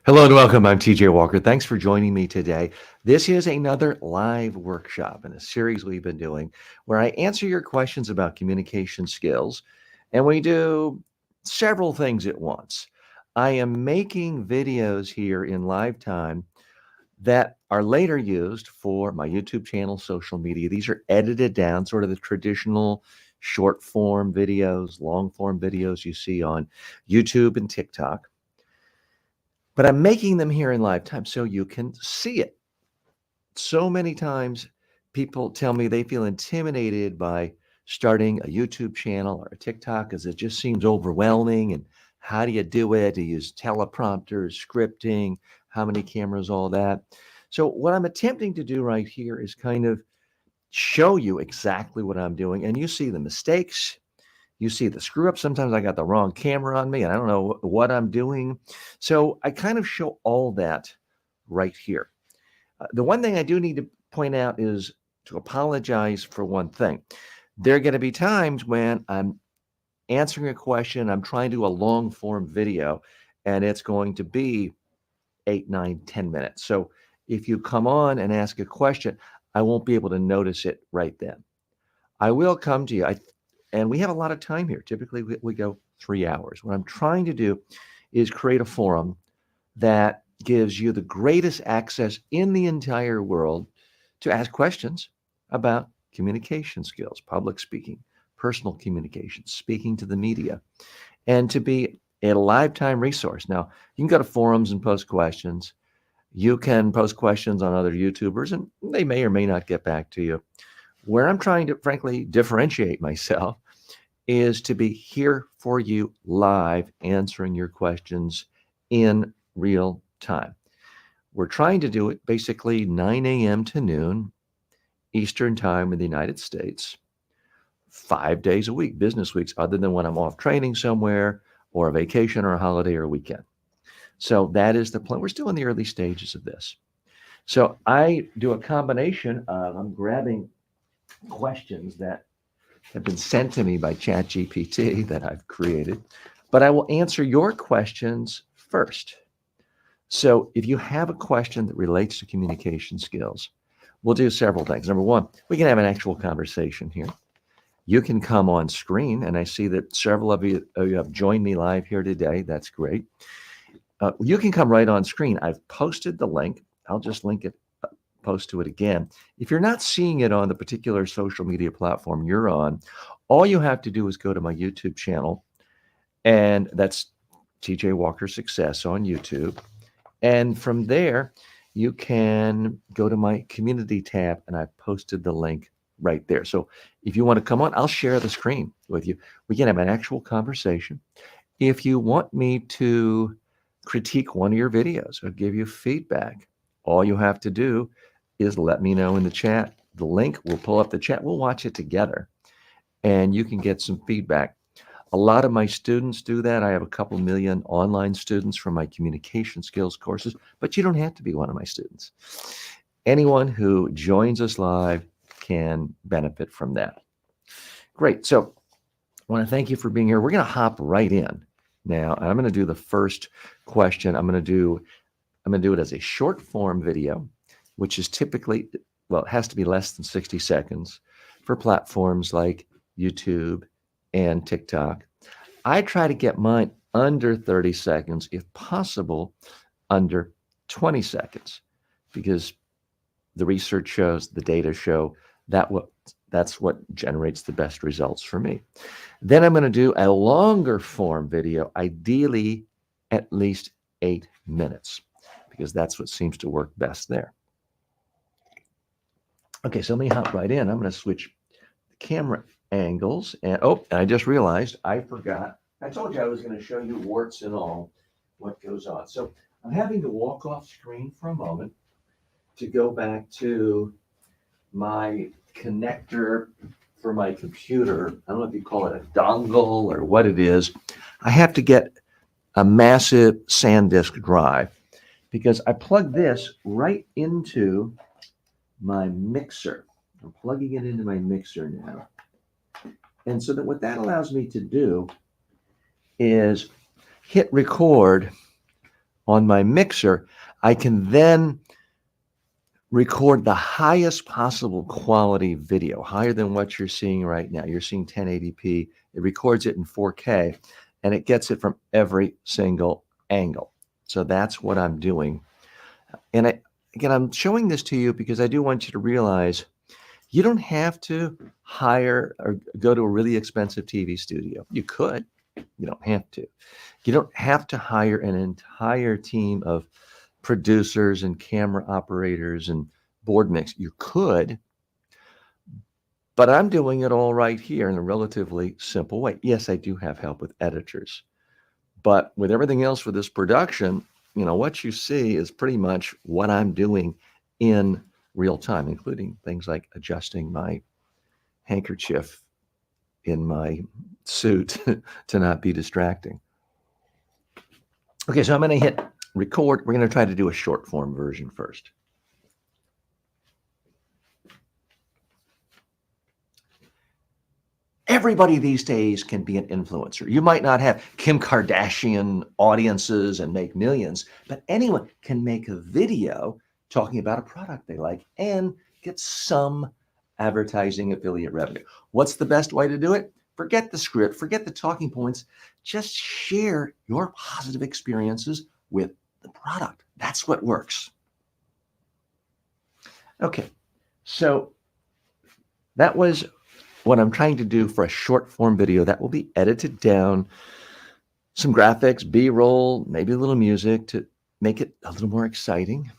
Hello and welcome. I'm TJ Walker. Thanks for joining me today. This is another live workshop in a series we've been doing where I answer your questions about communication skills, and we do several things at once. I am making videos here in live time that are later used for my YouTube channel, social media. These are edited down, sort of the traditional short form videos, long form videos you see on YouTube and TikTok. But I'm making them here in live time so you can see it. So many times people tell me they feel intimidated by starting a YouTube channel or a TikTok because it just seems overwhelming. And how do you do it? Do you use teleprompters, scripting, how many cameras, all that. So, what I'm attempting to do right here is kind of show you exactly what I'm doing. And you see the mistakes, you see the screw up. Sometimes I got the wrong camera on me and I don't know what I'm doing. So I kind of show all that right here. The one thing I do need to point out is to apologize for one thing. There are going to be times when I'm answering a question, I'm trying to do a long form video, and it's going to be 8, 9, 10 minutes. So if you come on and ask a question, I won't be able to notice it right then. I will come to you. And we have a lot of time here. Typically, we go 3 hours. What I'm trying to do is create a forum that gives you the greatest access in the entire world to ask questions about communication skills, public speaking, personal communication, speaking to the media, and to be a lifetime resource. Now, you can go to forums and post questions. You can post questions on other YouTubers, and they may or may not get back to you. Where I'm trying to, frankly, differentiate myself is to be here for you live, answering your questions in real time. We're trying to do it basically 9 a.m. to noon Eastern time in the United States, 5 days a week, business weeks, other than when I'm off training somewhere or a vacation or a holiday or a weekend. So that is the plan. We're still in the early stages of this. So I do a combination of, I'm grabbing questions that have been sent to me by ChatGPT that I've created, but I will answer your questions first. So if you have a question that relates to communication skills, we'll do several things. Number one, we can have an actual conversation here. You can come on screen, and I see that several of you have joined me live here today. That's great. You can come right on screen. I've posted the link. I'll just link it, post to it again. If you're not seeing it on the particular social media platform you're on, all you have to do is go to my YouTube channel, and that's TJ Walker Success on YouTube. And from there, you can go to my community tab, and I've posted the link right there. So if you want to come on, I'll share the screen with you. We can have an actual conversation. If you want me to critique one of your videos or give you feedback, all you have to do is let me know in the chat. The link will pull up the chat. We'll watch it together, and you can get some feedback. A lot of my students do that. I have a couple million online students from my communication skills courses, but you don't have to be one of my students. Anyone who joins us live can benefit from that. Great. So I want to thank you for being here. We're going to hop right in now. I'm going to do the first question. I'm going to do it as a short form video, which is typically, well, it has to be less than 60 seconds for platforms like YouTube and TikTok. I try to get mine under 30 seconds, if possible, under 20 seconds, because the research shows, the data show that's what generates the best results for me. Then I'm going to do a longer form video, ideally at least 8 minutes, because that's what seems to work best there. Okay, so let me hop right in. I'm going to switch the camera angles. And I just realized I forgot. I told you I was going to show you warts and all what goes on. So I'm having to walk off screen for a moment to go back to my connector for my computer. I don't know if you call it a dongle or what it is. I have to get a massive SanDisk drive because I plug this right into my mixer. I'm plugging it into my mixer now. And so that what that allows me to do is hit record on my mixer, I can then record the highest possible quality video, higher than what you're seeing right now. You're seeing 1080p. It records it in 4K, and it gets it from every single angle. So that's what I'm doing. And again, I'm showing this to you because I do want you to realize you don't have to hire or go to a really expensive TV studio. You could, you don't have to. You don't have to hire an entire team of producers and camera operators and board mix. You could, but I'm doing it all right here in a relatively simple way. Yes, I do have help with editors, but with everything else for this production, what you see is pretty much what I'm doing in real time, including things like adjusting my handkerchief in my suit to not be distracting. Okay, so I'm going to hit record. We're going to try to do a short form version first. Everybody these days can be an influencer. You might not have Kim Kardashian audiences and make millions, but anyone can make a video talking about a product they like and get some advertising affiliate revenue. What's the best way to do it? Forget the script, forget the talking points. Just share your positive experiences with the product. That's what works. Okay, so that was what I'm trying to do for a short form video that will be edited down, some graphics, B-roll, maybe a little music to make it a little more exciting.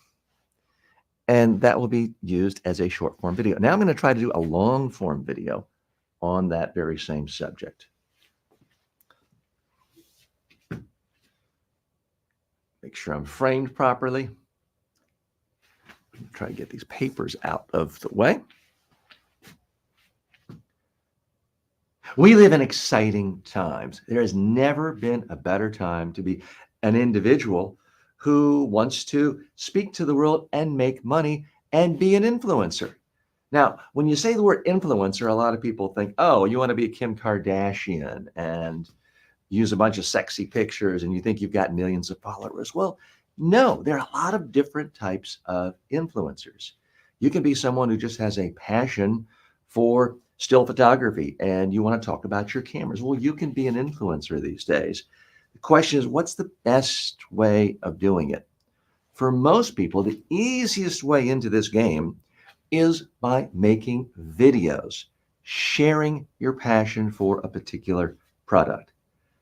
And that will be used as a short form video. Now I'm going to try to do a long form video on that very same subject. Make sure I'm framed properly. Try to get these papers out of the way. We live in exciting times. There has never been a better time to be an individual who wants to speak to the world and make money and be an influencer. Now, when you say the word influencer, a lot of people think, oh, you want to be a Kim Kardashian and use a bunch of sexy pictures and you think you've got millions of followers. Well, no, there are a lot of different types of influencers. You can be someone who just has a passion for still photography and you want to talk about your cameras. Well, you can be an influencer these days. The question is, what's the best way of doing it? For most people, the easiest way into this game is by making videos, sharing your passion for a particular product.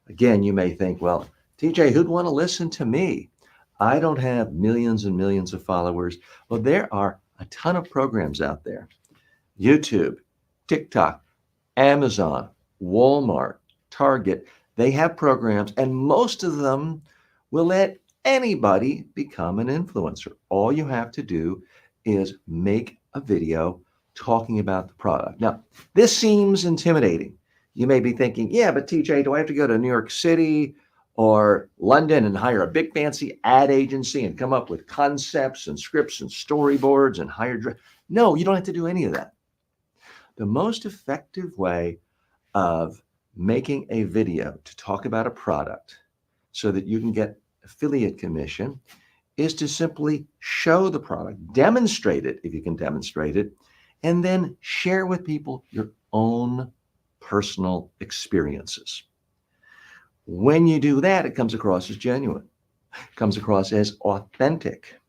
Again, you may think, well, TJ, who'd want to listen to me? I don't have millions and millions of followers. Well, there are a ton of programs out there. YouTube, TikTok, Amazon, Walmart, Target, they have programs, and most of them will let anybody become an influencer. All you have to do is make a video talking about the product. Now, this seems intimidating. You may be thinking, yeah, but TJ, do I have to go to New York City or London and hire a big fancy ad agency and come up with concepts and scripts and storyboards and hire? No, you don't have to do any of that. The most effective way of making a video to talk about a product so that you can get affiliate commission is to simply show the product, demonstrate it if you can demonstrate it, and then share with people your own personal experiences. When you do that, it comes across as genuine, it comes across as authentic.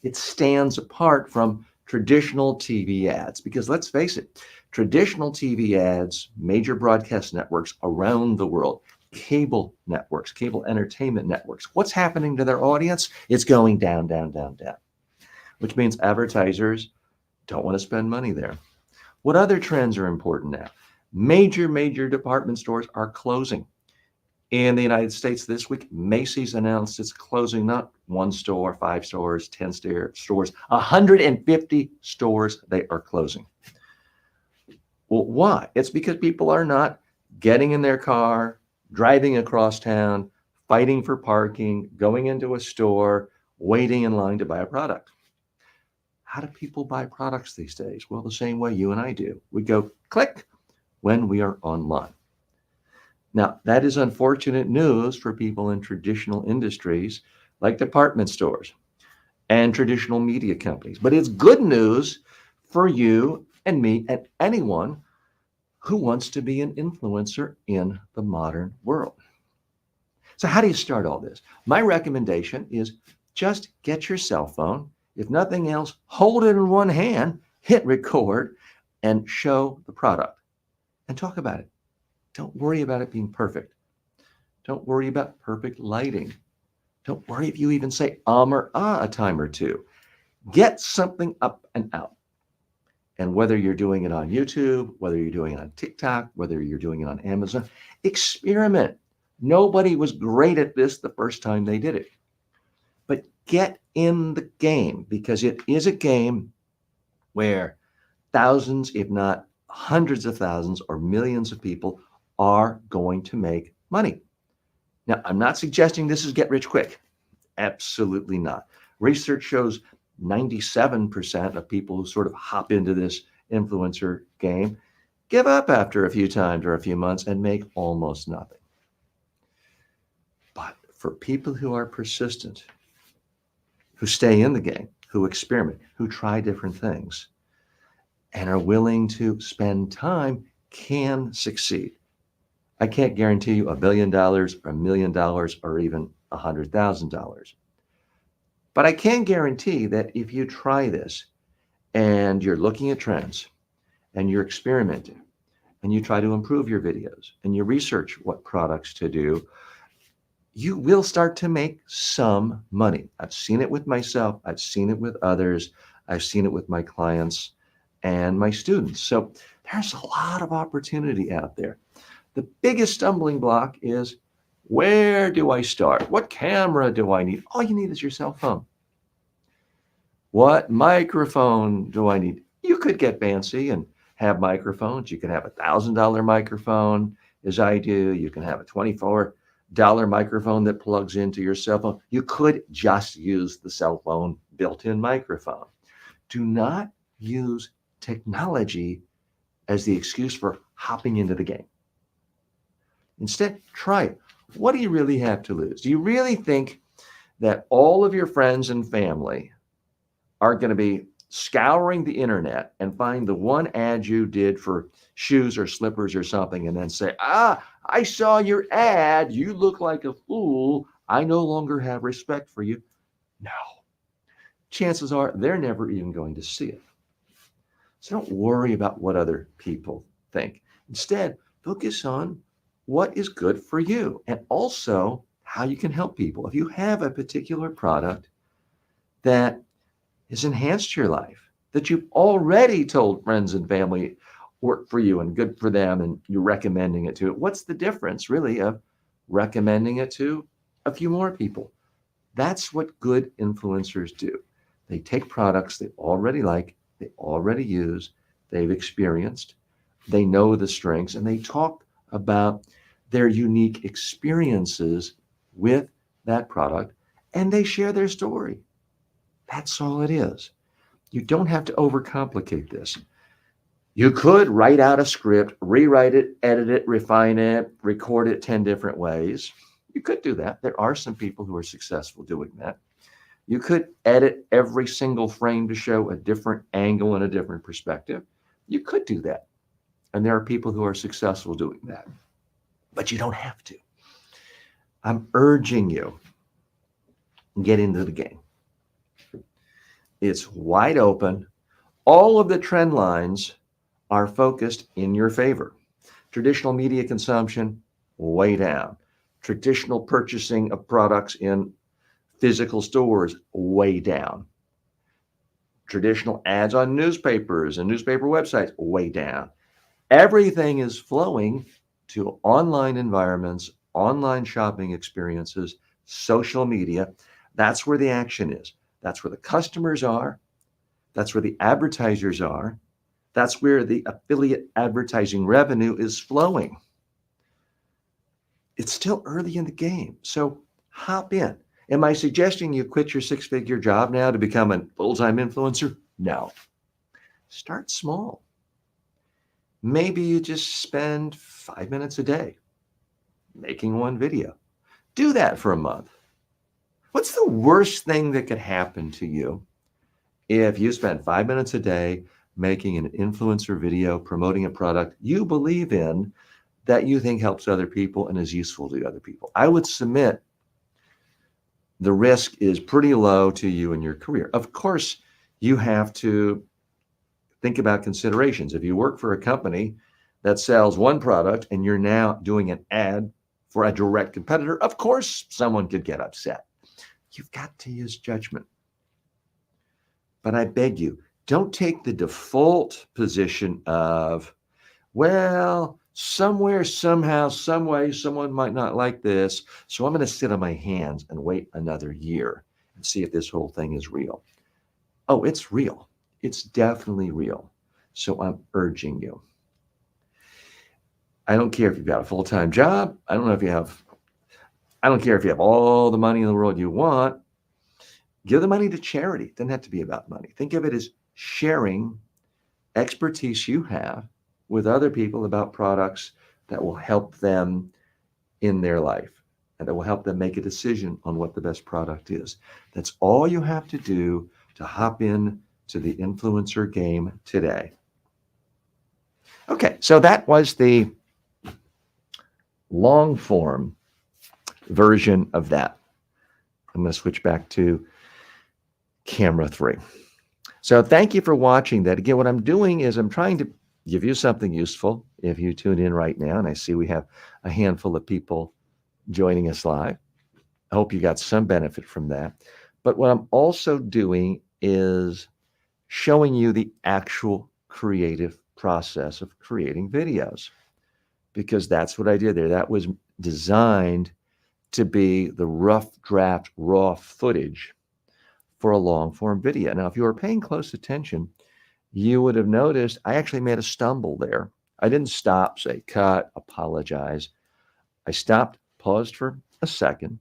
It stands apart from traditional TV ads because let's face it, traditional TV ads, major broadcast networks around the world, cable networks, cable entertainment networks, what's happening to their audience? It's going down, down, down, down, which means advertisers don't want to spend money there. What other trends are important now? Major department stores are closing. In the United States this week, Macy's announced it's closing not one store, 5 stores, 10 stores, 150 stores they are closing. Well, why? It's because people are not getting in their car, driving across town, fighting for parking, going into a store, waiting in line to buy a product. How do people buy products these days? Well, the same way you and I do. We go click when we are online. Now, that is unfortunate news for people in traditional industries like department stores and traditional media companies. But it's good news for you and me and anyone who wants to be an influencer in the modern world. So, how do you start all this? My recommendation is just get your cell phone. If nothing else, hold it in one hand, hit record, and show the product and talk about it. Don't worry about it being perfect. Don't worry about perfect lighting. Don't worry if you even say or ah a time or two. Get something up and out. And whether you're doing it on YouTube, whether you're doing it on TikTok, whether you're doing it on Amazon, experiment. Nobody was great at this the first time they did it. But get in the game because it is a game where thousands, if not hundreds of thousands or millions of people are going to make money. Now, I'm not suggesting this is get rich quick. Absolutely not. Research shows 97% of people who sort of hop into this influencer game give up after a few times or a few months and make almost nothing. But for people who are persistent, who stay in the game, who experiment, who try different things, and are willing to spend time can succeed. I can't guarantee you $1 billion or $1 million or even $100,000. But I can guarantee that if you try this and you're looking at trends and you're experimenting and you try to improve your videos and you research what products to do, you will start to make some money. I've seen it with myself. I've seen it with others. I've seen it with my clients and my students. So there's a lot of opportunity out there. The biggest stumbling block is, where do I start? What camera do I need? All you need is your cell phone. What microphone do I need? You could get fancy and have microphones. You can have $1,000 microphone, as I do. You can have a $24 microphone that plugs into your cell phone. You could just use the cell phone built-in microphone. Do not use technology as the excuse for hopping into the game. Instead, try it. What do you really have to lose? Do you really think that all of your friends and family are going to be scouring the internet and find the one ad you did for shoes or slippers or something and then say, I saw your ad. You look like a fool. I no longer have respect for you? No. Chances are they're never even going to see it. So don't worry about what other people think. Instead, focus on what is good for you and also how you can help people. If you have a particular product that has enhanced your life, that you've already told friends and family work for you and good for them, and you're recommending it to it, what's the difference really of recommending it to a few more people? That's what good influencers do. They take products they already like, they already use, they've experienced, they know the strengths, and they talk about their unique experiences with that product, and they share their story. That's all it is. You don't have to overcomplicate this. You could write out a script, rewrite it, edit it, refine it, record it 10 different ways. You could do that. There are some people who are successful doing that. You could edit every single frame to show a different angle and a different perspective. You could do that. And there are people who are successful doing that. But you don't have to. I'm urging you, get into the game. It's wide open. All of the trend lines are focused in your favor. Traditional media consumption, way down. Traditional purchasing of products in physical stores, way down. Traditional ads on newspapers and newspaper websites, way down. Everything is flowing to online environments, online shopping experiences, social media. That's where the action is. That's where the customers are. That's where the advertisers are. That's where the affiliate advertising revenue is flowing. It's still early in the game, so hop in. Am I suggesting you quit your six-figure job now to become a full-time influencer? No. Start small. Maybe you just spend 5 minutes a day making one video. Do that for a month. What's the worst thing that could happen to you if you spend 5 minutes a day making an influencer video promoting a product you believe in that you think helps other people and is useful to other people? I would submit the risk is pretty low to you and your career. Of course, you have to think about considerations. If you work for a company that sells one product and you're now doing an ad for a direct competitor, of course, someone could get upset. You've got to use judgment. But I beg you, don't take the default position of, well, somewhere, somehow, some way, someone might not like this. So I'm going to sit on my hands and wait another year and see if this whole thing is real. Oh, it's real. It's definitely real. So I'm urging you. I don't care if you've got a full-time job. I don't care if you have all the money in the world you want. Give the money to charity. It doesn't have to be about money. Think of it as sharing expertise you have with other people about products that will help them in their life and that will help them make a decision on what the best product is. That's all you have to do to hop in to the influencer game today. Okay, so that was the long form version of that. I'm going to switch back to camera 3. So thank you for watching that. Again, what I'm doing is I'm trying to give you something useful. If you tune in right now, and I see we have a handful of people joining us live, I hope you got some benefit from that. But what I'm also doing is showing you the actual creative process of creating videos, because that's what I did there. That was designed to be the rough draft, raw footage for a long form video. Now, if you were paying close attention, you would have noticed I actually made a stumble there. I didn't stop, say, cut, apologize. I stopped, paused for a second.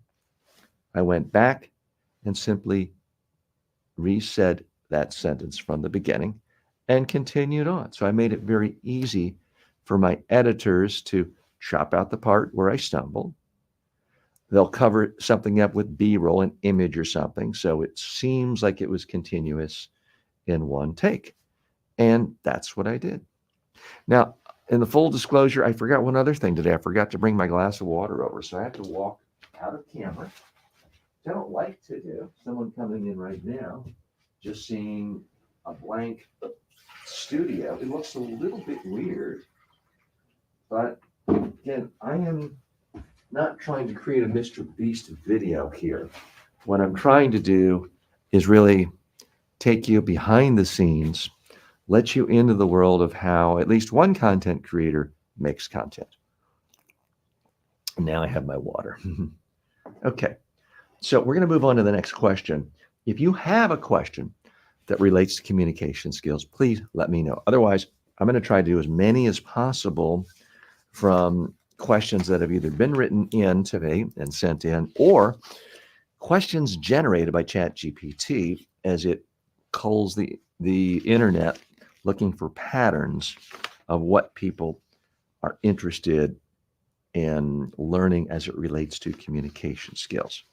I went back and simply resaid that sentence from the beginning and continued on. So I made it very easy for my editors to chop out the part where I stumbled. They'll cover something up with B-roll, an image or something, so it seems like it was continuous in one take. And that's what I did. Now, in the full disclosure, I forgot one other thing today. I forgot to bring my glass of water over, so I have to walk out of camera, which I don't like to do. Someone coming in right now, just seeing a blank studio. It looks a little bit weird, but again, I am not trying to create a Mr. Beast video here. What I'm trying to do is really take you behind the scenes, let you into the world of how at least one content creator makes content. Now I have my water. Okay, so we're going to move on to the next question. If you have a question that relates to communication skills, please let me know. Otherwise, I'm going to try to do as many as possible from questions that have either been written in today and sent in, or questions generated by ChatGPT as it culls the internet looking for patterns of what people are interested in learning as it relates to communication skills.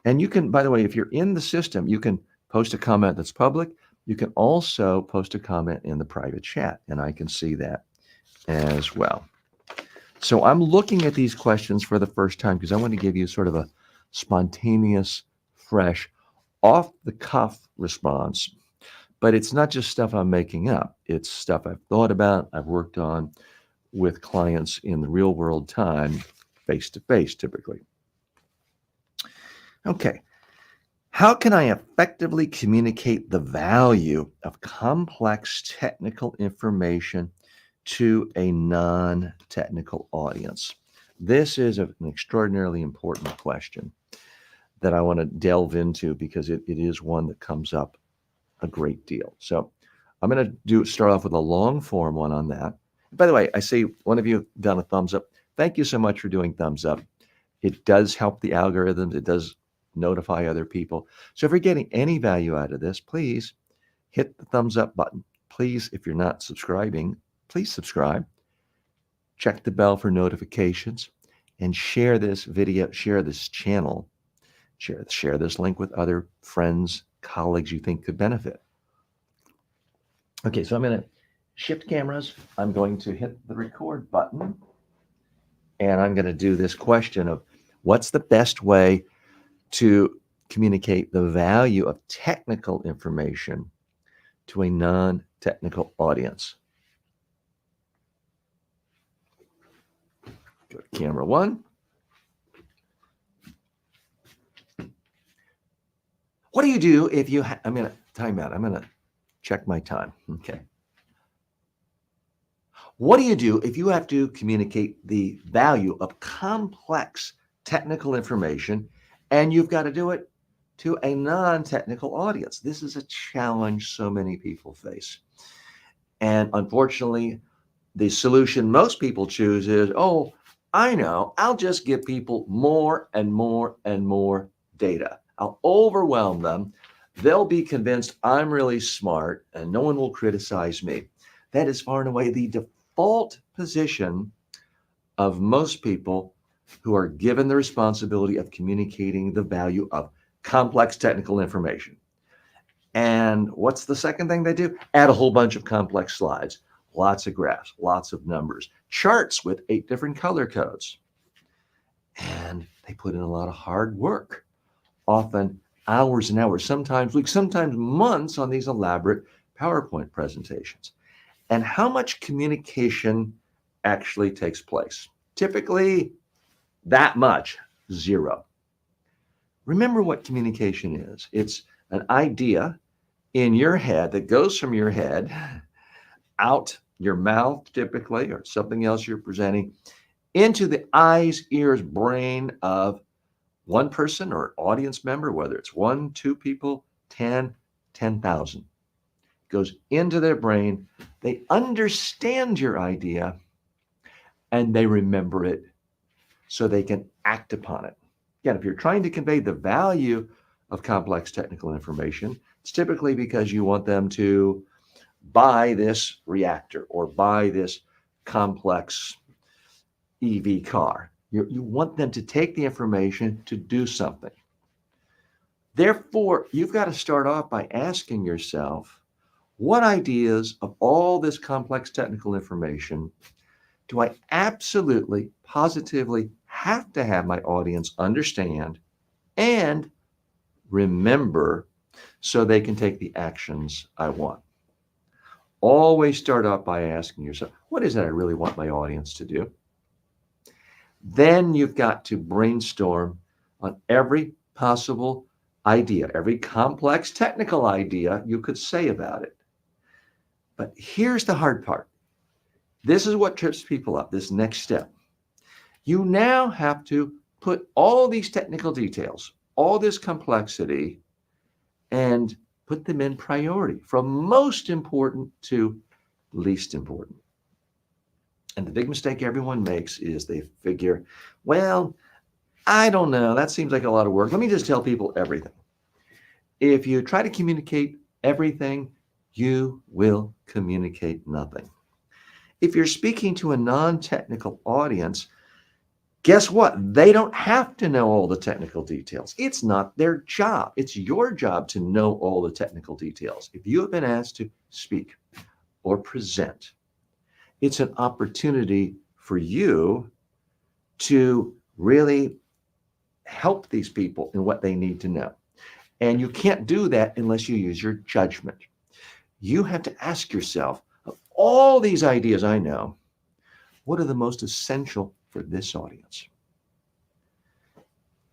And you can, by the way, if you're in the system, you can post a comment that's public. You can also post a comment in the private chat, and I can see that as well. So I'm looking at these questions for the first time because I want to give you sort of a spontaneous, fresh, off-the-cuff response. But it's not just stuff I'm making up. It's stuff I've thought about, I've worked on with clients in the real world time, face-to-face typically. Okay. How can I effectively communicate the value of complex technical information to a non-technical audience? This is an extraordinarily important question that I want to delve into because it is one that comes up a great deal. So I'm going to start off with a long form one on that. By the way, I see one of you done a thumbs up. Thank you so much for doing thumbs up. It does help the algorithms. It does notify other people. So if you're getting any value out of this, please hit the thumbs up button. Please, if you're not subscribing, please subscribe. Check the bell for notifications and share this video, share this channel Share this link with other friends, colleagues you think could benefit. Okay, so I'm going to shift cameras. I'm going to hit the record button, and I'm going to do this question of what's the best way to communicate the value of technical information to a non-technical audience. Go to camera one. What do you do if you I'm going to time out. I'm going to check my time. Okay. What do you do if you have to communicate the value of complex technical information and you've got to do it to a non-technical audience? This is a challenge so many people face. And unfortunately, the solution most people choose is, oh, I know, I'll just give people more and more and more data. I'll overwhelm them. They'll be convinced I'm really smart and no one will criticize me. That is far and away the default position of most people who are given the responsibility of communicating the value of complex technical information. And what's the second thing they do? Add a whole bunch of complex slides, lots of graphs, lots of numbers, charts with 8 different color codes. And they put in a lot of hard work, often hours and hours, sometimes weeks, sometimes months on these elaborate PowerPoint presentations. And how much communication actually takes place? Typically, that much, 0. Remember what communication is. It's an idea in your head that goes from your head out your mouth, typically, or something else you're presenting, into the eyes, ears, brain of one person or audience member, whether it's 1, 2 people, 10, 10,000. Goes into their brain. They understand your idea and they remember it so they can act upon it. Again, if you're trying to convey the value of complex technical information, it's typically because you want them to buy this reactor or buy this complex EV car. You want them to take the information to do something. Therefore, you've got to start off by asking yourself, what ideas of all this complex technical information do I absolutely, positively have to have my audience understand and remember so they can take the actions I want? Always start off by asking yourself, what is it I really want my audience to do? Then you've got to brainstorm on every possible idea, every complex technical idea you could say about it. But here's the hard part. This is what trips people up, this next step. You now have to put all these technical details, all this complexity, and put them in priority from most important to least important. And the big mistake everyone makes is they figure, well, I don't know, that seems like a lot of work. Let me just tell people everything. If you try to communicate everything, you will communicate nothing. If you're speaking to a non-technical audience, guess what? They don't have to know all the technical details. It's not their job. It's your job to know all the technical details. If you have been asked to speak or present, it's an opportunity for you to really help these people in what they need to know. And you can't do that unless you use your judgment. You have to ask yourself, of all these ideas I know, what are the most essential for this audience?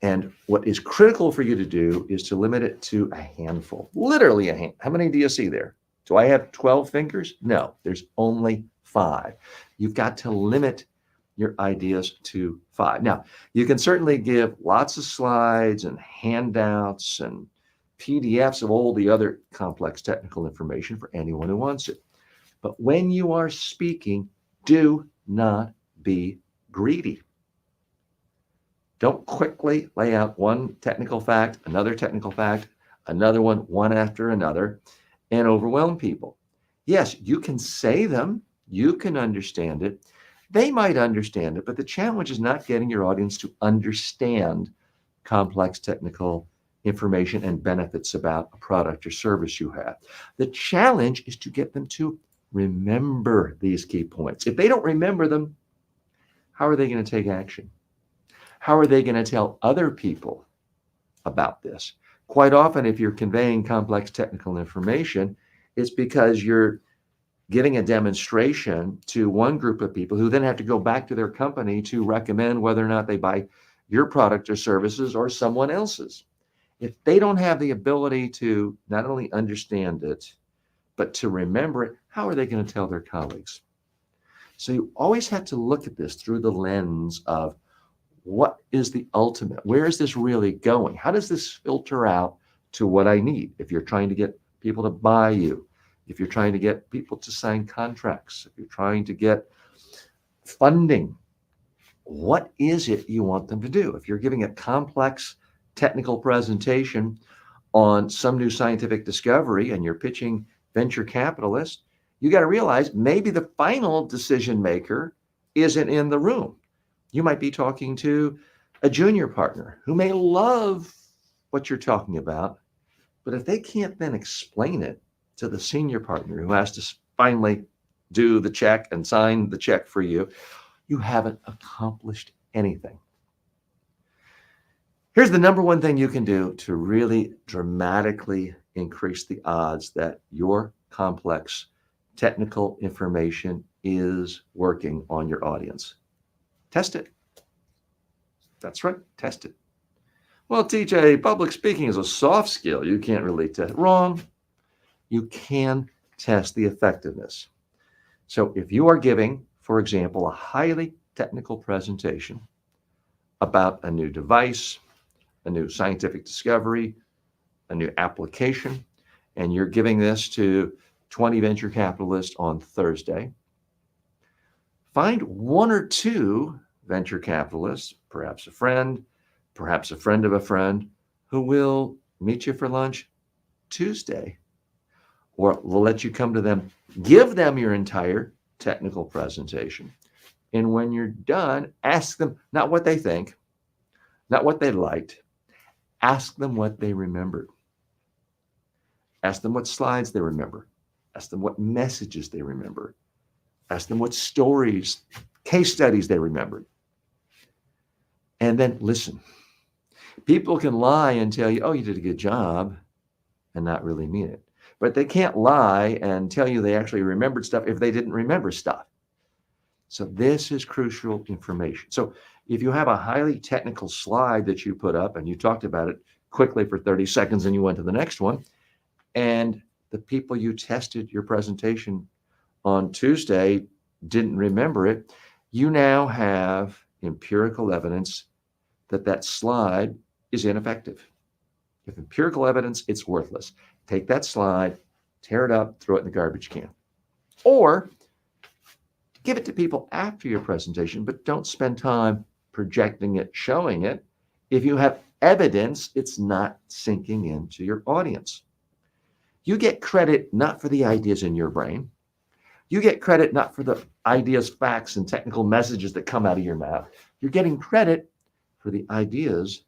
And what is critical for you to do is to limit it to a handful, literally a hand. How many do you see there? Do I have 12 fingers? No, there's only 5. You've got to limit your ideas to 5. Now, you can certainly give lots of slides and handouts and PDFs of all the other complex technical information for anyone who wants it. But when you are speaking, do not be greedy. Don't quickly lay out one technical fact, another technical fact, another one after another, and overwhelm people. Yes, you can say them, you can understand it. They might understand it, but the challenge is not getting your audience to understand complex technical information and benefits about a product or service you have. The challenge is to get them to remember these key points. If they don't remember them, how are they going to take action? How are they going to tell other people about this? Quite often, if you're conveying complex technical information, it's because you're giving a demonstration to one group of people who then have to go back to their company to recommend whether or not they buy your product or services or someone else's. If they don't have the ability to not only understand it, but to remember it, how are they going to tell their colleagues? So you always have to look at this through the lens of what is the ultimate? Where is this really going? How does this filter out to what I need? If you're trying to get people to buy you, if you're trying to get people to sign contracts, if you're trying to get funding, what is it you want them to do? If you're giving a complex technical presentation on some new scientific discovery and you're pitching venture capitalists, you got to realize maybe the final decision maker isn't in the room. You might be talking to a junior partner who may love what you're talking about, but if they can't then explain it to the senior partner who has to finally do the check and sign the check for you, you haven't accomplished anything. Here's the number one thing you can do to really dramatically increase the odds that your complex technical information is working on your audience. Test it. That's right, test it. Well, TJ, public speaking is a soft skill. You can't really test. Wrong. You can test the effectiveness. So if you are giving, for example, a highly technical presentation about a new device, a new scientific discovery, a new application, and you're giving this to 20 venture capitalists on Thursday, find one or two venture capitalists, perhaps a friend of a friend, who will meet you for lunch Tuesday, or will let you come to them, give them your entire technical presentation. And when you're done, ask them not what they think, not what they liked, ask them what they remembered. Ask them what slides they remember. Ask them what messages they remember. Ask them what stories, case studies they remembered. And then listen. People can lie and tell you, oh, you did a good job, and not really mean it. But they can't lie and tell you they actually remembered stuff if they didn't remember stuff. So this is crucial information. So if you have a highly technical slide that you put up and you talked about it quickly for 30 seconds and you went to the next one, and the people you tested your presentation on Tuesday didn't remember it, you now have empirical evidence that that slide is ineffective. If empirical evidence, it's worthless. Take that slide, tear it up, throw it in the garbage can. Or give it to people after your presentation, but don't spend time projecting it, showing it. If you have evidence, it's not sinking into your audience. You get credit not for the ideas in your brain. You get credit not for the ideas, facts, and technical messages that come out of your mouth. You're getting credit for the ideas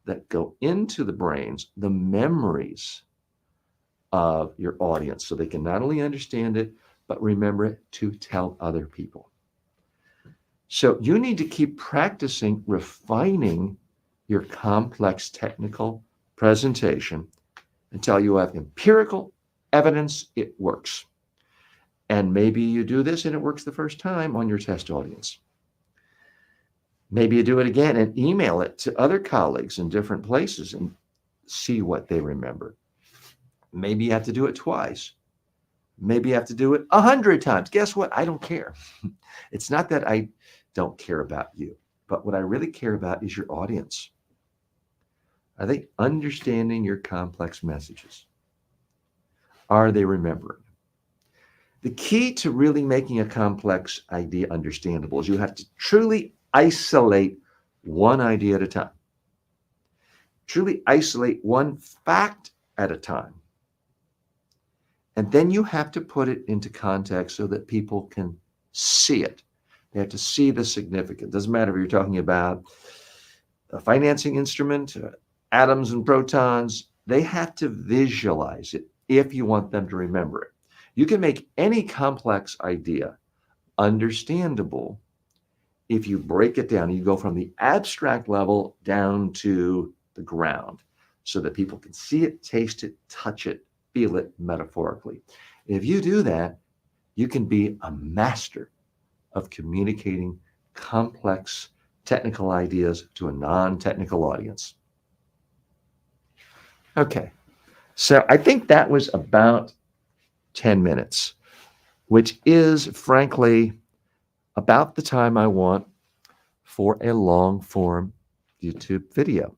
that go into the brains, the memories of your audience, so they can not only understand it, but remember it to tell other people. So you need to keep practicing refining your complex technical presentation until you have empirical evidence it works. And maybe you do this and it works the first time on your test audience. Maybe you do it again and email it to other colleagues in different places and see what they remember. Maybe you have to do it twice. Maybe you have to do it 100 times. Guess what? I don't care. It's not that I don't care about you, but what I really care about is your audience. Are they understanding your complex messages? Are they remembering? The key to really making a complex idea understandable is you have to truly isolate one idea at a time. Truly isolate one fact at a time. And then you have to put it into context so that people can see it. They have to see the significance. Doesn't matter if you're talking about a financing instrument, atoms and protons, they have to visualize it if you want them to remember it. You can make any complex idea understandable if you break it down. You go from the abstract level down to the ground so that people can see it, taste it, touch it, feel it metaphorically. If you do that, you can be a master of communicating complex technical ideas to a non-technical audience. Okay, so I think that was about 10 minutes, which is frankly about the time I want for a long form YouTube video.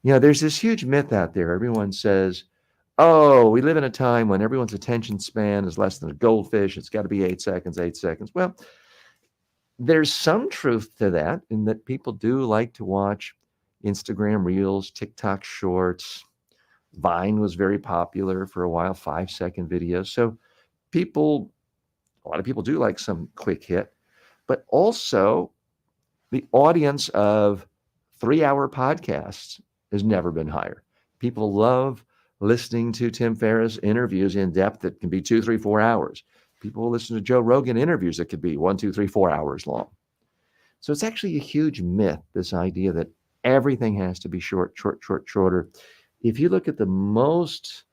There's this huge myth out there. Everyone says, oh, we live in a time when everyone's attention span is less than a goldfish. It's got to be 8 seconds, 8 seconds. Well, there's some truth to that, in that people do like to watch Instagram Reels, TikTok Shorts. Vine was very popular for a while, 5-second videos. So a lot of people do like some quick hit, but also the audience of 3-hour podcasts has never been higher. People love listening to Tim Ferriss interviews in depth that can be 2, 3, 4 hours. People will listen to Joe Rogan interviews that could be 1, 2, 3, 4 hours long. So it's actually a huge myth, this idea that everything has to be shorter. If you look at the most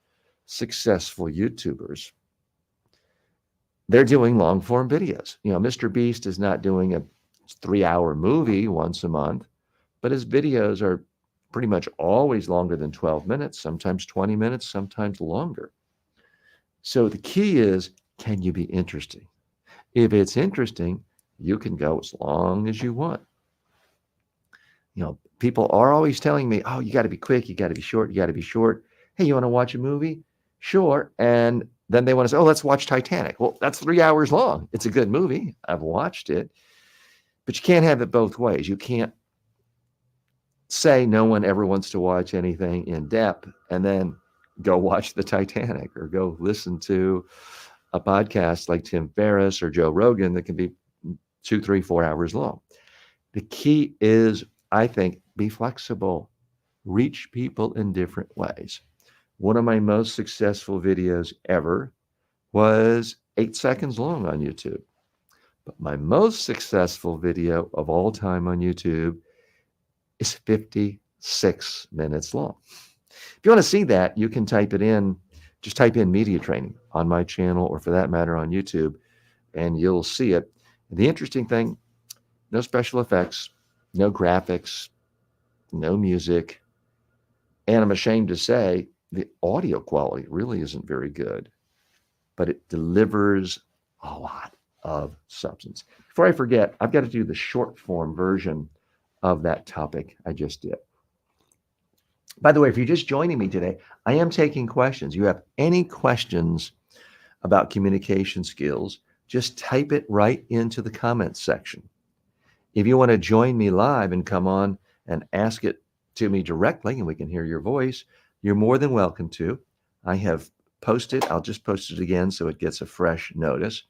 successful YouTubers, they're doing long form videos. Mr. Beast is not doing a 3-hour movie once a month, but his videos are pretty much always longer than 12 minutes, sometimes 20 minutes, sometimes longer. So the key is, can you be interesting? If it's interesting, you can go as long as you want. People are always telling me, oh, you got to be quick, you got to be short, you got to be short. Hey, you want to watch a movie? Sure. And then they want to say, oh, let's watch Titanic. Well, that's 3 hours long. It's a good movie. I've watched it. But you can't have it both ways. You can't say no one ever wants to watch anything in depth and then go watch the Titanic or go listen to a podcast like Tim Ferriss or Joe Rogan that can be 2, 3, 4 hours long. The key is, I think, be flexible, reach people in different ways. One of my most successful videos ever was 8 seconds long on YouTube. But my most successful video of all time on YouTube is 56 minutes long. If you want to see that, you can type it in. Just type in media training on my channel, or for that matter on YouTube, and you'll see it. The interesting thing, no special effects, no graphics, no music. And I'm ashamed to say the audio quality really isn't very good, but it delivers a lot of substance. Before I forget, I've got to do the short form version of that topic I just did. By the way, if you're just joining me today, I am taking questions. You have any questions about communication skills, just type it right into the comments section. If you want to join me live and come on and ask it to me directly and we can hear your voice, you're more than welcome to. I have posted, I'll just post it again so it gets a fresh notice.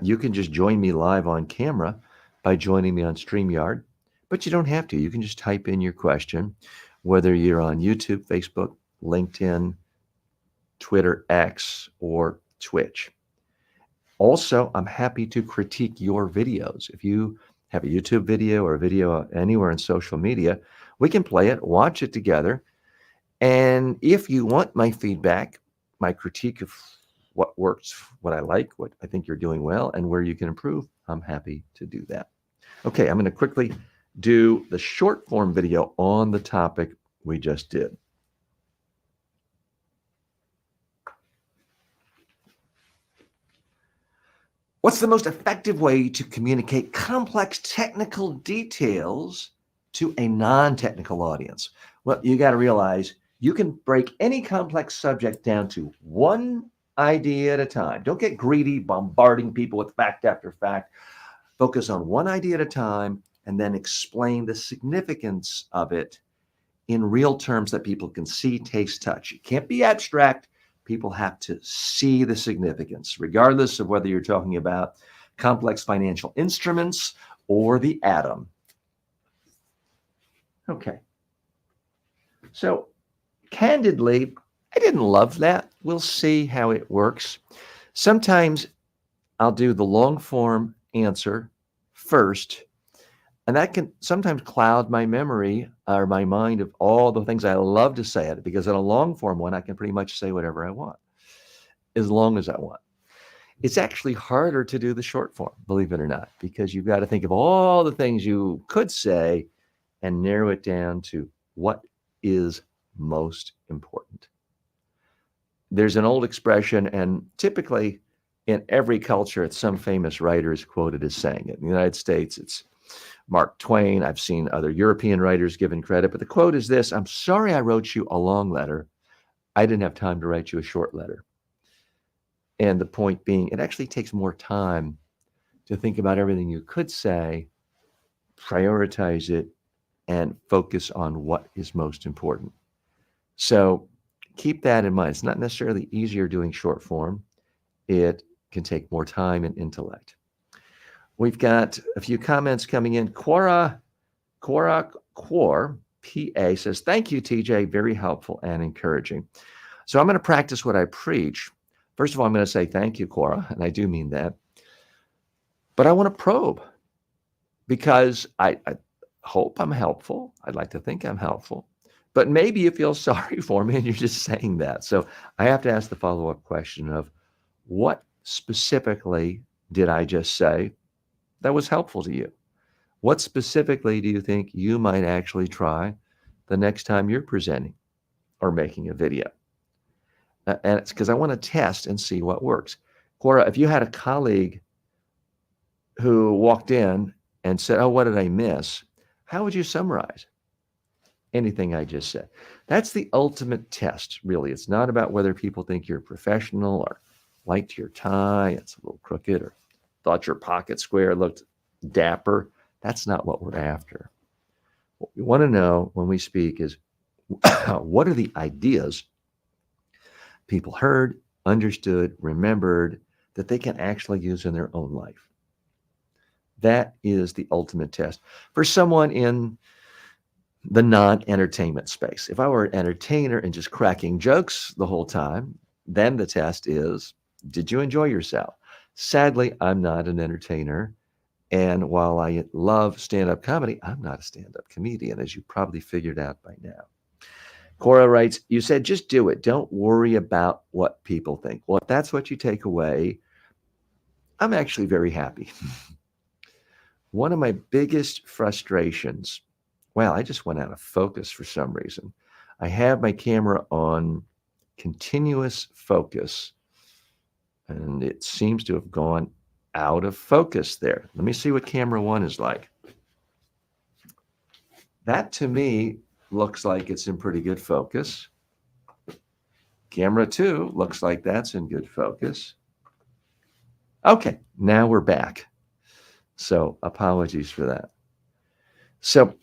You can just join me live on camera by joining me on StreamYard, but you don't have to. You can just type in your question, whether you're on YouTube, Facebook, LinkedIn, Twitter, X, or Twitch. Also, I'm happy to critique your videos. If you have a YouTube video or a video anywhere in social media, we can play it, watch it together. And if you want my feedback, my critique of what works, what I like, what I think you're doing well, and where you can improve, I'm happy to do that. Okay, I'm going to quickly do the short form video on the topic we just did. What's the most effective way to communicate complex technical details to a non-technical audience? Well, you got to realize you can break any complex subject down to one idea at a time. Don't get greedy, bombarding people with fact after fact. Focus on one idea at a time and then explain the significance of it in real terms that people can see, taste, touch. It can't be abstract. People have to see the significance, regardless of whether you're talking about complex financial instruments or the atom. Okay. So, candidly, I didn't love that. We'll see how it works. Sometimes I'll do the long form answer first, and that can sometimes cloud my memory or my mind of all the things I love to say it because in a long form one, I can pretty much say whatever I want as long as I want. It's actually harder to do the short form, believe it or not, because you've got to think of all the things you could say and narrow it down to what is most important. There's an old expression, and typically in every culture, it's some famous writer is quoted as saying it. In the United States, it's Mark Twain. I've seen other European writers given credit, but the quote is this: I'm sorry I wrote you a long letter. I didn't have time to write you a short letter. And the point being, it actually takes more time to think about everything you could say, prioritize it, and focus on what is most important. So keep that in mind. It's not necessarily easier doing short form. It can take more time and intellect. We've got a few comments coming in. Quora PA says, thank you, TJ. Very helpful and encouraging. So I'm going to practice what I preach. First of all, I'm going to say thank you, Quora, and I do mean that. But I want to probe because I hope I'm helpful. I'd like to think I'm helpful. But maybe you feel sorry for me and you're just saying that. So I have to ask the follow-up question of what specifically did I just say that was helpful to you? What specifically do you think you might actually try the next time you're presenting or making a video? And it's because I want to test and see what works. Quora, if you had a colleague who walked in and said, oh, what did I miss? How would you summarize anything I just said? That's the ultimate test, really. It's not about whether people think you're professional or liked your tie, it's a little crooked, or thought your pocket square looked dapper. That's not what we're after. What we want to know when we speak is what are the ideas people heard, understood, remembered that they can actually use in their own life? That is the ultimate test. For someone in the non-entertainment space, if I were an entertainer and just cracking jokes the whole time, then the test is, did you enjoy yourself? Sadly, I'm not an entertainer. And while I love stand-up comedy, I'm not a stand-up comedian, as you probably figured out by now. Cora writes, you said just do it. Don't worry about what people think. Well, if that's what you take away, I'm actually very happy. One of my biggest frustrations, well, I just went out of focus for some reason. I have my camera on continuous focus, and it seems to have gone out of focus there. Let me see what camera one is like. That to me looks like it's in pretty good focus. Camera two looks like that's in good focus. Okay, now we're back. So apologies for that. So,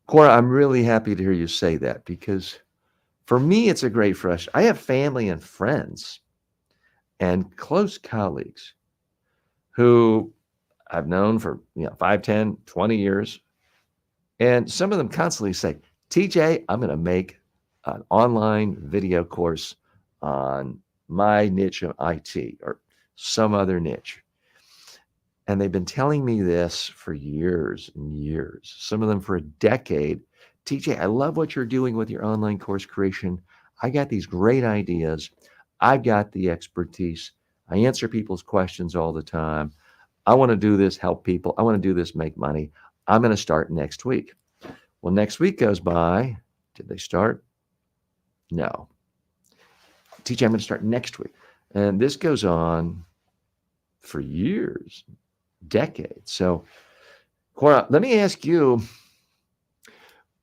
Cora, I'm really happy to hear you say that because for me, it's a great frustration. I have family and friends and close colleagues who I've known for 5, 10, 20 years. And some of them constantly say, TJ, I'm going to make an online video course on my niche of IT or some other niche. And they've been telling me this for years and years, some of them for a decade. TJ, I love what you're doing with your online course creation. I got these great ideas. I've got the expertise. I answer people's questions all the time. I want to do this, help people. I want to do this, make money. I'm going to start next week. Well, next week goes by. Did they start? No. TJ, I'm going to start next week. And this goes on for years, decades. So, Cora, let me ask you a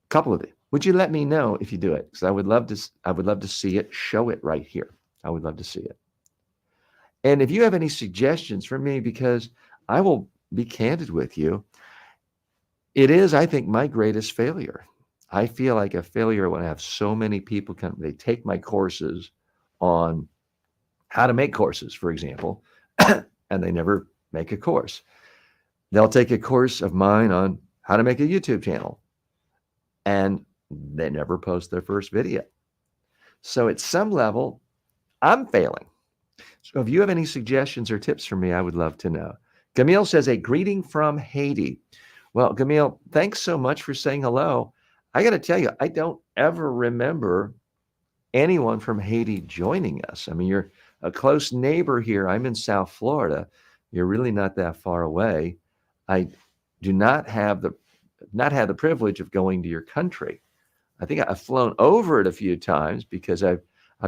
couple of it. Would you let me know if you do it? Because I would love to see it. Show it right here. I would love to see it. And if you have any suggestions for me, because I will be candid with you, it is, I think, my greatest failure. I feel like a failure when I have so many people come, they take my courses on how to make courses, for example, and they never make a course. They'll take a course of mine on how to make a YouTube channel, and they never post their first video. So at some level, I'm failing. So if you have any suggestions or tips for me, I would love to know. Gamil says, a greeting from Haiti. Well, Gamil, thanks so much for saying hello. I got to tell you, I don't ever remember anyone from Haiti joining us. I mean, you're a close neighbor here. I'm in South Florida. You're really not that far away. I do not have the privilege of going to your country. I think I've flown over it a few times because I've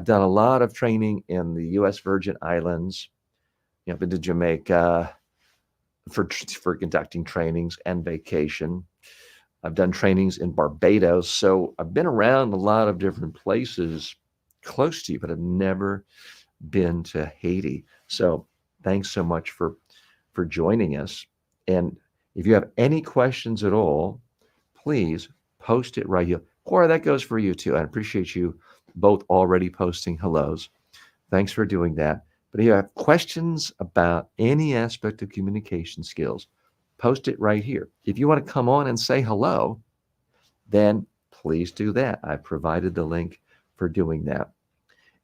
done a lot of training in the U.S. Virgin Islands. I've been to Jamaica for conducting trainings and vacation. I've done trainings in Barbados. So I've been around a lot of different places close to you, but I've never been to Haiti. So thanks so much for joining us. And if you have any questions at all, please post it right here. Cora, that goes for you too. I appreciate you both already posting hellos. Thanks for doing that. But if you have questions about any aspect of communication skills, post it right here. If you want to come on and say hello, then please do that. I provided the link for doing that.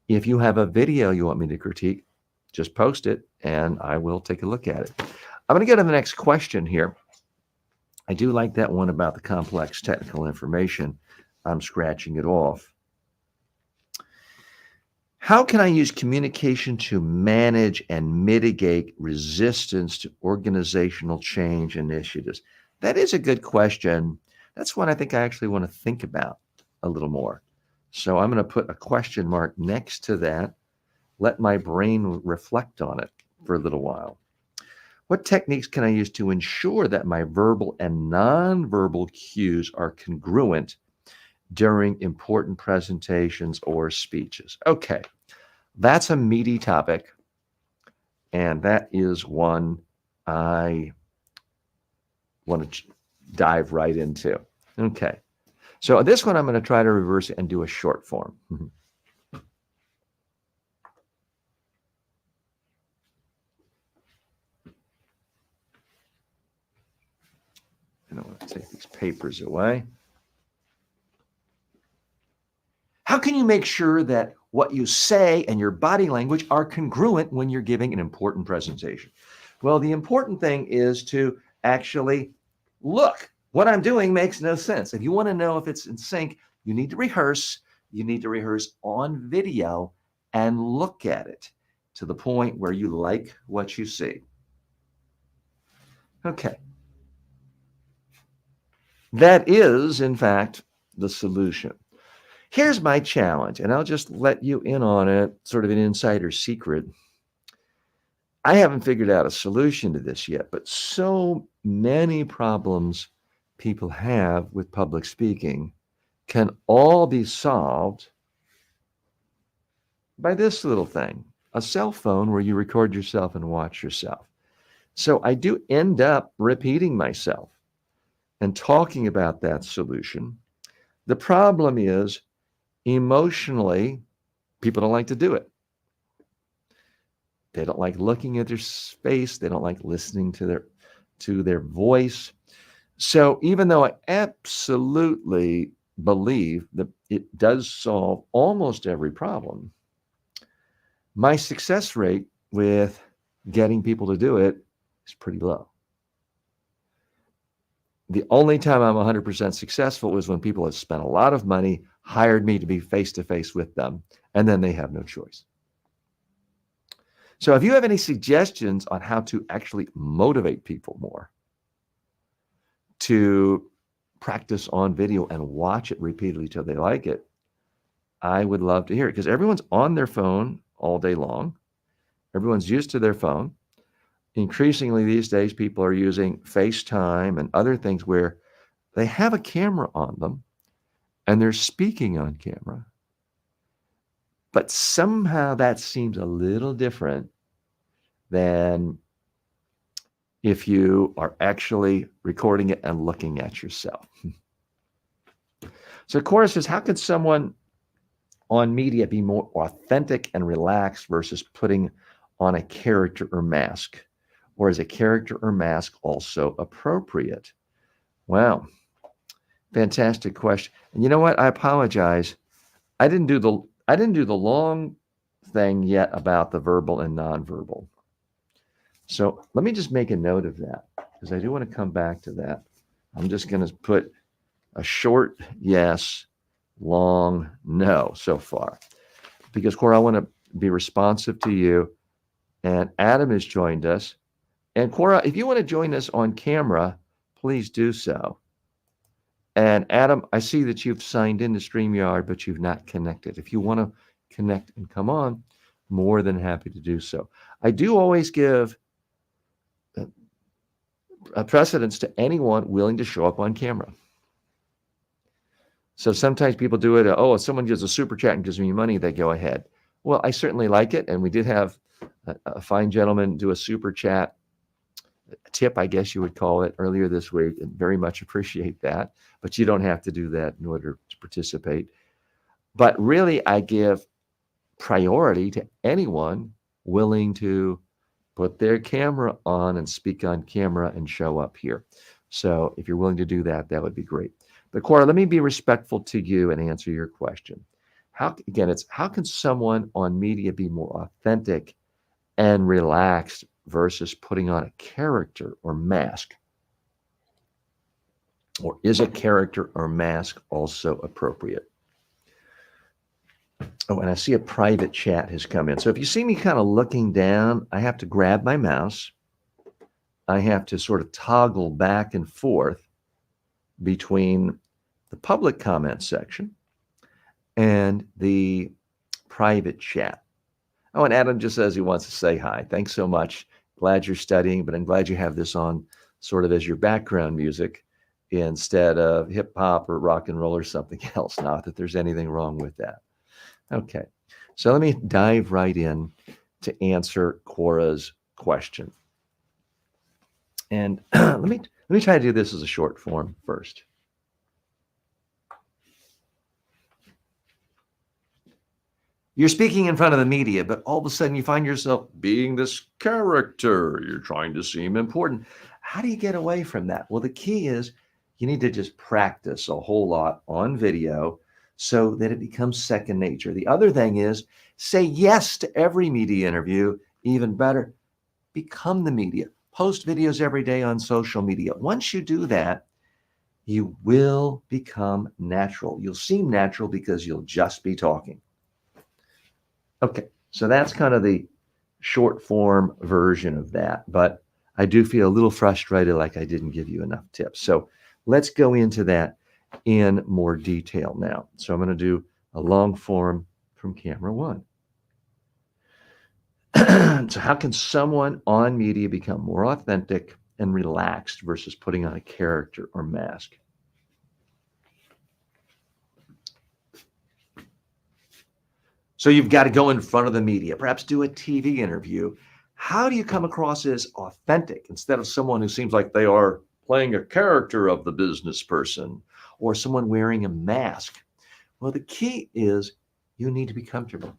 If you have a video you want me to critique, just post it and I will take a look at it. I'm going to go to the next question here. I do like that one about the complex technical information. I'm scratching it off. How can I use communication to manage and mitigate resistance to organizational change initiatives? That is a good question. That's one I think I actually want to think about a little more. So I'm going to put a question mark next to that. Let my brain reflect on it for a little while. What techniques can I use to ensure that my verbal and nonverbal cues are congruent during important presentations or speeches? Okay, that's a meaty topic, and that is one I want to dive right into. Okay, so this one I'm going to try to reverse it and do a short form. I don't want to take these papers away. How can you make sure that what you say and your body language are congruent when you're giving an important presentation? Well, the important thing is to actually look. What I'm doing makes no sense. If you want to know if it's in sync, you need to rehearse. You need to rehearse on video and look at it to the point where you like what you see. Okay. That is, in fact, the solution. Here's my challenge, and I'll just let you in on it, sort of an insider secret. I haven't figured out a solution to this yet, but so many problems people have with public speaking can all be solved by this little thing, a cell phone where you record yourself and watch yourself. So I do end up repeating myself and talking about that solution. The problem is, emotionally, people don't like to do it. They don't like looking at their face. They don't like listening to their voice. So even though I absolutely believe that it does solve almost every problem, my success rate with getting people to do it is pretty low. The only time I'm 100% successful is when people have spent a lot of money, hired me to be face-to-face with them, and then they have no choice. So if you have any suggestions on how to actually motivate people more to practice on video and watch it repeatedly till they like it, I would love to hear it, because everyone's on their phone all day long. Everyone's used to their phone. Increasingly these days, people are using FaceTime and other things where they have a camera on them and they're speaking on camera. But somehow that seems a little different than if you are actually recording it and looking at yourself. So Cora says, how could someone on media be more authentic and relaxed versus putting on a character or mask? Or is a character or mask also appropriate? Well, Fantastic question. And you know what? I apologize. I didn't do the long thing yet about the verbal and nonverbal. So let me just make a note of that because I do want to come back to that. I'm just going to put a short yes, long no so far because Cora, I want to be responsive to you. And Adam has joined us. And Cora, if you want to join us on camera, please do so. And Adam, I see that you've signed into StreamYard, but you've not connected. If you want to connect and come on, more than happy to do so. I do always give a precedence to anyone willing to show up on camera. So sometimes people do it. Oh, if someone gives a super chat and gives me money, they go ahead. Well, I certainly like it. And we did have a fine gentleman do a super chat tip, I guess you would call it, earlier this week, and very much appreciate that. But you don't have to do that in order to participate. But really, I give priority to anyone willing to put their camera on and speak on camera and show up here. So if you're willing to do that, that would be great. But Cora, let me be respectful to you and answer your question. How can someone on media be more authentic and relaxed versus putting on a character or mask? Or is a character or mask also appropriate? Oh, and I see a private chat has come in. So if you see me kind of looking down, I have to grab my mouse. I have to sort of toggle back and forth between the public comment section and the private chat. Oh, and Adam just says he wants to say hi. Thanks so much. Glad you're studying, but I'm glad you have this on sort of as your background music instead of hip hop or rock and roll or something else. Not that there's anything wrong with that. Okay, so let me dive right in to answer Cora's question. And let me try to do this as a short form first. You're speaking in front of the media, but all of a sudden you find yourself being this character. You're trying to seem important. How do you get away from that? Well, the key is you need to just practice a whole lot on video so that it becomes second nature. The other thing is say yes to every media interview. Even better, become the media. Post videos every day on social media. Once you do that, you will become natural. You'll seem natural because you'll just be talking. Okay, so that's kind of the short form version of that, but I do feel a little frustrated like I didn't give you enough tips. So let's go into that in more detail now. So I'm going to do a long form from camera one. So how can someone on media become more authentic and relaxed versus putting on a character or mask? So you've got to go in front of the media, perhaps do a TV interview. How do you come across as authentic instead of someone who seems like they are playing a character of the business person or someone wearing a mask? Well, the key is you need to be comfortable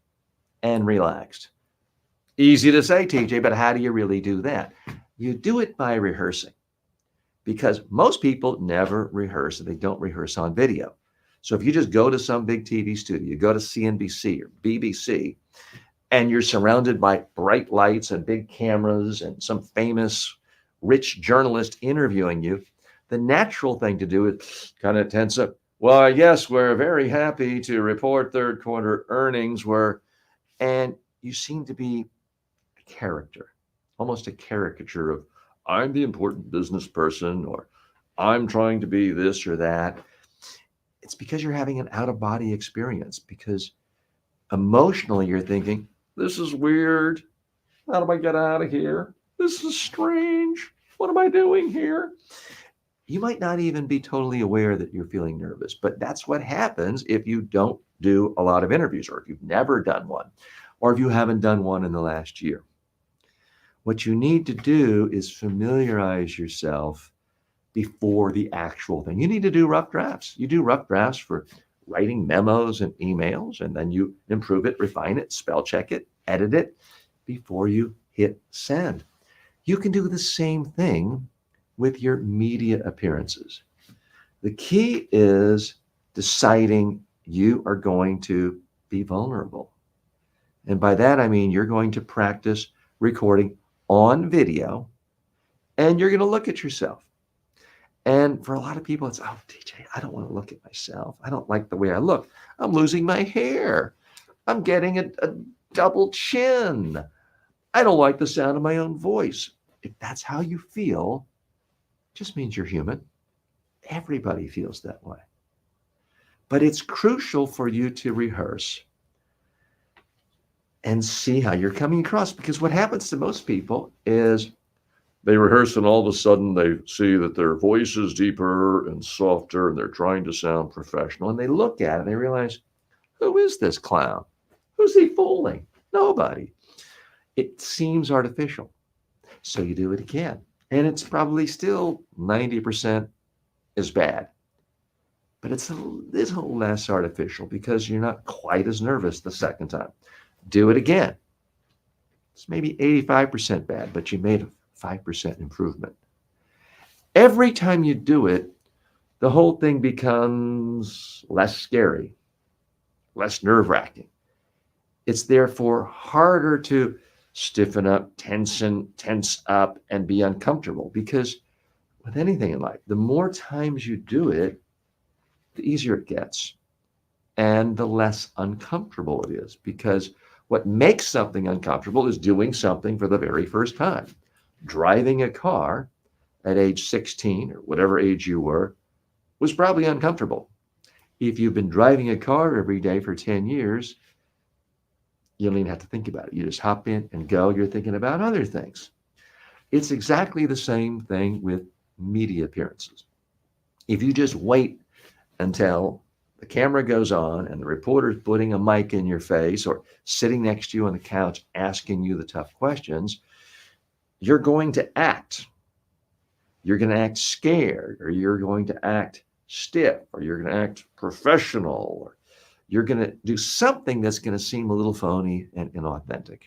and relaxed. Easy to say, TJ, but how do you really do that? You do it by rehearsing because most people never rehearse. They don't rehearse on video. So if you just go to some big TV studio, you go to CNBC or BBC, and you're surrounded by bright lights and big cameras and some famous rich journalist interviewing you, the natural thing to do is kind of tense up. Well, yes, we're very happy to report third quarter earnings and you seem to be a character, almost a caricature of I'm the important business person or I'm trying to be this or that. It's because you're having an out-of-body experience because emotionally you're thinking, this is weird. How do I get out of here? This is strange. What am I doing here? You might not even be totally aware that you're feeling nervous, but that's what happens if you don't do a lot of interviews or if you've never done one or if you haven't done one in the last year. What you need to do is familiarize yourself before the actual thing. You need to do rough drafts. You do rough drafts for writing memos and emails, and then you improve it, refine it, spell check it, edit it before you hit send. You can do the same thing with your media appearances. The key is deciding you are going to be vulnerable. And by that, I mean you're going to practice recording on video and you're going to look at yourself. And for a lot of people, it's, oh, TJ, I don't want to look at myself. I don't like the way I look. I'm losing my hair. I'm getting a double chin. I don't like the sound of my own voice. If that's how you feel, it just means you're human. Everybody feels that way. But it's crucial for you to rehearse and see how you're coming across, because what happens to most people is they rehearse and all of a sudden they see that their voice is deeper and softer and they're trying to sound professional. And they look at it and they realize, who is this clown? Who's he fooling? Nobody. It seems artificial. So you do it again. And it's probably still 90% as bad. But it's a little less artificial because you're not quite as nervous the second time. Do it again. It's maybe 85% bad, but you made a 5% improvement. Every time you do it, the whole thing becomes less scary, less nerve-wracking. It's therefore harder to stiffen up, tense up, and be uncomfortable, because with anything in life, the more times you do it, the easier it gets and the less uncomfortable it is, because what makes something uncomfortable is doing something for the very first time. Driving a car at age 16 or whatever age you were was probably uncomfortable. If you've been driving a car every day for 10 years, you don't even have to think about it. You just hop in and go. You're thinking about other things. It's exactly the same thing with media appearances. If you just wait until the camera goes on and the reporter's putting a mic in your face or sitting next to you on the couch asking you the tough questions, you're going to act. You're going to act scared, or you're going to act stiff, or you're going to act professional, or you're going to do something that's going to seem a little phony and inauthentic.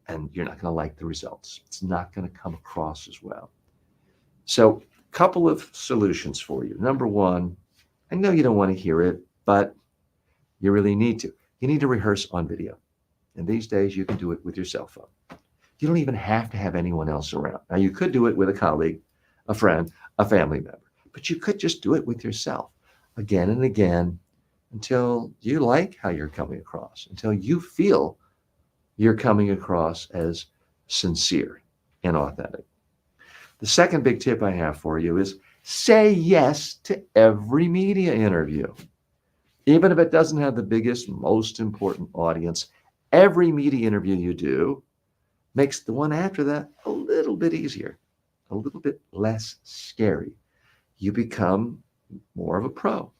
And you're not going to like the results. It's not going to come across as well. So, a couple of solutions for you. Number one, I know you don't want to hear it, but you really need to. You need to rehearse on video. And these days, you can do it with your cell phone. You don't even have to have anyone else around. Now, you could do it with a colleague, a friend, a family member, but you could just do it with yourself again and again until you like how you're coming across, until you feel you're coming across as sincere and authentic. The second big tip I have for you is say yes to every media interview. Even if it doesn't have the biggest, most important audience, every media interview you do makes the one after that a little bit easier, a little bit less scary. You become more of a pro.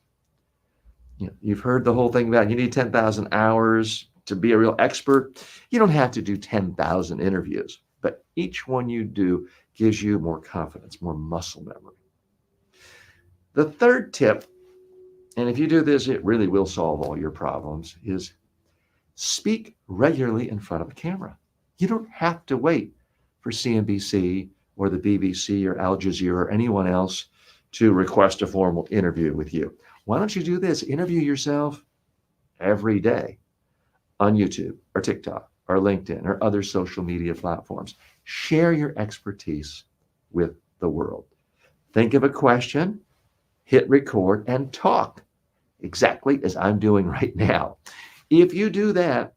You've heard the whole thing about you need 10,000 hours to be a real expert. You don't have to do 10,000 interviews, but each one you do gives you more confidence, more muscle memory. The third tip, and if you do this, it really will solve all your problems, is speak regularly in front of a camera. You don't have to wait for CNBC or the BBC or Al Jazeera or anyone else to request a formal interview with you. Why don't you do this? Interview yourself every day on YouTube or TikTok or LinkedIn or other social media platforms. Share your expertise with the world. Think of a question, hit record, and talk exactly as I'm doing right now. If you do that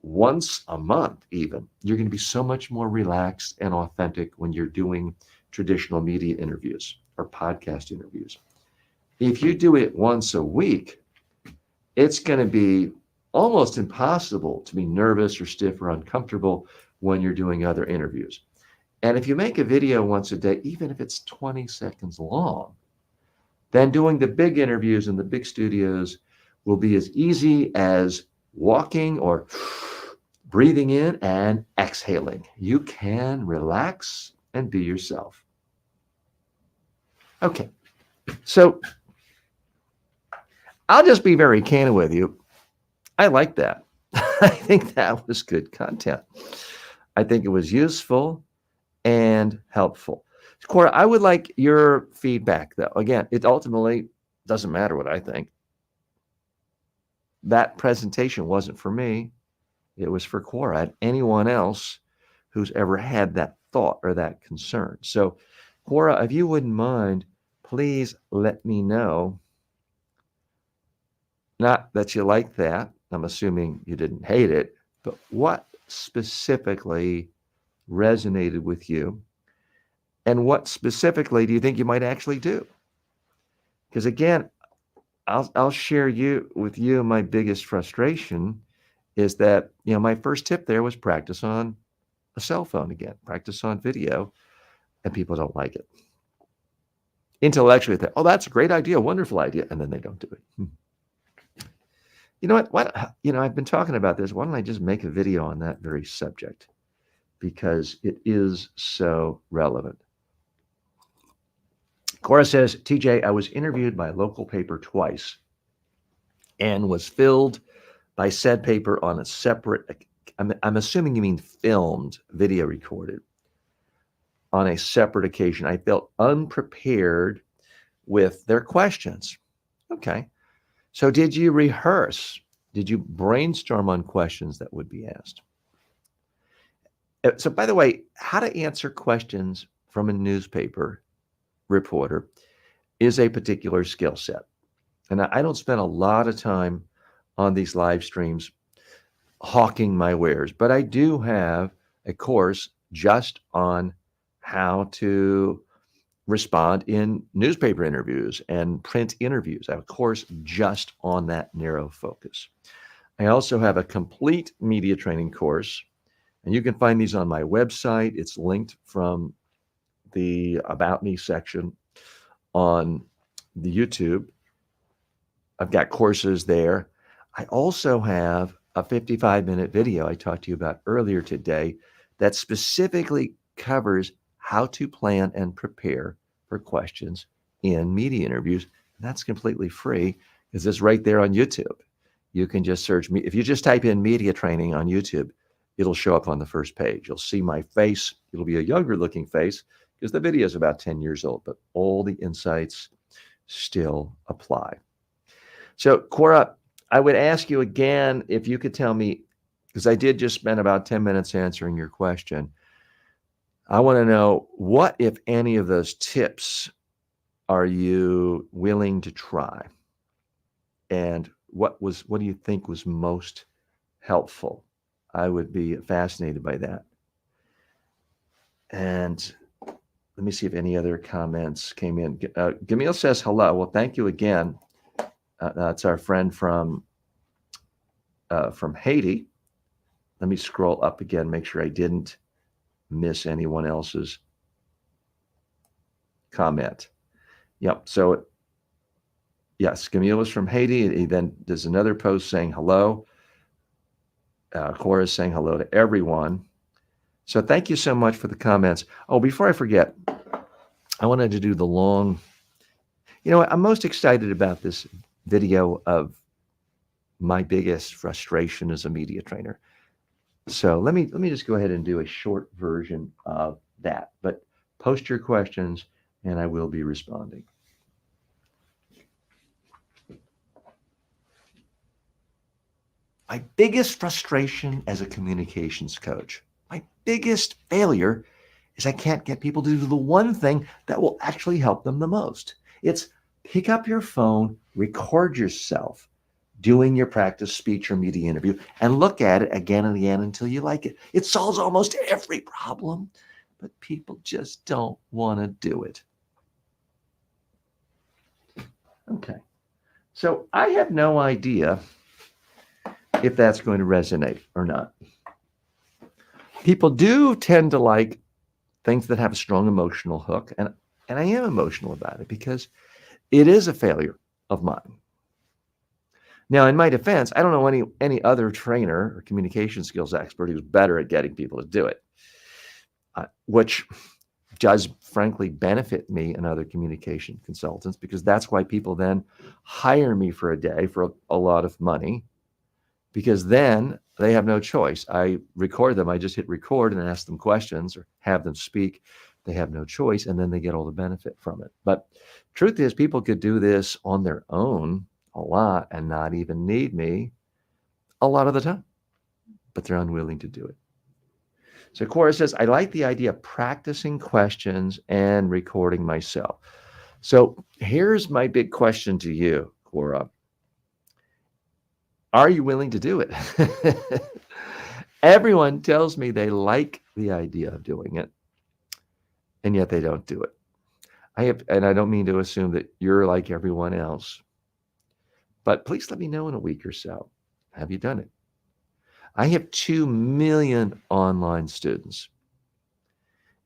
once a month even, you're going to be so much more relaxed and authentic when you're doing traditional media interviews or podcast interviews. If you do it once a week, it's going to be almost impossible to be nervous or stiff or uncomfortable when you're doing other interviews. And if you make a video once a day, even if it's 20 seconds long, then doing the big interviews in the big studios will be as easy as walking or breathing in and exhaling. You can relax and be yourself. Okay, so I'll just be very candid with you. I like that. I think that was good content. I think it was useful and helpful. Cora, I would like your feedback, though. Again, it ultimately doesn't matter what I think. That presentation wasn't for me. It was for Quora and anyone else who's ever had that thought or that concern. So, Quora, if you wouldn't mind, please let me know. Not that you like that. I'm assuming you didn't hate it, but what specifically resonated with you? And what specifically do you think you might actually do? Because again, I'll share with you my biggest frustration is that, my first tip there was practice on a cell phone again, practice on video, and people don't like it. Intellectually, they think, oh, that's a great idea, wonderful idea, and then they don't do it. You know what? I've been talking about this. Why don't I just make a video on that very subject? Because it is so relevant. Cora says, TJ, I was interviewed by a local paper twice and was filled by said paper on a separate, I'm assuming you mean filmed, video recorded, on a separate occasion. I felt unprepared with their questions. Okay. So did you rehearse? Did you brainstorm on questions that would be asked? So by the way, how to answer questions from a newspaper reporter is a particular skill set. And I don't spend a lot of time on these live streams hawking my wares, but I do have a course just on how to respond in newspaper interviews and print interviews. I have a course just on that narrow focus. I also have a complete media training course, and you can find these on my website. It's linked from the About Me section on the YouTube. I've got courses there. I also have a 55-minute video I talked to you about earlier today that specifically covers how to plan and prepare for questions in media interviews. And that's completely free because it's right there on YouTube. You can just search me. If you just type in media training on YouTube, it'll show up on the first page. You'll see my face. It'll be a younger looking face because the video is about 10 years old, but all the insights still apply. So, Quora, I would ask you again if you could tell me, because I did just spend about 10 minutes answering your question. I want to know what, if any, of those tips are you willing to try? And what do you think was most helpful? I would be fascinated by that. And let me see if any other comments came in. Gamil says hello. Well, thank you again. That's our friend from Haiti. Let me scroll up again, make sure I didn't miss anyone else's comment. Yep. So, yes, Camille is from Haiti. He then does another post saying hello. Cora is saying hello to everyone. So thank you so much for the comments. Oh, before I forget, I wanted to do the long, I'm most excited about this video of my biggest frustration as a media trainer. So let me just go ahead and do a short version of that, but post your questions and I will be responding. My biggest frustration as a communications coach, my biggest failure is I can't get people to do the one thing that will actually help them the most. It's pick up your phone, record yourself doing your practice speech or media interview, and look at it again and again until you like it. It solves almost every problem, but people just don't want to do it. Okay. So I have no idea if that's going to resonate or not. People do tend to like things that have a strong emotional hook, and I am emotional about it because it is a failure of mine. Now, in my defense, I don't know any other trainer or communication skills expert who's better at getting people to do it, which does frankly benefit me and other communication consultants, because that's why people then hire me for a day for a lot of money, because then they have no choice. I record them. I just hit record and ask them questions or have them speak. they have no choice, and then they get all the benefit from it. But truth is, people could do this on their own a lot and not even need me a lot of the time, but they're unwilling to do it. So Cora says, I like the idea of practicing questions and recording myself. So here's my big question to you, Cora. Are you willing to do it? Everyone tells me they like the idea of doing it, and yet they don't do it. And I don't mean to assume that you're like everyone else, but please let me know in a week or so. Have you done it? I have 2 million online students.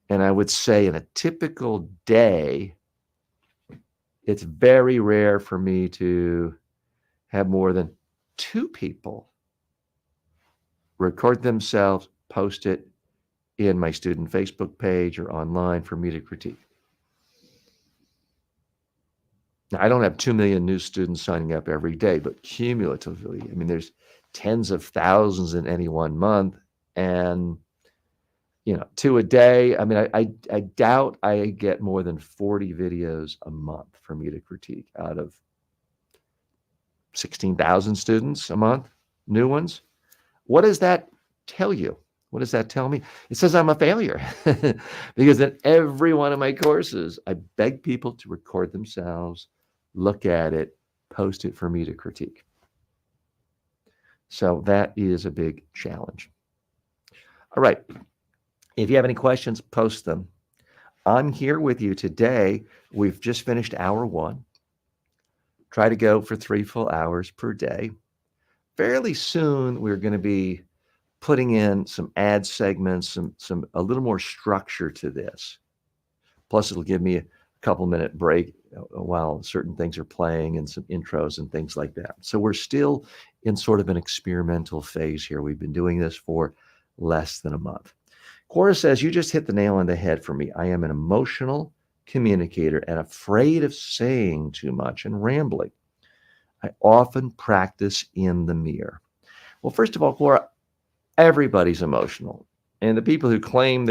And I would say in a typical day, it's very rare for me to have more than 2 people record themselves, post it in my student Facebook page or online for me to critique. Now, I don't have 2 million new students signing up every day, but cumulatively, I mean, there's tens of thousands in any one month, and 2 a day. I mean, I doubt I get more than 40 videos a month for me to critique out of 16,000 students a month, new ones. What does that tell you? What does that tell me? It says I'm a failure because in every one of my courses, I beg people to record themselves, look at it, post it for me to critique. So that is a big challenge. All right. If you have any questions, post them. I'm here with you today. We've just finished hour 1. Try to go for 3 full hours per day. Fairly soon, we're going to be putting in some ad segments, a little more structure to this. Plus, it'll give me a couple-minute break while certain things are playing and some intros and things like that. So we're still in sort of an experimental phase here. We've been doing this for less than a month. Cora says, you just hit the nail on the head for me. I am an emotional communicator and afraid of saying too much and rambling. I often practice in the mirror. Well, first of all, Cora, everybody's emotional. And the people who claim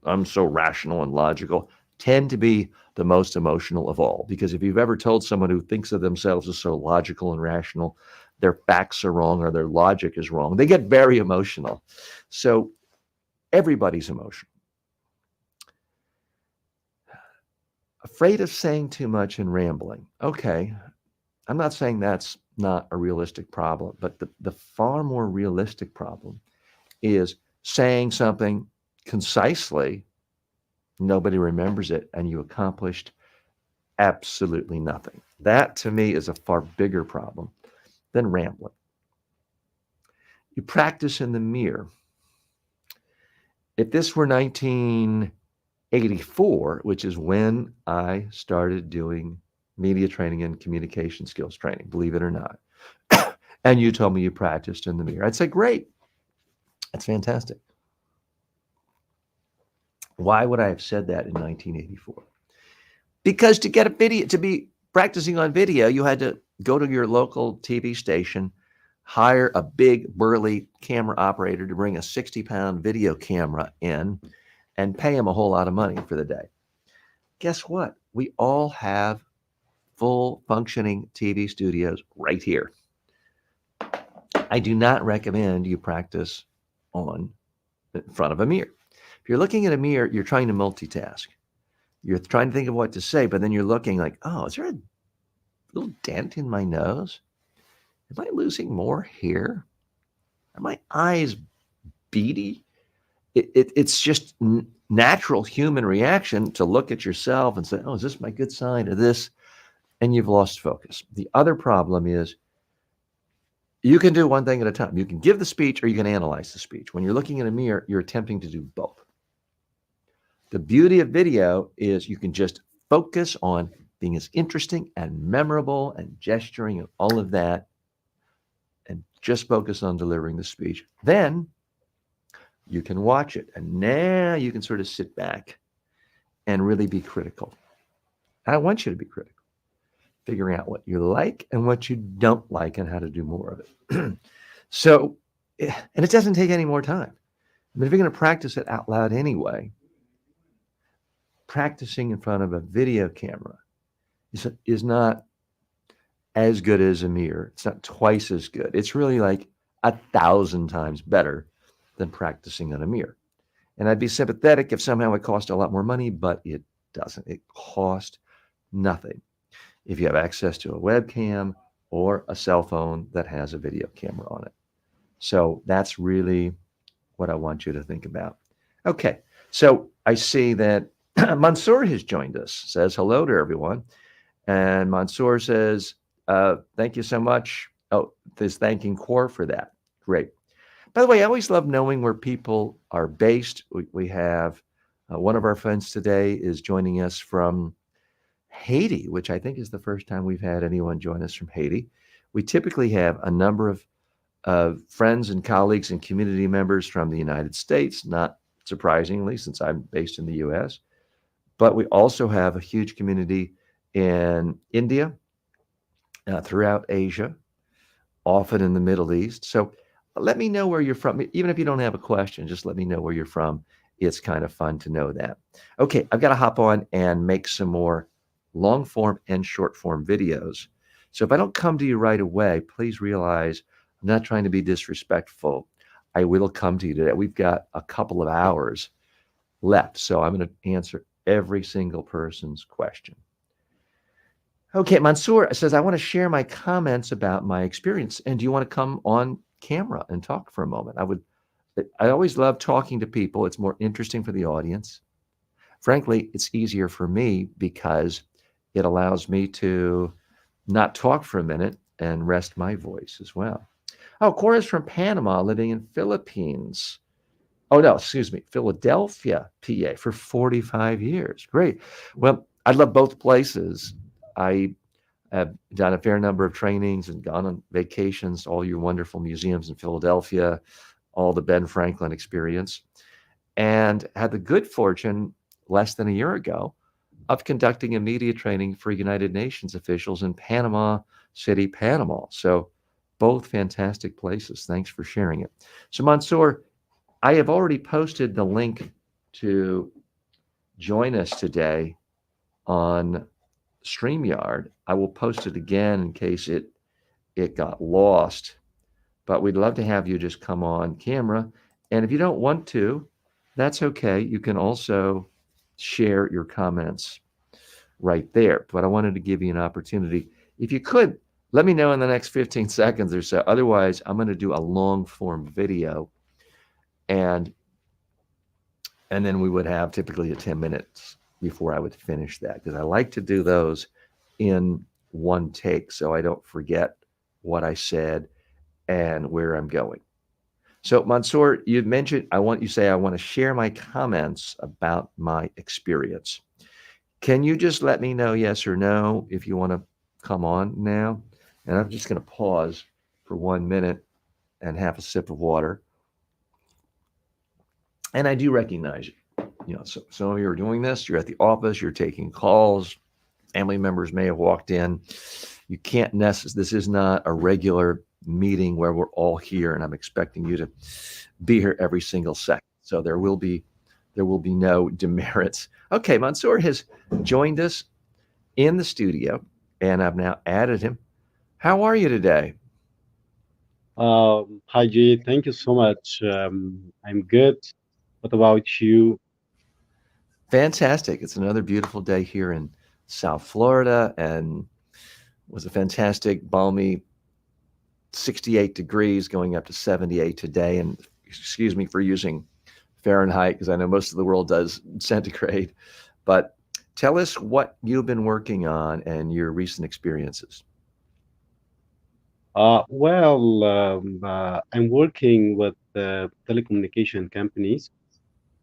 I'm so rational and logical tend to be the most emotional of all. Because if you've ever told someone who thinks of themselves as so logical and rational, their facts are wrong or their logic is wrong, they get very emotional. So everybody's emotional. Afraid of saying too much and rambling. Okay, I'm not saying that's not a realistic problem, but the far more realistic problem is saying something concisely, nobody remembers it, and you accomplished absolutely nothing. That, to me, is a far bigger problem than rambling. You practice in the mirror. If this were 1984, which is when I started doing media training and communication skills training, believe it or not, and you told me you practiced in the mirror, I'd say, great. That's fantastic. Why would I have said that in 1984? Because to get a video, to be practicing on video, you had to go to your local TV station, hire a big burly camera operator to bring a 60-pound video camera in and pay him a whole lot of money for the day. Guess what? We all have full functioning TV studios right here. I do not recommend you practice in front of a mirror. If you're looking at a mirror, you're trying to multitask. You're trying to think of what to say, but then you're looking like, oh, is there a little dent in my nose? Am I losing more hair? Are my eyes beady? It's just natural human reaction to look at yourself and say, oh, is this my good sign or this? And you've lost focus. The other problem is you can do one thing at a time. You can give the speech or you can analyze the speech. When you're looking in a mirror, you're attempting to do both. The beauty of video is you can just focus on being as interesting and memorable and gesturing and all of that, and just focus on delivering the speech. Then you can watch it. And now you can sort of sit back and really be critical. I want you to be critical, figuring out what you like and what you don't like and how to do more of it. So, and it doesn't take any more time. I mean, if you're going to practice it out loud anyway, practicing in front of a video camera is not as good as a mirror. It's not twice as good. It's really like 1,000 times better than practicing on a mirror. And I'd be sympathetic if somehow it cost a lot more money, but it doesn't. It costs nothing if you have access to a webcam or a cell phone that has a video camera on it. So that's really what I want you to think about. Okay, so I see that Mansoor has joined us, says hello to everyone. And Mansoor says, thank you so much. Oh, there's thanking Core for that. Great. By the way, I always love knowing where people are based. We have one of our friends today is joining us from Haiti, which I think is the first time we've had anyone join us from Haiti. We typically have a number of friends and colleagues and community members from the United States, not surprisingly, since I'm based in the US. But we also have a huge community in India, throughout Asia, often in the Middle East. So let me know where you're from. Even if you don't have a question, just let me know where you're from. It's kind of fun to know that. Okay, I've got to hop on and make some more long form and short form videos. So if I don't come to you right away, please realize I'm not trying to be disrespectful. I will come to you today. We've got a couple of hours left, so I'm going to answer every single person's question. Okay, Mansoor says, I want to share my comments about my experience. And do you want to come on camera and talk for a moment? I always love talking to people. It's more interesting for the audience. Frankly, it's easier for me because it allows me to not talk for a minute and rest my voice as well. Oh, Cora's from Panama, living in Philippines. Oh, no, excuse me, Philadelphia, PA, for 45 years. Great. Well, I love both places. I have done a fair number of trainings and gone on vacations, all your wonderful museums in Philadelphia, all the Ben Franklin experience, and had the good fortune less than a year ago of conducting a media training for United Nations officials in Panama City, Panama. So both fantastic places. Thanks for sharing it. So Mansoor, I have already posted the link to join us today on StreamYard. I will post it again in case it got lost, but we'd love to have you just come on camera. And if you don't want to, that's okay. You can also share your comments right there. But I wanted to give you an opportunity. If you could, let me know in the next 15 seconds or so. Otherwise, I'm going to do a long form video, and then we would have typically a 10 minutes before I would finish that, because I like to do those in one take so I don't forget what I said and where I'm going. So Mansoor, you mentioned I want to share my comments about my experience. Can you just let me know yes or no if you want to come on now? And I'm just going to pause for 1 minute and have a sip of water. And I do recognize you. So some of you are doing this. You're at the office. You're taking calls. Family members may have walked in. You can't this is not a regular meeting where we're all here, and I'm expecting you to be here every single second. So there will be no demerits. Okay, Mansoor has joined us in the studio, and I've now added him. How are you today? Hi, Jay. Thank you so much. I'm good. What about you? Fantastic. It's another beautiful day here in South Florida, and was a fantastic balmy 68 degrees going up to 78 today. And excuse me for using Fahrenheit because I know most of the world does centigrade. But tell us what you've been working on and your recent experiences. I'm working with telecommunication companies.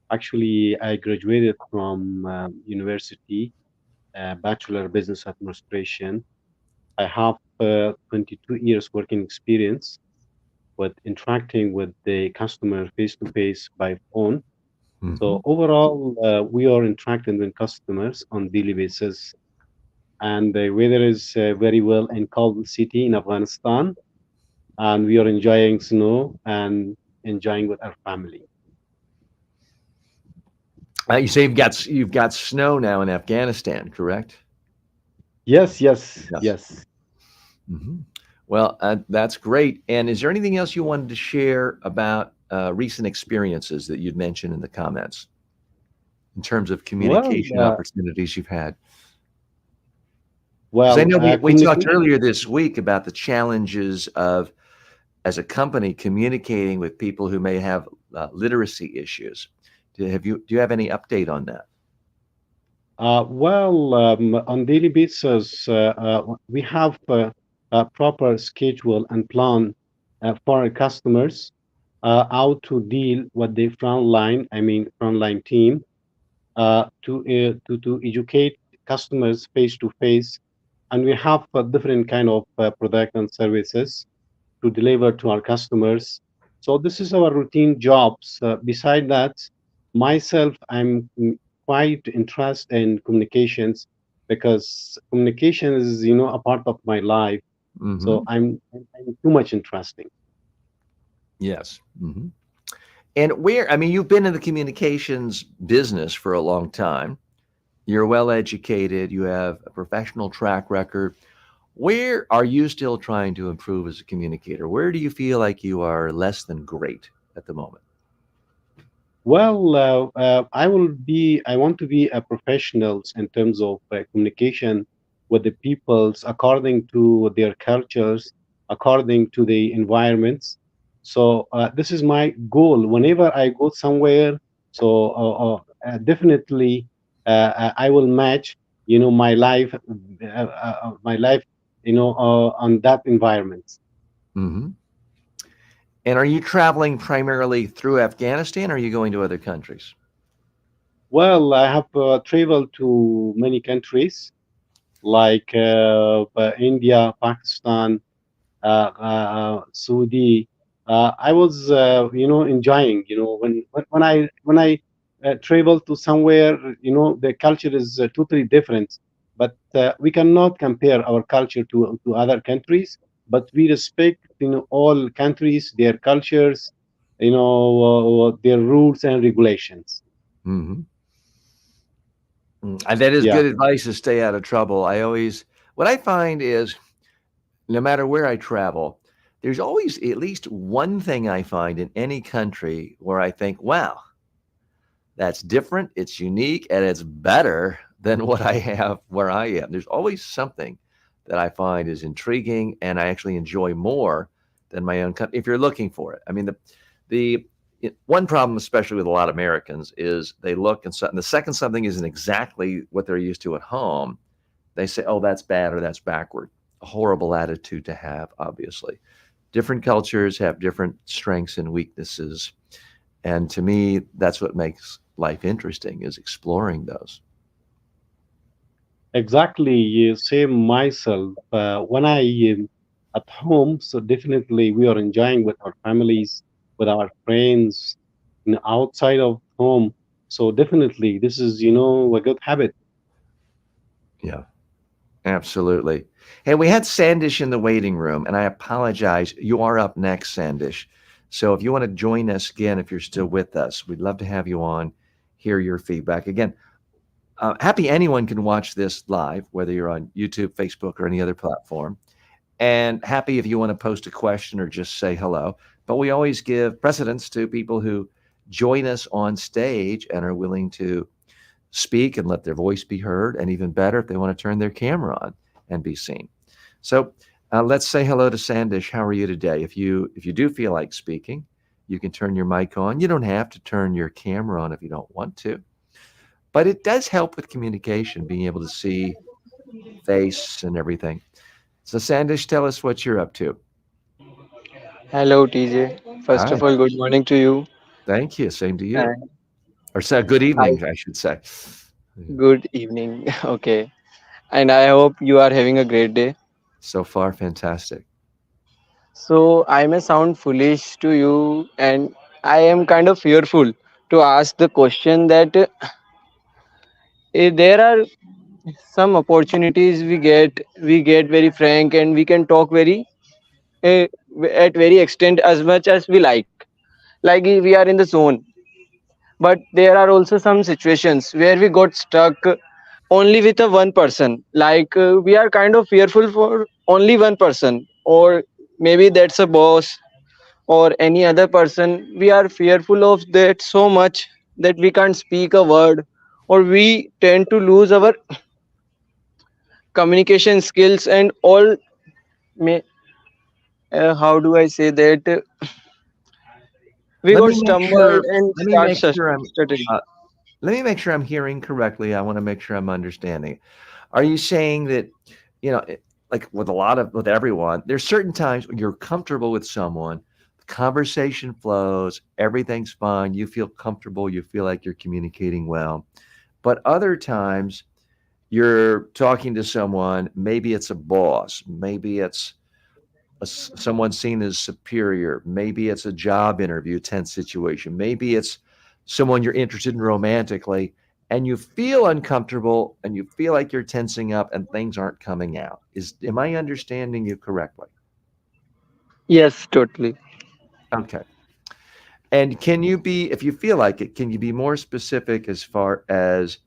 Actually, I graduated from university, Bachelor Business Administration. I have 22 years working experience with interacting with the customer face to face by phone. Mm-hmm. So overall, we are interacting with customers on daily basis, and the weather is very well in Kabul city in Afghanistan, and we are enjoying snow and enjoying with our family. You say you've got snow now in Afghanistan, correct? Yes, yes, Yes. yes. Hmm. Well, that's great. And is there anything else you wanted to share about recent experiences that you'd mentioned in the comments in terms of Well, communication opportunities you've had? Because I know we talked communication. earlier this week about the challenges of, as a company, communicating with people who may have literacy issues. Do you have any update on that? On daily basis, we have a proper schedule and plan for our customers, how to deal with the frontline team, to educate customers face to face, and we have a different kind of product and services to deliver to our customers. So this is our routine jobs. Beside that, myself, I'm quite interested in communications because communication is, a part of my life. So Hmm. I'm too much interesting. Yes. Hmm. And I mean, you've been in the communications business for a long time. You're well educated. You have a professional track record. Where are you still trying to improve as a communicator? Where do you feel like you are less than great at the moment? I want to be a professional in terms of communication with the peoples according to their cultures, according to the environments. So this is my goal. Whenever I go somewhere, definitely I will match, my life, on that environment. Hmm. And are you traveling primarily through Afghanistan, or are you going to other countries? Well, I have traveled to many countries like India, Pakistan, Saudi. I was, enjoying. When I travel to somewhere, the culture is totally different. But we cannot compare our culture to other countries. But we respect, all countries, their cultures, their rules and regulations. Hmm. And that is Yeah. good advice to stay out of trouble. What I find is, no matter where I travel, there's always at least one thing I find in any country where I think, wow, that's different, it's unique, and it's better than what I have where I am. There's always something that I find is intriguing and I actually enjoy more than my own country if you're looking for it. I mean, one problem, especially with a lot of Americans, is they look and the second something isn't exactly what they're used to at home, they say, oh, that's bad or that's backward. A horrible attitude to have, obviously. Different cultures have different strengths and weaknesses. And to me, that's what makes life interesting is exploring those. Exactly, same myself. When I at home, so definitely we are enjoying with our families, with our friends, outside of home. So definitely, this is a good habit. Yeah, absolutely. Hey, we had Sandish in the waiting room, and I apologize. You are up next, Sandish. So if you want to join us again, if you're still with us, we'd love to have you on, hear your feedback. Again, happy anyone can watch this live, whether you're on YouTube, Facebook, or any other platform. And happy if you want to post a question or just say hello. But we always give precedence to people who join us on stage and are willing to speak and let their voice be heard. And even better, if they want to turn their camera on and be seen. So let's say hello to Sandish. How are you today? If you do feel like speaking, you can turn your mic on. You don't have to turn your camera on if you don't want to. But it does help with communication, being able to see face and everything. So, Sandish, tell us what you're up to. Hello, TJ. First Hi. of all, good morning to you. Thank you. Same to you. And Or good I, evening, I should say. Yeah. good evening. Okay. And I hope you are having a great day. So far, fantastic. So, I may sound foolish to you, and I am kind of fearful to ask the question that there are some opportunities we get very frank, and we can talk very at very extent as much as we like if we are in the zone. but there are also some situations where we got stuck only with a one person. Like we are kind of fearful for only one person, or maybe that's a boss or any other person. We are fearful of that so much that we can't speak a word, or we tend to lose our communication skills and all. May, how do I say that? We Let got me make stumbled sure. and Let me make sure I'm. stuttering. Uh, let me make sure I'm hearing correctly. I want to make sure I'm understanding. Are you saying that, like with a lot of with everyone, there's certain times when you're comfortable with someone, the conversation flows, everything's fine, you feel comfortable, you feel like you're communicating well. But other times you're talking to someone, maybe it's a boss, maybe it's someone seen as superior. Maybe it's a job interview, tense situation. Maybe it's someone you're interested in romantically, and you feel uncomfortable and you feel like you're tensing up and things aren't coming out. Am I understanding you correctly? Yes, totally. Okay. And can you be, if you feel like it, can you be more specific as far as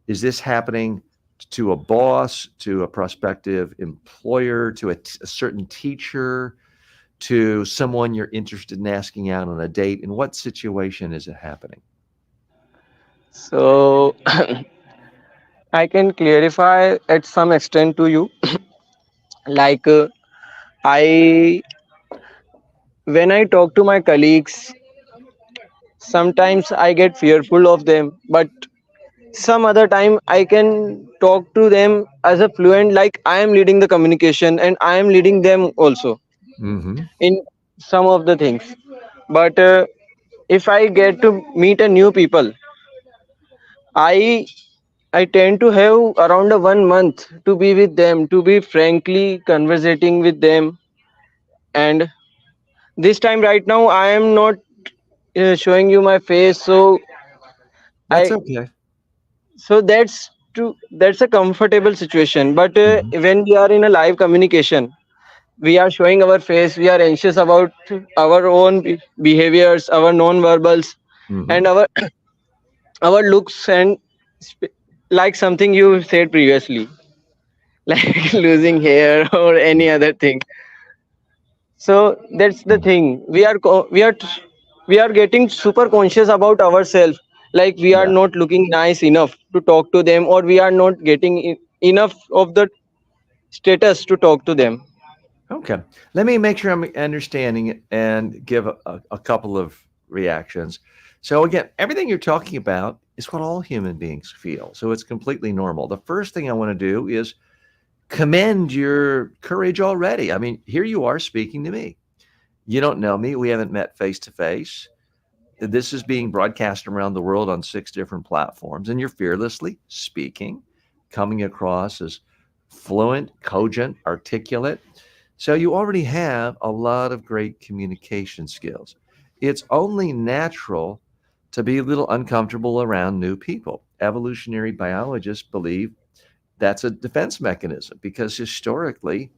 is this happening to a boss, to a prospective employer, to a certain teacher, to someone you're interested in asking out on a date? In what situation is it happening? So I can clarify at some extent to you. Like I, when I talk to my colleagues, sometimes I get fearful of them, but some other time I can talk to them as a fluent, like I am leading the communication and I am leading them also Mm-hmm. in some of the things. But if I get to meet a new people, I I tend to have around a 1 month to be with them, to be frankly conversating with them. And this time right now I am not showing you my face, so That's I okay. that's a comfortable situation. But Mm-hmm. when we are in a live communication, we are showing our face, we are anxious about our own behaviors, our non-verbals, Mm-hmm. and our looks, and like something you said previously, like losing hair or any other thing. So that's the thing, we are getting super conscious about ourselves, like we are Yeah. not looking nice enough to talk to them, or we are not getting enough of the status to talk to them. Okay. Let me make sure I'm understanding it and give a couple of reactions. So, again, everything you're talking about is what all human beings feel. So, it's completely normal. The first thing I want to do is commend your courage already. I mean, here you are speaking to me. You don't know me. We haven't met face to face. This is being broadcast around the world on 6 different platforms, and you're fearlessly speaking, coming across as fluent, cogent, articulate. So you already have a lot of great communication skills. It's only natural to be a little uncomfortable around new people. Evolutionary biologists believe that's a defense mechanism because historically,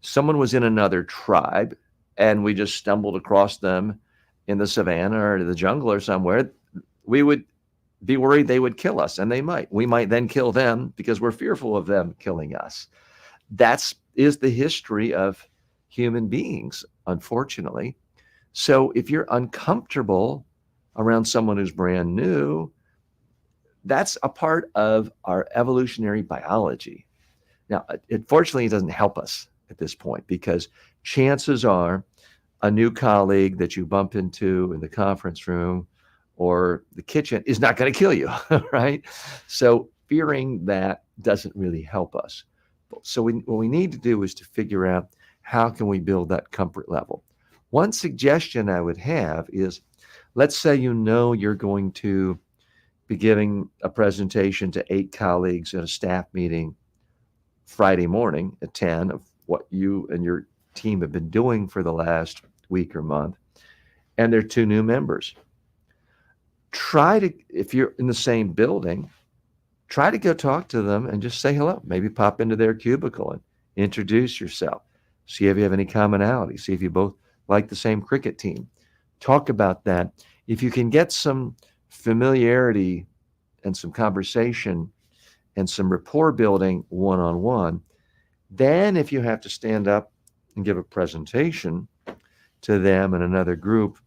someone was in another tribe and we just stumbled across them in the savannah or the jungle or somewhere, we would be worried they would kill us, and they might. We might then kill them because we're fearful of them killing us. That's is the history of human beings, unfortunately. So if you're uncomfortable around someone who's brand new, that's a part of our evolutionary biology. Now, unfortunately, it doesn't help us at this point because chances are a new colleague that you bump into in the conference room or the kitchen is not going to kill you, right? So fearing that doesn't really help us. So what we need to do is to figure out how can we build that comfort level. One suggestion I would have is, let's say you know you're going to be giving a presentation to 8 colleagues at a staff meeting Friday morning at 10 of what you and your team have been doing for the last week or month, and there are 2 new members. Try to, if you're in the same building, try to go talk to them and just say hello. Maybe pop into their cubicle and introduce yourself. See if you have any commonality. See if you both like the same cricket team. Talk about that. If you can get some familiarity and some conversation and some rapport building one on one. Then, if you have to stand up and give a presentation to them and another group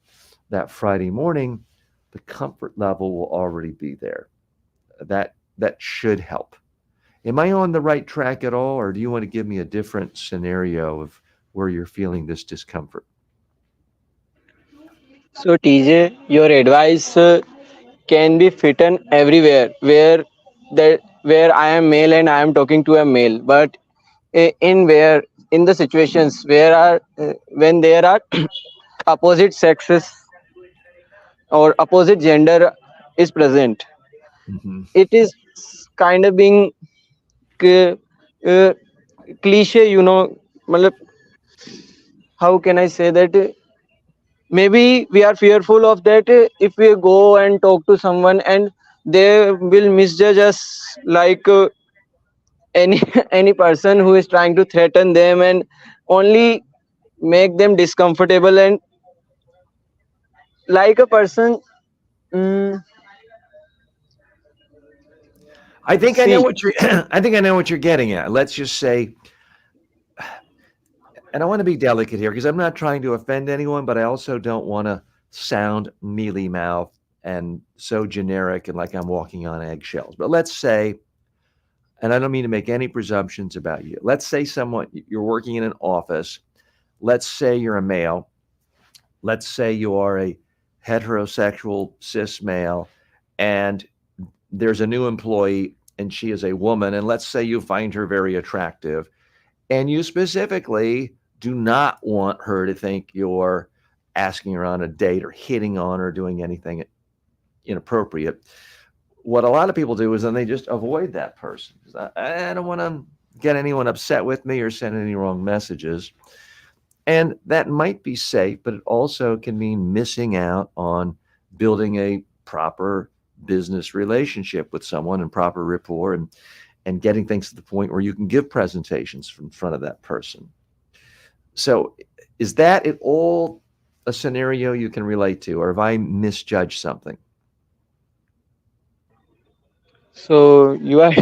that Friday morning, the comfort level will already be there. That should help. Am I on the right track at all, or do you want to give me a different scenario of where you're feeling this discomfort? So TJ, your advice can be fitted everywhere where I am male and I am talking to a male, but in the situations where are when there are opposite sexes or opposite gender is present, Hmm. it is kind of being uh, uh, cliche, matlab, how can I say that, maybe we are fearful of that, if we go and talk to someone and they will misjudge us, like any any person who is trying to threaten them and only make them discomfortable, and like a person, mm, I think I know see. what you're. I think I know what you're getting at. Let's just say, and I want to be delicate here because I'm not trying to offend anyone, but I also don't want to sound mealy mouth and so generic and like I'm walking on eggshells. But let's say, and I don't mean to make any presumptions about you. Let's say someone you're working in an office. Let's say you're a male. Let's say you are a heterosexual cis male, and there's a new employee and she is a woman, and let's say you find her very attractive, and you specifically do not want her to think you're asking her on a date or hitting on her, or doing anything inappropriate. What a lot of people do is then they just avoid that person. I don't want to get anyone upset with me or send any wrong messages. And that might be safe, but it also can mean missing out on building a proper business relationship with someone and proper rapport, and getting things to the point where you can give presentations in front of that person. So, is that at all a scenario you can relate to, or have I misjudged something? So you are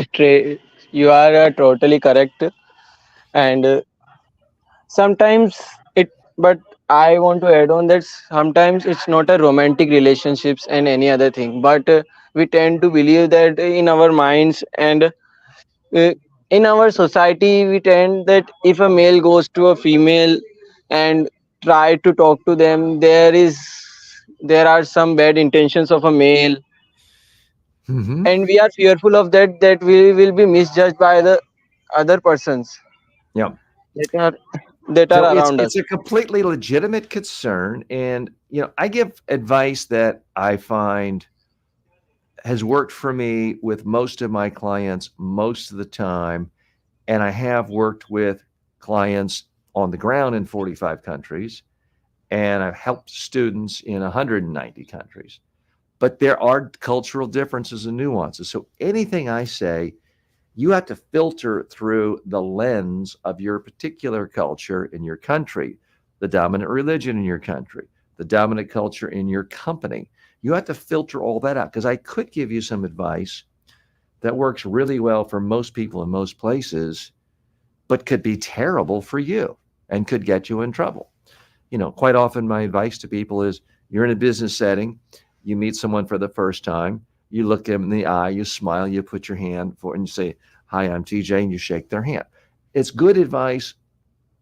totally correct, and sometimes it but I want to add on that sometimes it's not a romantic relationships and any other thing, but we tend to believe that in our minds, and in our society we tend that if a male goes to a female and try to talk to them, there are some bad intentions of a male, Hmm. and we are fearful of that we will be misjudged by the other persons Yeah. that are that are So it's around us. it's a completely legitimate concern, and I give advice that I find has worked for me with most of my clients most of the time, and I have worked with clients on the ground in 45 countries, and I've helped students in 190 countries. But there are cultural differences and nuances. So anything I say, you have to filter through the lens of your particular culture in your country, the dominant religion in your country, the dominant culture in your company. You have to filter all that out, because I could give you some advice that works really well for most people in most places, but could be terrible for you and could get you in trouble. Quite often my advice to people is, you're in a business setting, you meet someone for the first time, you look them in the eye, you smile, you put your hand forward and you say, "Hi, I'm TJ," and you shake their hand. It's good advice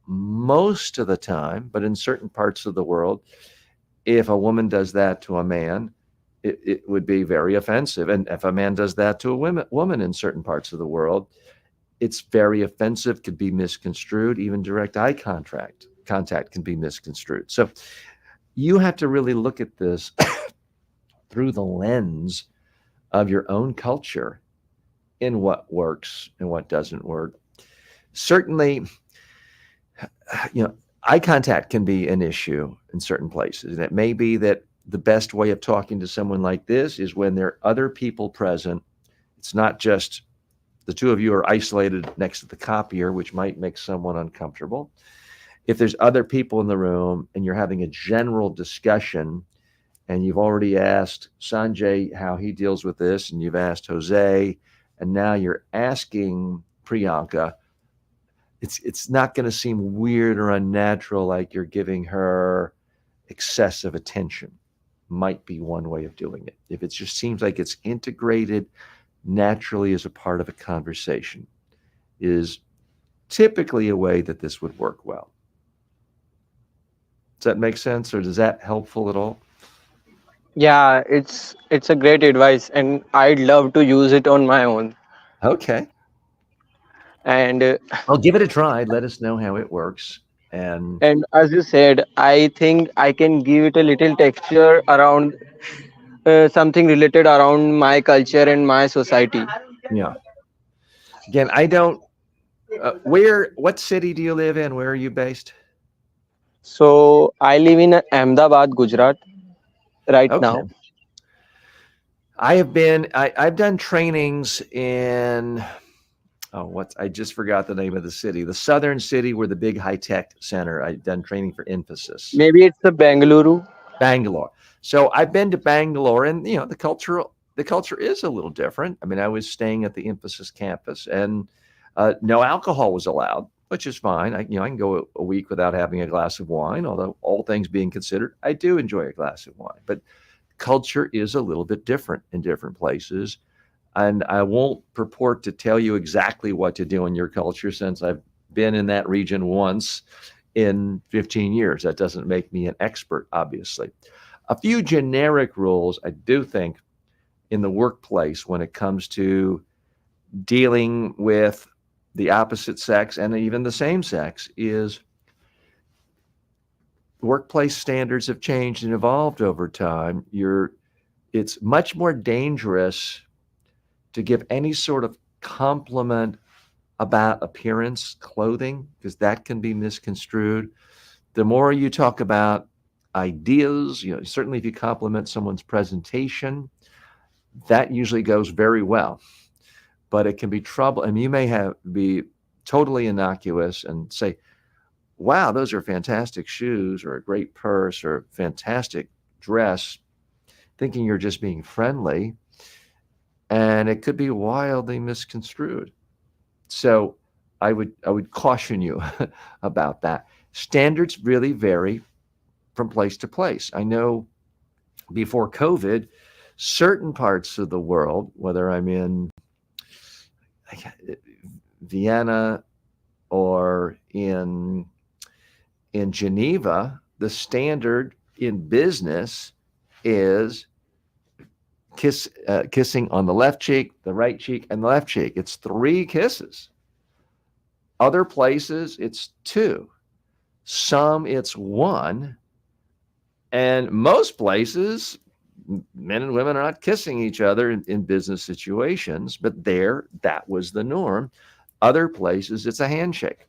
most of the time, but in certain parts of the world, if a woman does that to a man, it would be very offensive. And if a man does that to a woman in certain parts of the world, it's very offensive, could be misconstrued. Even direct eye contact can be misconstrued. So you have to really look at this through the lens of your own culture, in what works and what doesn't work. Certainly, you know, eye contact can be an issue in certain places. And it may be that the best way of talking to someone like this is when there are other people present. It's not just the two of you are isolated next to the copier, which might make someone uncomfortable. If there's other people in the room and you're having a general discussion and you've already asked Sanjay how he deals with this, and you've asked Jose, and now you're asking Priyanka, it's not going to seem weird or unnatural like you're giving her excessive attention. Might be one way of doing it. If it just seems like it's integrated naturally as a part of a conversation, is typically a way that this would work well. Does that make sense, or is that helpful at all? Yeah, it's a great advice, and I'd love to use it on my own. Okay. And Well, give it a try. Let us know how it works. And as you said, I think I can give it a little texture around something related around my culture and my society. yeah, again, I don't. What city do you live in? Where are you based? So I live in Ahmedabad, Gujarat right Okay. now. I've done trainings in, I just forgot the name of the city, the southern city where the big high tech center. I've done training for Infosys. Maybe it's the Bangalore. Bangalore. So I've been to Bangalore, and the culture is a little different. I mean, I was staying at the Infosys campus, and no alcohol was allowed, which is fine. I can go a week without having a glass of wine. Although all things being considered, I do enjoy a glass of wine. But culture is a little bit different in different places, and I won't purport to tell you exactly what to do in your culture since I've been in that region once in 15 years. That doesn't make me an expert, obviously. A few generic rules I do think in the workplace when it comes to dealing with the opposite sex and even the same sex is workplace standards have changed and evolved over time. It's much more dangerous to give any sort of compliment about appearance, clothing, because that can be misconstrued. The more you talk about ideas, certainly if you compliment someone's presentation, that usually goes very well. But it can be trouble, and you may be totally innocuous and say, "Wow, those are fantastic shoes, or a great purse, or a fantastic dress," thinking you're just being friendly, and it could be wildly misconstrued. So I would caution you about that. Standards really vary from place to place. I know before COVID, certain parts of the world, whether I'm in Vienna or in Geneva, the standard in business is kissing on the left cheek, the right cheek, and the left cheek. It's 3 kisses. Other places, it's 2. Some, it's 1. And most places, men and women are not kissing each other in business situations, but there, that was the norm. Other places, it's a handshake.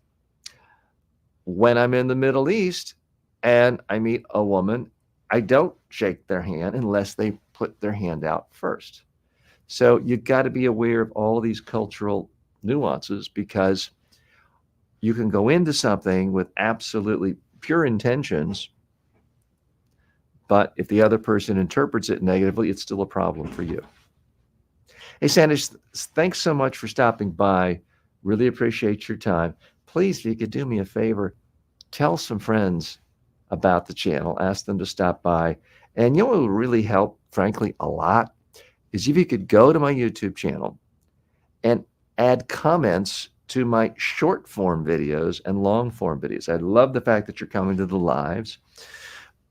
When I'm in the Middle East and I meet a woman, I don't shake their hand unless they put their hand out first. So you've got to be aware of all these cultural nuances, because you can go into something with absolutely pure intentions, but if the other person interprets it negatively, it's still a problem for you. Hey, Sanders, thanks so much for stopping by. Really appreciate your time. Please, if you could do me a favor, tell some friends about the channel, ask them to stop by. And what will really help, frankly, a lot, is if you could go to my YouTube channel and add comments to my short form videos and long form videos. I love the fact that you're coming to the lives,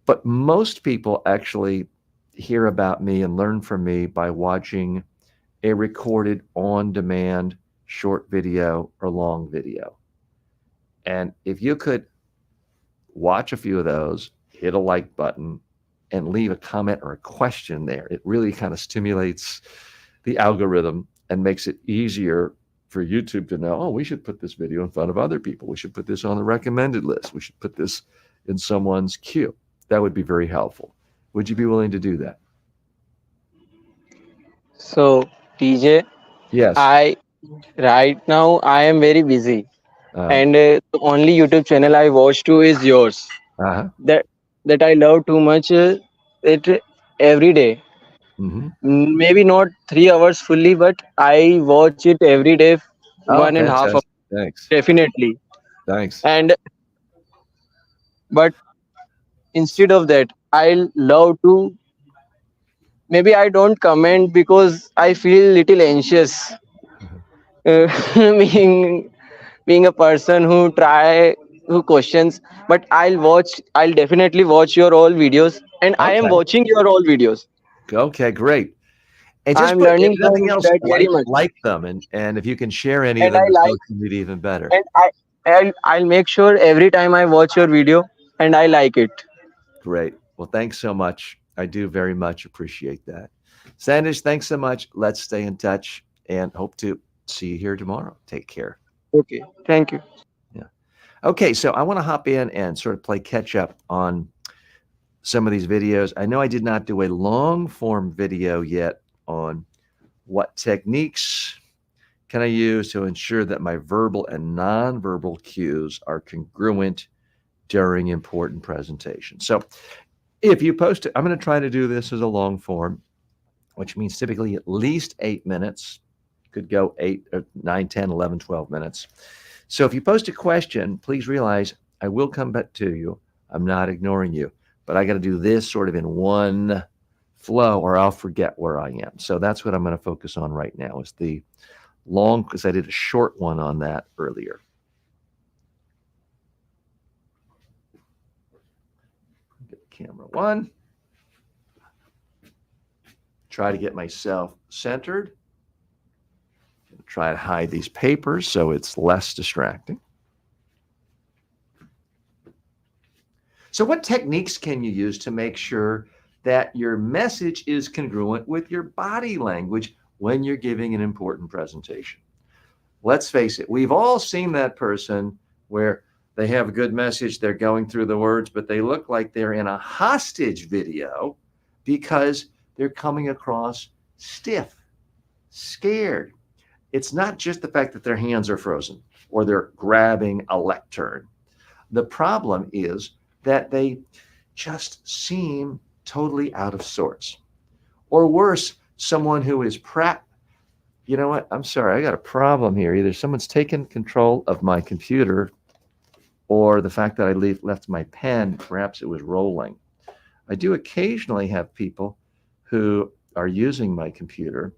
but most people actually hear about me and learn from me by watching a recorded on demand short video or long video. And if you could watch a few of those, hit a like button, and leave a comment or a question there, it really kind of stimulates the algorithm and makes it easier for YouTube to know, oh, we should put this video in front of other people. We should put this on the recommended list. We should put this in someone's queue. That would be very helpful. Would you be willing to do that? So TJ, Yes. I right now I am very busy, Uh, and the only YouTube channel I watch to is yours. uh-huh. That I love too much. It every day. Hmm. Maybe not 3 hours fully, but I watch it every day, Oh, 1.5 hours fantastic. Thanks. definitely. Thanks. And but instead of that, I love to, maybe I don't comment because I feel little anxious, uh, being being a person who questions. But I'll definitely watch your all videos, and I am Okay. watching your all videos. Okay, great. And just I'm put, if learning nothing from else, that very much, like them, and if you can share any of and them I to like, social media, even better. and I'll make sure every time I watch your video and I like it. Great. Well, thanks so much. I do very much appreciate that. Sandesh, thanks so much. Let's stay in touch and hope to see you here tomorrow. Take care. Okay, thank you. Yeah. Okay, so I want to hop in and sort of play catch up on some of these videos. I know I did not do a long form video yet on what techniques can I use to ensure that my verbal and nonverbal cues are congruent during important presentations. So if you post it, I'm going to try to do this as a long form, which means typically at least 8 minutes. Could go 8, 9, 10, 11, 12 minutes. So if you post a question, please realize I will come back to you. I'm not ignoring you, but I got to do this sort of in one flow or I'll forget where I am. So that's what I'm going to focus on right now is the long, because I did a short one on that earlier. Get camera one. Try to get myself centered. Try to hide these papers so it's less distracting. So what techniques can you use to make sure that your message is congruent with your body language when you're giving an important presentation? Let's face it, we've all seen that person where they have a good message, they're going through the words, but they look like they're in a hostage video because they're coming across stiff, scared. It's not just the fact that their hands are frozen or they're grabbing a lectern. The problem is that they just seem totally out of sorts. Or worse, someone who is you know what? I'm sorry, I got a problem here. Either someone's taken control of my computer or the fact that I left my pen, perhaps it was rolling. I do occasionally have people who are using my computer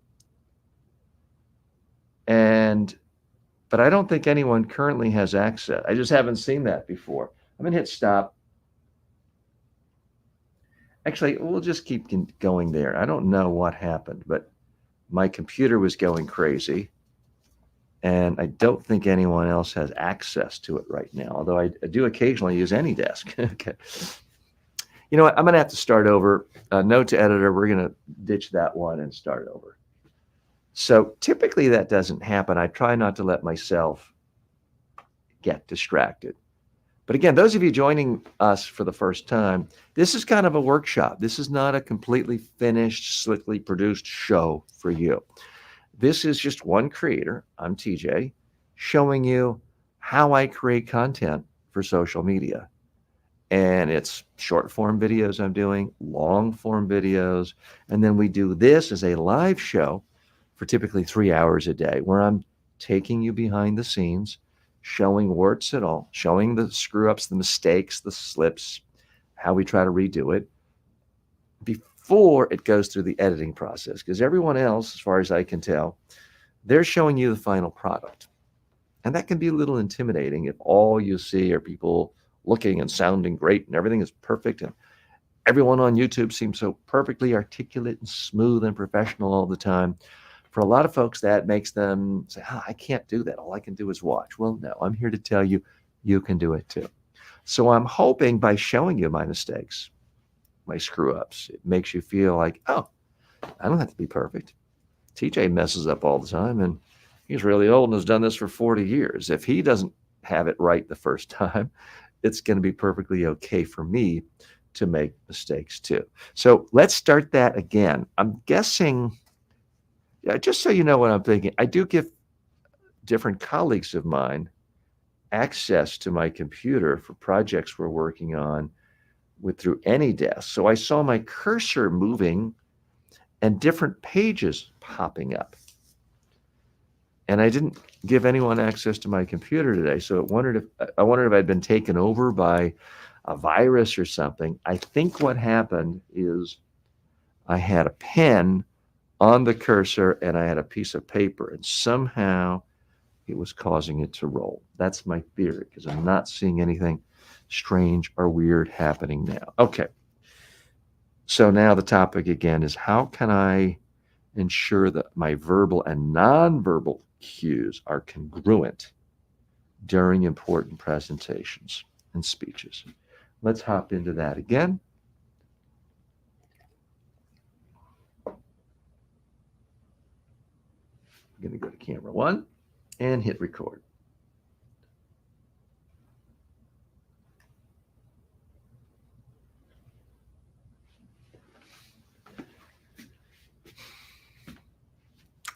but I don't think anyone currently has access. I just haven't seen that before. I'm gonna hit stop. Actually, we'll just keep going there. I don't know what happened, but my computer was going crazy, and I don't think anyone else has access to it right now, although I do occasionally use AnyDesk. Okay. You know what? I'm gonna have to start over. Note to editor, we're gonna ditch that one and start over. So typically that doesn't happen. I try not to let myself get distracted. But again, those of you joining us for the first time, this is kind of a workshop. This is not a completely finished, slickly produced show for you. This is just one creator, I'm TJ, showing you how I create content for social media. And it's short form videos I'm doing, long form videos. And then we do this as a live show for typically 3 hours a day where I'm taking you behind the scenes, showing warts and all, showing the screw ups, the mistakes, the slips, how we try to redo it before it goes through the editing process. Because everyone else, as far as I can tell, they're showing you the final product. And that can be a little intimidating if all you see are people looking and sounding great and everything is perfect and everyone on YouTube seems so perfectly articulate and smooth and professional all the time. For a lot of folks, that makes them say, I can't do that. All I can do is watch. Well, no, I'm here to tell you, you can do it too. So I'm hoping by showing you my mistakes, my screw ups, it makes you feel like, oh, I don't have to be perfect. TJ messes up all the time and he's really old and has done this for 40 years. If he doesn't have it right the first time, it's going to be perfectly okay for me to make mistakes too. So let's start that again. I'm guessing, just so you know what I'm thinking, I do give different colleagues of mine access to my computer for projects we're working on through any desk. So I saw my cursor moving and different pages popping up. And I didn't give anyone access to my computer today. So I wondered if I'd been taken over by a virus or something. I think what happened is I had a pen on the cursor and I had a piece of paper, and somehow it was causing it to roll. That's my theory, because I'm not seeing anything strange or weird happening now. Okay. So now the topic again is, how can I ensure that my verbal and nonverbal cues are congruent during important presentations and speeches? Let's hop into that again. I'm going to go to camera 1 and hit record.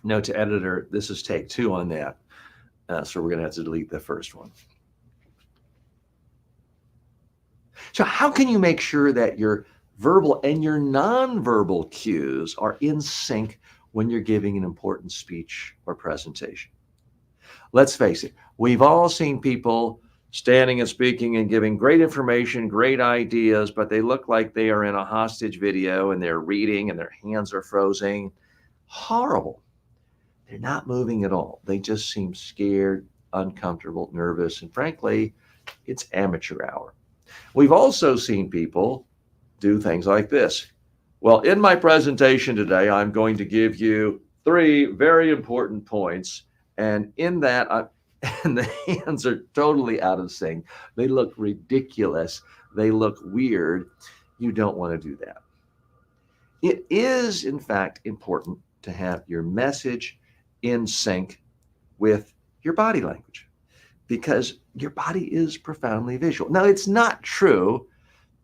Note to editor, this is take 2 on that. So we're going to have to delete the first one. So how can you make sure that your verbal and your nonverbal cues are in sync when you're giving an important speech or presentation? Let's face it, we've all seen people standing and speaking and giving great information, great ideas, but they look like they are in a hostage video and they're reading and their hands are frozen. Horrible. They're not moving at all. They just seem scared, uncomfortable, nervous, and frankly, it's amateur hour. We've also seen people do things like this. Well, in my presentation today, I'm going to give you 3 very important points. And in that, and the hands are totally out of sync. They look ridiculous. They look weird. You don't want to do that. It is, in fact, important to have your message in sync with your body language, because your body is profoundly visual. Now, it's not true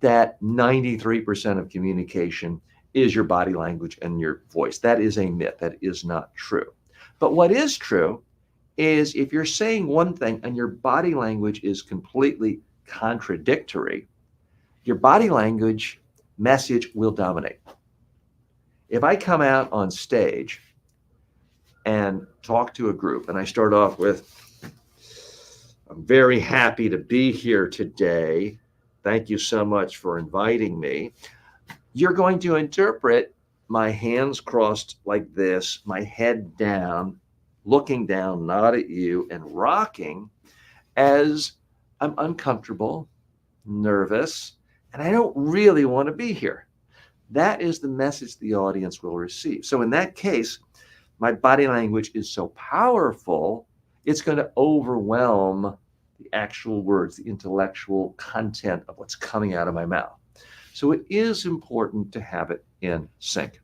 that 93% of communication is your body language and your voice. That is a myth. That is not true. But what is true is, if you're saying one thing and your body language is completely contradictory, your body language message will dominate. If I come out on stage and talk to a group and I start off with, I'm very happy to be here today. Thank you so much for inviting me. You're going to interpret my hands crossed like this, my head down, looking down, not at you, and rocking as I'm uncomfortable, nervous, and I don't really want to be here. That is the message the audience will receive. So in that case, my body language is so powerful, it's going to overwhelm the actual words, the intellectual content of what's coming out of my mouth. So it is important to have it in sync.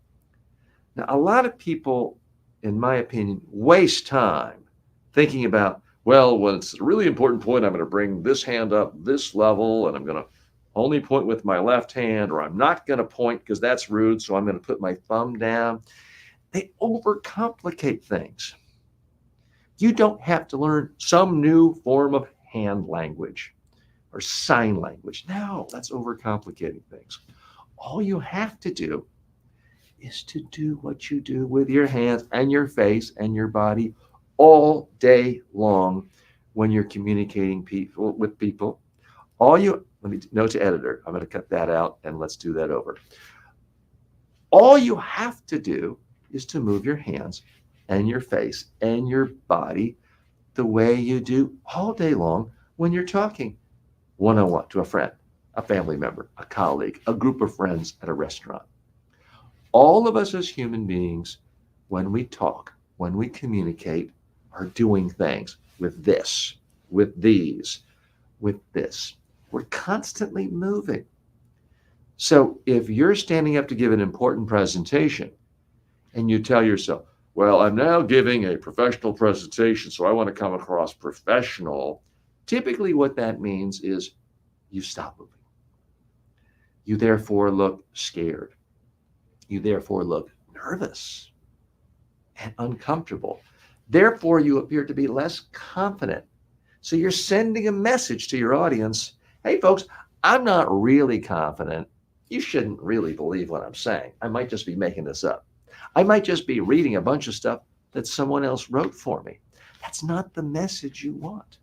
Now, a lot of people, in my opinion, waste time thinking about, well, when it's a really important point, I'm going to bring this hand up this level, and I'm going to only point with my left hand, or I'm not going to point because that's rude, so I'm going to put my thumb down. They overcomplicate things. You don't have to learn some new form of hand language or sign language. No, that's overcomplicating things. All you have to do is to do what you do with your hands and your face and your body all day long when you're communicating with people. Let me note to editor, I'm going to cut that out and let's do that over. All you have to do is to move your hands and your face and your body the way you do all day long when you're talking one-on-one to a friend, a family member, a colleague, a group of friends at a restaurant. All of us as human beings, when we talk, when we communicate, are doing things with this, with these, with this. We're constantly moving. So if you're standing up to give an important presentation and you tell yourself, well, I'm now giving a professional presentation, so I want to come across professional. Typically what that means is you stop moving. You therefore look scared. You therefore look nervous and uncomfortable. Therefore, you appear to be less confident. So you're sending a message to your audience. Hey, folks, I'm not really confident, you shouldn't really believe what I'm saying. I might just be making this up. I might just be reading a bunch of stuff that someone else wrote for me. That's not the message you want.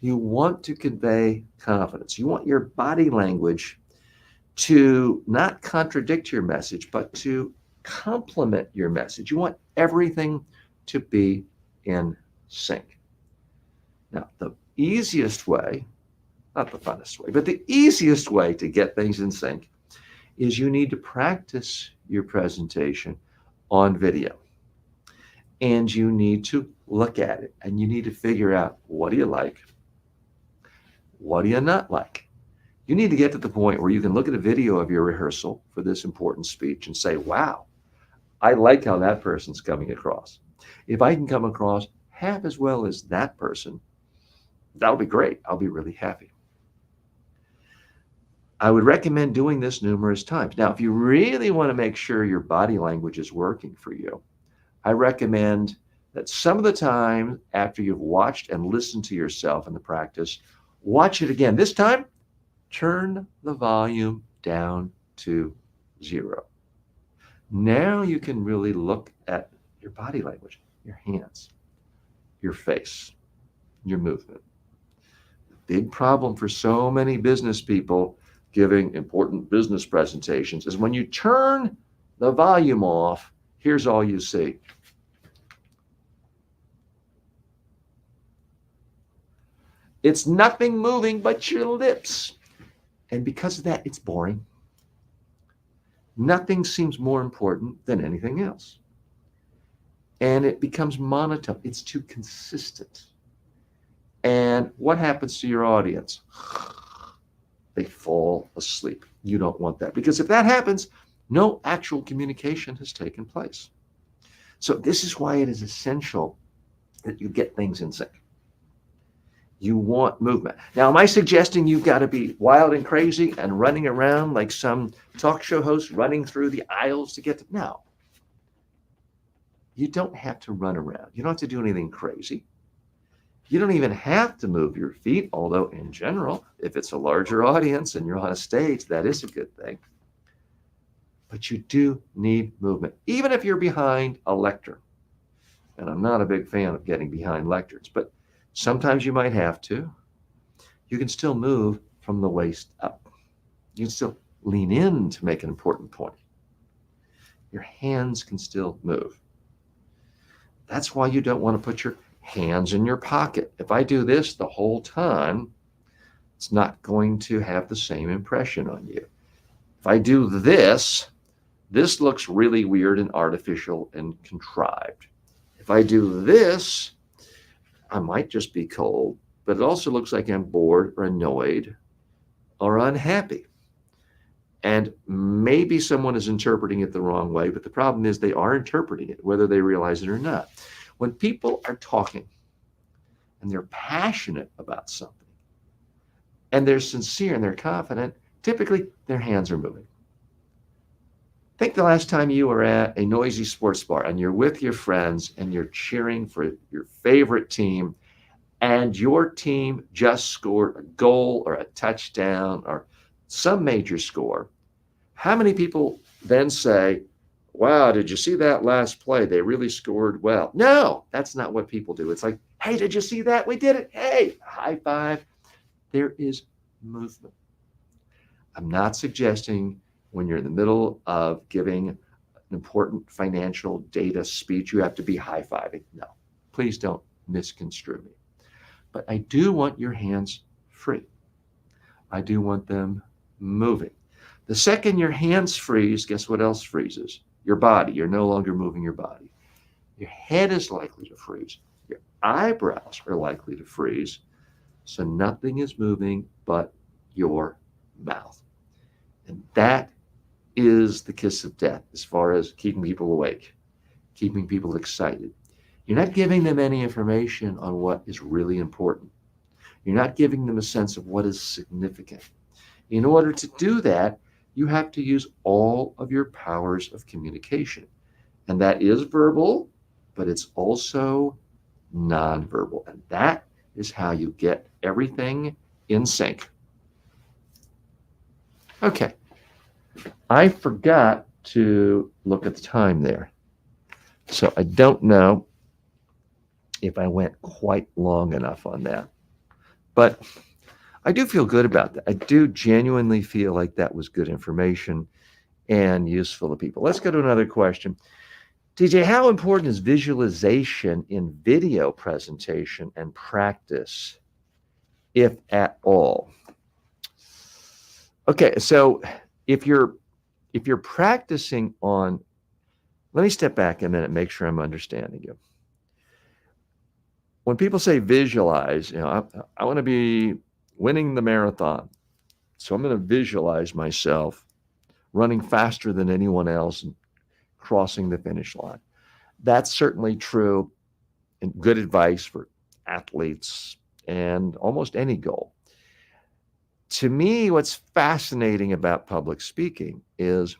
You want to convey confidence. You want your body language to not contradict your message, but to complement your message. You want everything to be in sync. Now, the easiest way, not the funnest way, but the easiest way to get things in sync is you need to practice your presentation on video. And you need to look at it and you need to figure out, what do you like? What do you not like? You need to get to the point where you can look at a video of your rehearsal for this important speech and say, wow, I like how that person's coming across. If I can come across half as well as that person, that'll be great. I'll be really happy. I would recommend doing this numerous times. Now, if you really want to make sure your body language is working for you, I recommend that some of the time after you've watched and listened to yourself in the practice, watch it again. This time, turn the volume down to 0. Now you can really look at your body language, your hands, your face, your movement. The big problem for so many business people giving important business presentations is when you turn the volume off, here's all you see. It's nothing moving but your lips. And because of that, it's boring. Nothing seems more important than anything else. And it becomes monotone. It's too consistent. And what happens to your audience? They fall asleep. You don't want that, because if that happens, no actual communication has taken place. So this is why it is essential that you get things in sync. You want movement. Now, am I suggesting you've got to be wild and crazy and running around like some talk show host running through the aisles to get to? No. You don't have to run around. You don't have to do anything crazy. You don't even have to move your feet, although in general, if it's a larger audience and you're on a stage, that is a good thing. But you do need movement, even if you're behind a lectern. And I'm not a big fan of getting behind lecterns, but sometimes you might have to. You can still move from the waist up. You can still lean in to make an important point. Your hands can still move. That's why you don't want to put your hands in your pocket. If I do this the whole time, it's not going to have the same impression on you. If I do this, this looks really weird and artificial and contrived. If I do this, I might just be cold, but it also looks like I'm bored or annoyed or unhappy. And maybe someone is interpreting it the wrong way, but the problem is they are interpreting it, whether they realize it or not. When people are talking and they're passionate about something and they're sincere and they're confident, typically their hands are moving. Think the last time you were at a noisy sports bar and you're with your friends and you're cheering for your favorite team and your team just scored a goal or a touchdown or some major score. How many people then say, wow, did you see that last play? They really scored well. No, that's not what people do. It's like, hey, did you see that? We did it. Hey, high five. There is movement. I'm not suggesting when you're in the middle of giving an important financial data speech, you have to be high-fiving. No, please don't misconstrue me. But I do want your hands free. I do want them moving. The second your hands freeze, guess what else freezes? Your body. You're no longer moving your body. Your head is likely to freeze. Your eyebrows are likely to freeze. So nothing is moving but your mouth. And that is the kiss of death as far as keeping people awake, keeping people excited. You're not giving them any information on what is really important. You're not giving them a sense of what is significant. In order to do that, you have to use all of your powers of communication. And that is verbal, but it's also nonverbal. And that is how you get everything in sync. Okay. I forgot to look at the time there. So I don't know if I went quite long enough on that. But I do feel good about that. I do genuinely feel like that was good information and useful to people. Let's go to another question. TJ, how important is visualization in video presentation and practice, if at all? Okay, so if you're practicing on, let me step back a minute and make sure I'm understanding you. When people say visualize, I want to be winning the marathon. So I'm going to visualize myself running faster than anyone else and crossing the finish line. That's certainly true and good advice for athletes and almost any goal. To me, what's fascinating about public speaking is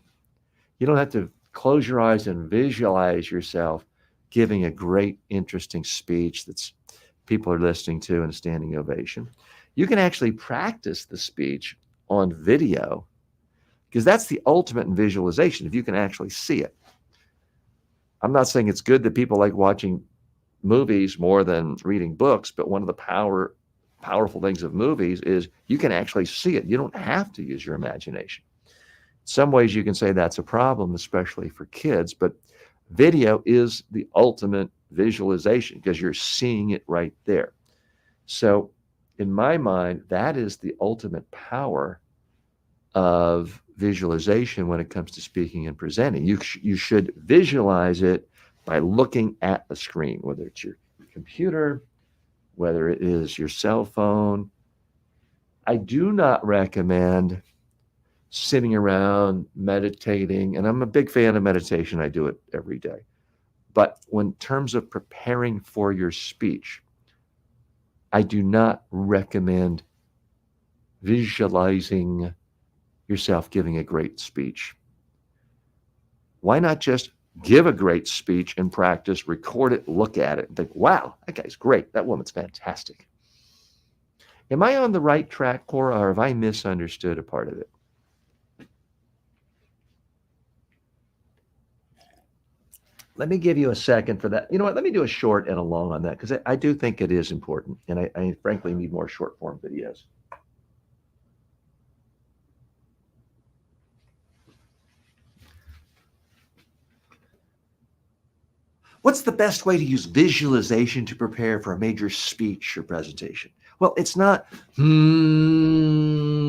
you don't have to close your eyes and visualize yourself giving a great, interesting speech that's people are listening to and a standing ovation. You can actually practice the speech on video because that's the ultimate in visualization, if you can actually see it. I'm not saying it's good that people like watching movies more than reading books, but one of the powerful things of movies is you can actually see it. You don't have to use your imagination. In some ways you can say that's a problem, especially for kids, but video is the ultimate visualization because you're seeing it right there. So in my mind, that is the ultimate power of visualization when it comes to speaking and presenting. You should visualize it by looking at the screen, whether it's your computer, whether it is your cell phone. I do not recommend sitting around meditating, and I'm a big fan of meditation. I do it every day. But in terms of preparing for your speech, I do not recommend visualizing yourself giving a great speech. Why not just give a great speech and practice, record it, look at it, and think, wow, that guy's great. That woman's fantastic. Am I on the right track, Cora, or have I misunderstood a part of it? Let me give you a second for that. You know what? Let me do a short and a long on that because I do think it is important. And I frankly need more short form videos. What's the best way to use visualization to prepare for a major speech or presentation? Well, it's not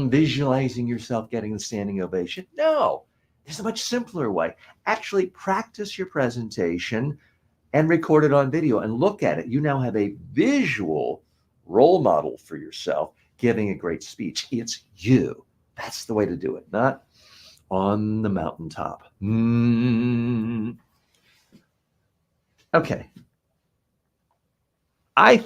visualizing yourself getting the standing ovation. No, there's a much simpler way. Actually practice your presentation and record it on video and look at it. You now have a visual role model for yourself giving a great speech. It's you. That's the way to do it, not on the mountaintop. Okay. I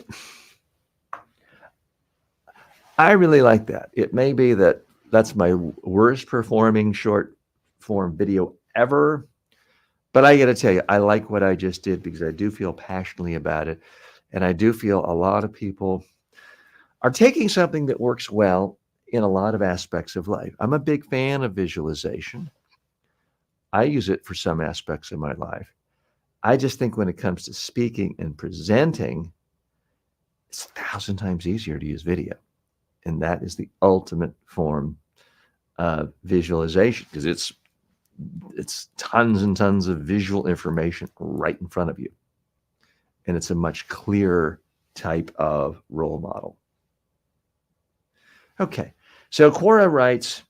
really like that. It may be that that's my worst performing short form video ever, but I got to tell you, I like what I just did because I do feel passionately about it. And I do feel a lot of people are taking something that works well in a lot of aspects of life. I'm a big fan of visualization. I use it for some aspects of my life. I just think when it comes to speaking and presenting, it's 1,000 times easier to use video. And that is the ultimate form of visualization because it's tons and tons of visual information right in front of you. And it's a much clearer type of role model. Okay, so Quora writes,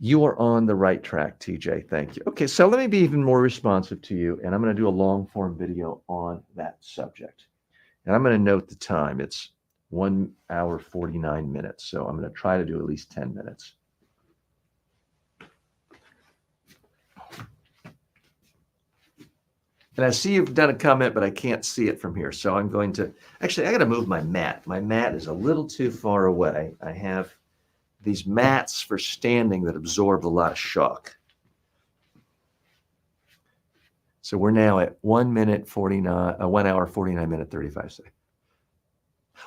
you are on the right track, TJ. Thank you. Okay, so let me be even more responsive to you, and I'm going to do a long form video on that subject. And I'm going to note the time. It's 1 hour, 49 minutes. So I'm going to try to do at least 10 minutes. And I see you've done a comment, but I can't see it from here. So I'm going to, actually, I got to move my mat. My mat is a little too far away. I have these mats for standing that absorb a lot of shock. So we're now at 1 hour, 49 minute, 35 seconds.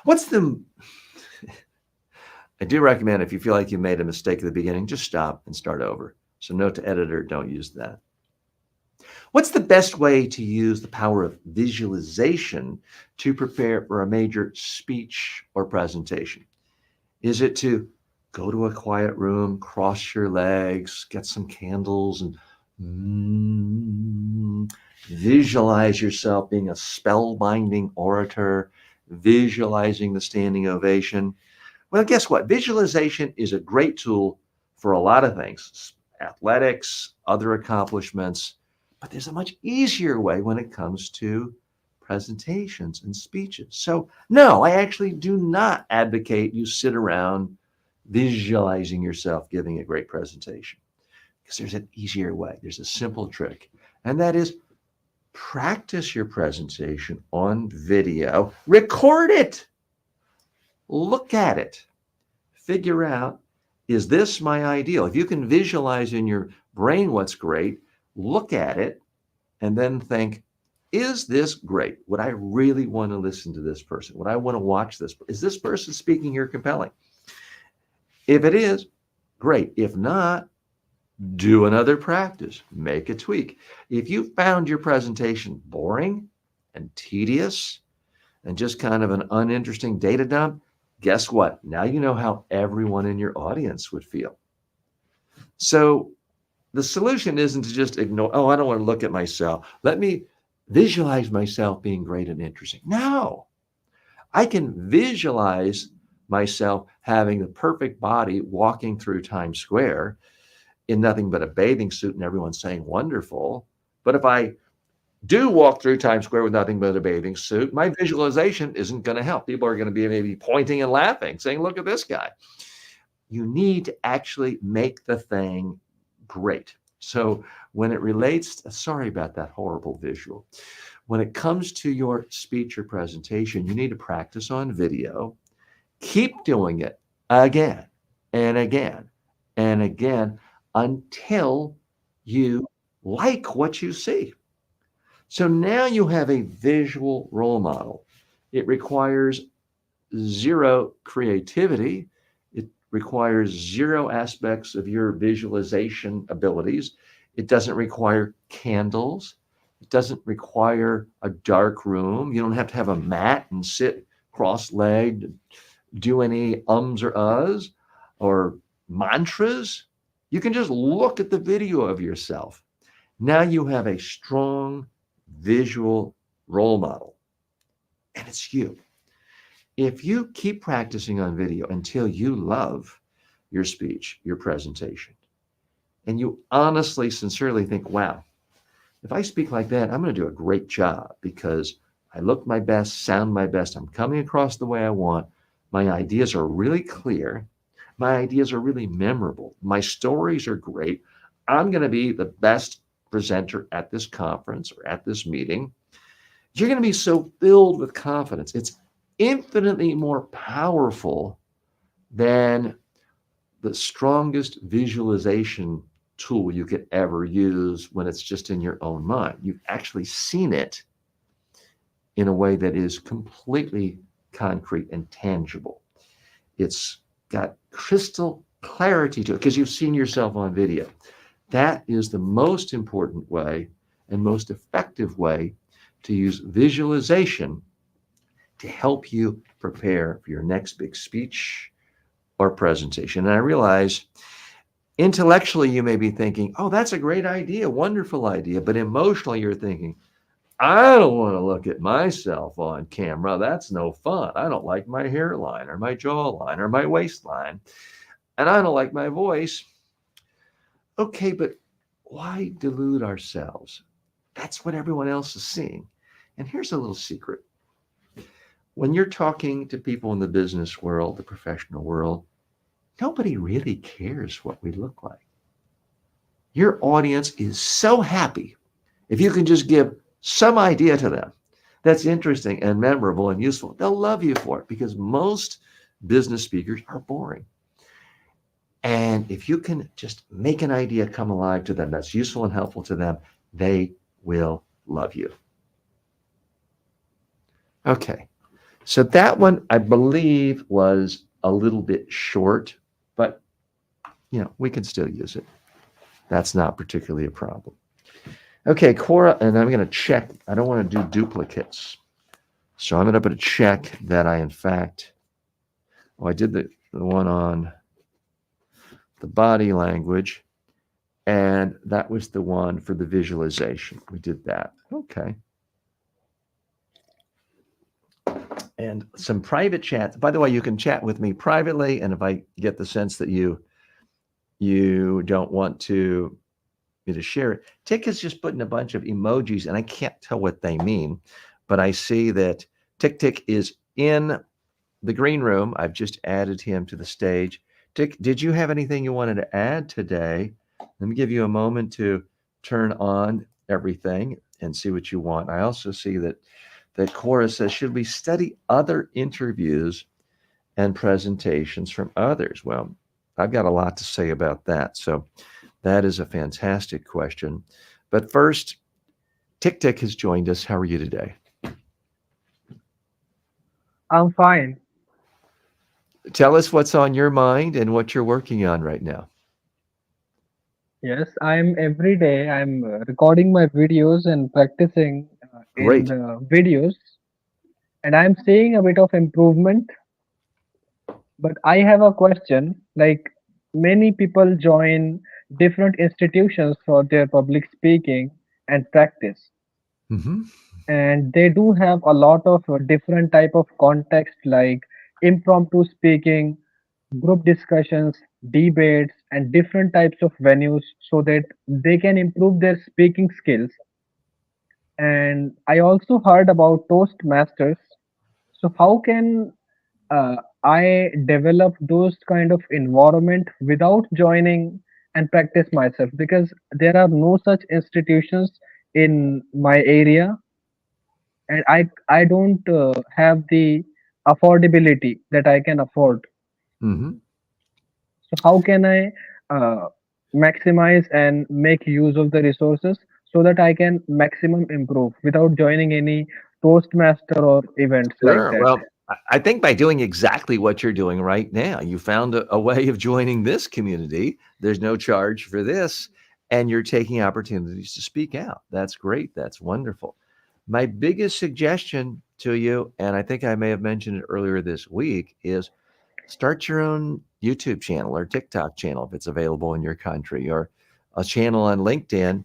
What's the, I do recommend if you feel like you made a mistake at the beginning, just stop and start over. So note to editor, don't use that. What's the best way to use the power of visualization to prepare for a major speech or presentation? Is it to go to a quiet room, cross your legs, get some candles, and visualize yourself being a spellbinding orator, visualizing the standing ovation? Well, guess what? Visualization is a great tool for a lot of things, athletics, other accomplishments, but there's a much easier way when it comes to presentations and speeches. So, no, I actually do not advocate you sit around visualizing yourself giving a great presentation, because there's an easier way. There's a simple trick, and that is practice your presentation on video, record it, look at it, figure out, is this my ideal? If you can visualize in your brain what's great, look at it, and then think, is this great? Would I really want to listen to this person? Would I want to watch this? Is this person speaking here compelling? If it is, great. If not, do another practice, make a tweak. If you found your presentation boring and tedious and just kind of an uninteresting data dump, guess what? Now you know how everyone in your audience would feel. So the solution isn't to just ignore, oh, I don't want to look at myself. Let me visualize myself being great and interesting. No, I can visualize myself having the perfect body walking through Times Square in nothing but a bathing suit and everyone saying wonderful. But if I do walk through Times Square with nothing but a bathing suit, my visualization isn't going to help. People are going to be maybe pointing and laughing, saying, look at this guy. You need to actually make the thing great. So when it relates, sorry about that horrible visual. When it comes to your speech or presentation, you need to practice on video. Keep doing it again and again and again until you like what you see. So now you have a visual role model. It requires zero creativity. It requires zero aspects of your visualization abilities. It doesn't require candles. It doesn't require a dark room. You don't have to have a mat and sit cross-legged, do any ums or uhs or mantras. You can just look at the video of yourself. Now you have a strong visual role model, and it's you. If you keep practicing on video until you love your speech, your presentation, and you honestly, sincerely think, wow, if I speak like that, I'm going to do a great job because I look my best, sound my best, I'm coming across the way I want, my ideas are really clear, my ideas are really memorable, my stories are great, I'm going to be the best presenter at this conference or at this meeting. You're going to be so filled with confidence. It's infinitely more powerful than the strongest visualization tool you could ever use when it's just in your own mind. You've actually seen it in a way that is completely concrete and tangible. It's got crystal clarity to it because you've seen yourself on video. That is the most important way and most effective way to use visualization to help you prepare for your next big speech or presentation. And I realize intellectually you may be thinking, oh, that's a great idea, wonderful idea. But emotionally you're thinking, I don't want to look at myself on camera. That's no fun. I don't like my hairline or my jawline or my waistline. And I don't like my voice. Okay, but why delude ourselves? That's what everyone else is seeing. And here's a little secret. When you're talking to people in the business world, the professional world, nobody really cares what we look like. Your audience is so happy if you can just give some idea to them that's interesting and memorable and useful. They'll love you for it because most business speakers are boring. And if you can just make an idea come alive to them that's useful and helpful to them, they will love you. Okay. So that one, I believe, was a little bit short, but we can still use it. That's not particularly a problem. Okay, Cora, and I'm going to check. I don't want to do duplicates. So I'm going to put a check that I, in fact, I did the one on the body language, and that was the one for the visualization. We did that. Okay. And some private chats. By the way, you can chat with me privately, and if I get the sense that you don't want me to share it. Tick is just putting a bunch of emojis, and I can't tell what they mean, but I see that Tick is in the green room. I've just added him to the stage. Tick, did you have anything you wanted to add today? Let me give you a moment to turn on everything and see what you want. I also see that Cora says, should we study other interviews and presentations from others? Well, I've got a lot to say about that. So that is a fantastic question. But first, Tick has joined us. How are you today? I'm fine. Tell us what's on your mind and what you're working on right now. Yes, I'm every day. I'm recording my videos and practicing in Great. the videos, and I'm seeing a bit of improvement. But I have a question. Like many people join different institutions for their public speaking and practice, Mm-hmm. and they do have a lot of different type of context, like impromptu speaking, group discussions, debates, and different types of venues so that they can improve their speaking skills. And I also heard about Toastmasters. So, how can I develop those kind of environment without joining and practice myself? Because there are no such institutions in my area, and I don't have the affordability that I can afford. Mm-hmm. So how can I uh, maximize and make use of the resources so that I can maximum improve without joining any Toastmaster or events like Sure. that? Well, I think by doing exactly what you're doing right now, you found a way of joining this community. There's no charge for this, and you're taking opportunities to speak out. That's great. That's wonderful. My biggest suggestion to you, and I think I may have mentioned it earlier this week, is start your own YouTube channel or TikTok channel if it's available in your country, or a channel on LinkedIn,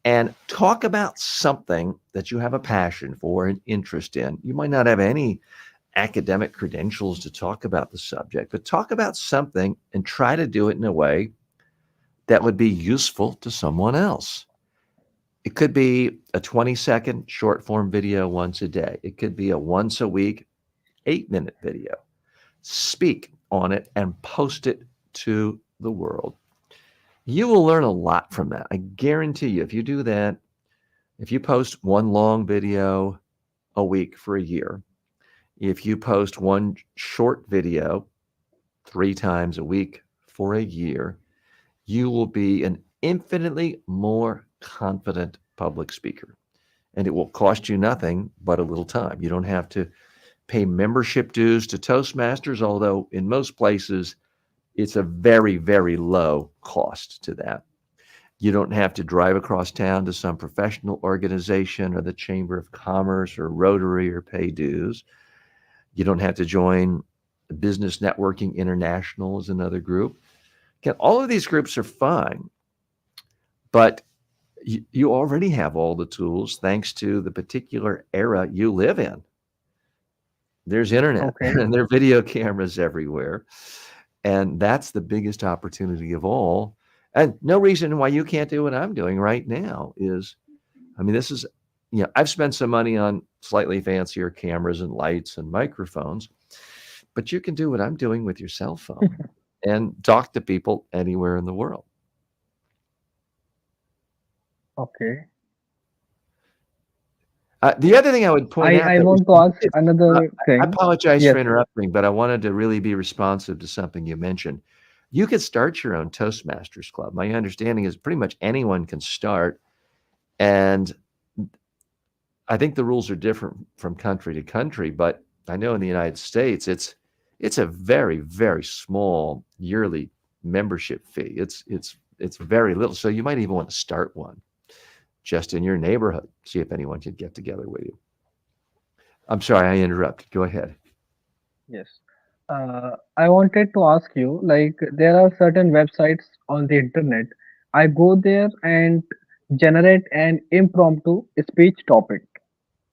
and talk about something that you have a passion for and interest in. You might not have any academic credentials to talk about the subject, but talk about something and try to do it in a way that would be useful to someone else. It could be a 20-second short form video once a day. It could be a once a week 8-minute video. Speak on it and post it to the world. You will learn a lot from that. I guarantee you, if you do that, if you post one long video a week for a year, if you post one short video 3 times a week for a year, you will be an infinitely more confident public speaker. And it will cost you nothing but a little time. You don't have to pay membership dues to Toastmasters, although in most places it's a very, very low cost to that. You don't have to drive across town to some professional organization or the Chamber of Commerce or Rotary or pay dues. You don't have to join Business Networking International as another group. Again, all of these groups are fine, but you already have all the tools thanks to the particular era you live in. There's internet Okay, and there are video cameras everywhere. And that's the biggest opportunity of all. And no reason why you can't do what I'm doing right now is, this is, I've spent some money on slightly fancier cameras and lights and microphones, but you can do what I'm doing with your cell phone and talk to people anywhere in the world. okay. The other thing I would point out I that was, want to ask uh, another I thing. apologize for Yes, interrupting, but I wanted to really be responsive to something you mentioned. You could start your own Toastmasters club. My understanding is pretty much anyone can start. And I think the rules are different from country to country, but I know in the United States, It's a very, very small yearly membership fee. It's very little. So you might even want to start one just in your neighborhood. See if anyone can get together with you. I'm sorry, I interrupted. Go ahead. Yes. I wanted to ask you, like, there are certain websites on the internet. I go there and generate an impromptu speech topic.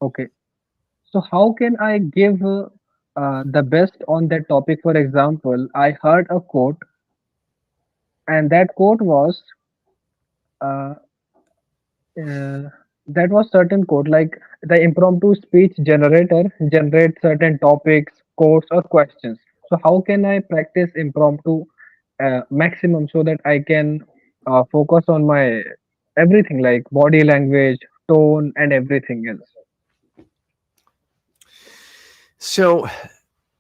Okay. So how can I give the best on that topic? For example, I heard a quote, and uh, uh, that was certain quote, like the impromptu speech generator generates certain topics, quotes, or questions. So how can I practice impromptu maximum so that I can focus on my everything like body language, tone, and everything else? So,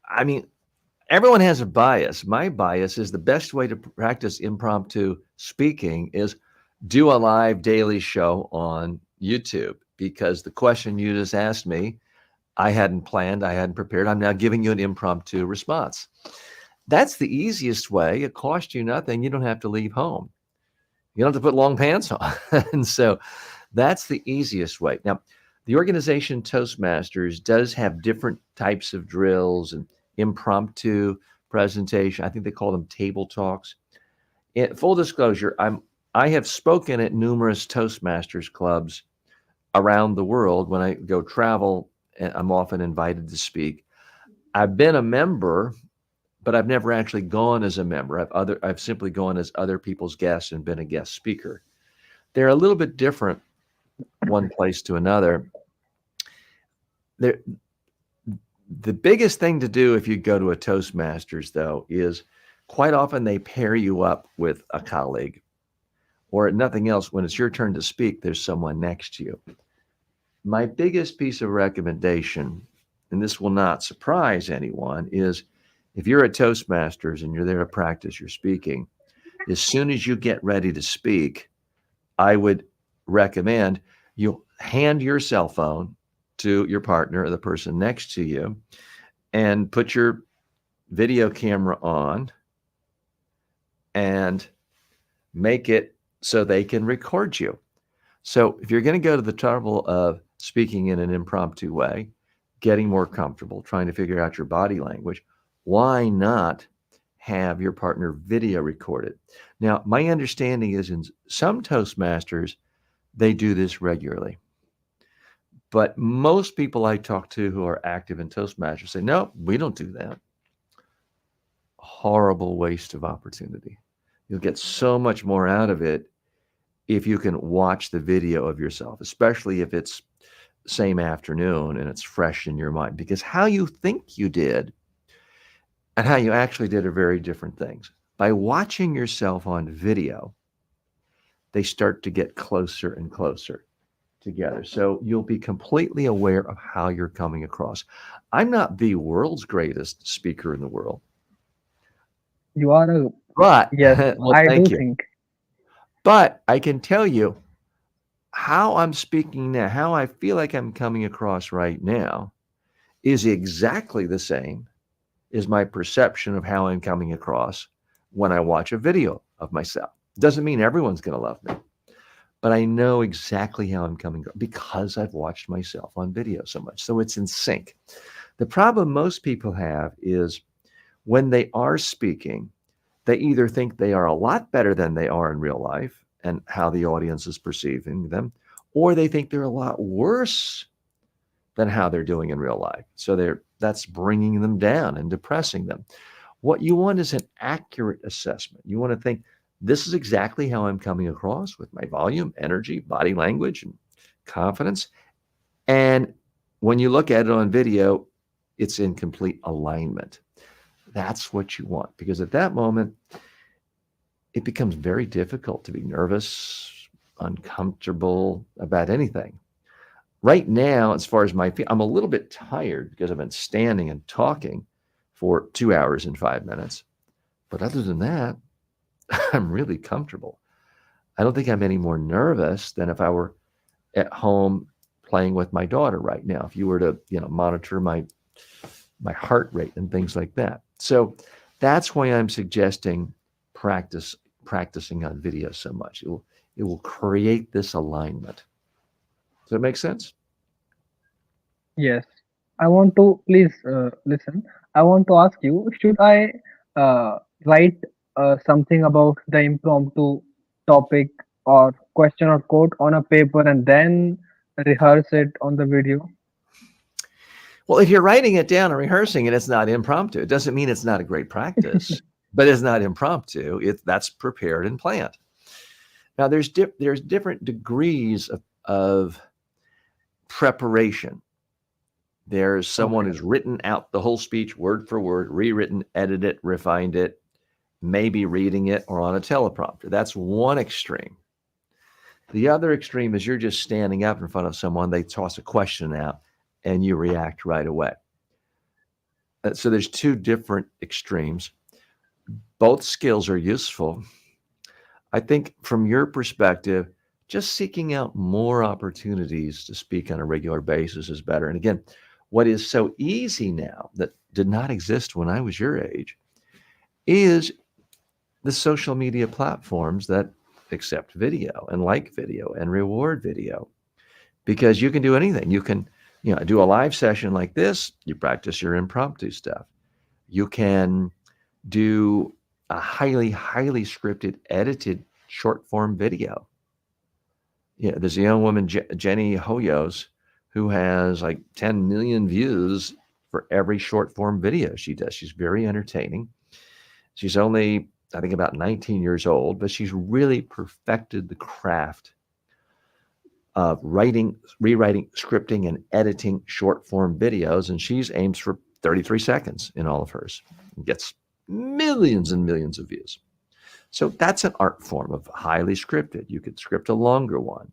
I mean, everyone has a bias. My bias is the best way to practice impromptu speaking is do a live daily show on YouTube because the question you just asked me, I hadn't planned, I hadn't prepared. I'm now giving you an impromptu response. That's the easiest way. It costs you nothing. You don't have to leave home. You don't have to put long pants on. And so that's the easiest way. Now, the organization Toastmasters does have different types of drills and impromptu presentation. I think they call them table talks. In full disclosure, I have spoken at numerous Toastmasters clubs around the world. When I go travel, I'm often invited to speak. I've been a member, but I've never actually gone as a member. I've simply gone as other people's guests and been a guest speaker. They're a little bit different one place to another. They're, the biggest thing to do if you go to a Toastmasters, though, is quite often they pair you up with a colleague, or nothing else. When it's your turn to speak, there's someone next to you. My biggest piece of recommendation, and this will not surprise anyone, is if you're at Toastmasters and you're there to practice your speaking, as soon as you get ready to speak, I would recommend you hand your cell phone to your partner or the person next to you and put your video camera on and make it so they can record you. So if you're going to go to the trouble of speaking in an impromptu way, getting more comfortable, trying to figure out your body language, why not have your partner video record it? Now, my understanding is in some Toastmasters, they do this regularly. But most people I talk to who are active in Toastmasters say, no, we don't do that. Horrible waste of opportunity. You'll get so much more out of it if you can watch the video of yourself, especially if it's same afternoon and it's fresh in your mind, because how you think you did and how you actually did are very different things. By watching yourself on video, they start to get closer and closer together. So you'll be completely aware of how you're coming across. I'm not the world's greatest speaker in the world, You are a but yes, well, I do thank you. think. But I can tell you how I'm speaking now, how I feel like I'm coming across right now is exactly the same as my perception of how I'm coming across when I watch a video of myself. Doesn't mean everyone's going to love me, but I know exactly how I'm coming because I've watched myself on video so much. So it's in sync. The problem most people have is when they are speaking, they either think they are a lot better than they are in real life and how the audience is perceiving them, or they think they're a lot worse than how they're doing in real life. So that's bringing them down and depressing them. What you want is an accurate assessment. You want to think, this is exactly how I'm coming across with my volume, energy, body language, and confidence. And when you look at it on video, it's in complete alignment. That's what you want, because at that moment, it becomes very difficult to be nervous, uncomfortable about anything. Right now, as far as I'm a little bit tired because I've been standing and talking for 2 hours and 5 minutes. But other than that, I'm really comfortable. I don't think I'm any more nervous than if I were at home playing with my daughter right now. If you were to, monitor my heart rate and things like that. So that's why I'm suggesting practicing on video so much. It will create this alignment. Does that make sense? Yes. I want to please listen. I want to ask you, should I write something about the impromptu topic or question or quote on a paper and then rehearse it on the video? Well, if you're writing it down and rehearsing it, it's not impromptu. It doesn't mean it's not a great practice, but it's not impromptu. That's prepared and planned. Now, there's different degrees of preparation. There's someone Okay. who's written out the whole speech word for word, rewritten, edited it, refined it, maybe reading it or on a teleprompter. That's one extreme. The other extreme is you're just standing up in front of someone, they toss a question out, and you react right away. So there's two different extremes. Both skills are useful. I think from your perspective, just seeking out more opportunities to speak on a regular basis is better. And again, what is so easy now that did not exist when I was your age is the social media platforms that accept video and like video and reward video, because you can do anything. You can, do a live session like this, you practice your impromptu stuff. You can do a highly, highly scripted, edited short form video. There's a young woman, Jenny Hoyos, who has like 10 million views for every short form video she does. She's very entertaining. She's only, I think, about 19 years old, but she's really perfected the craft of writing, rewriting, scripting, and editing short form videos. And she's aims for 33 seconds in all of hers and gets millions and millions of views. So that's an art form of highly scripted. You could script a longer one.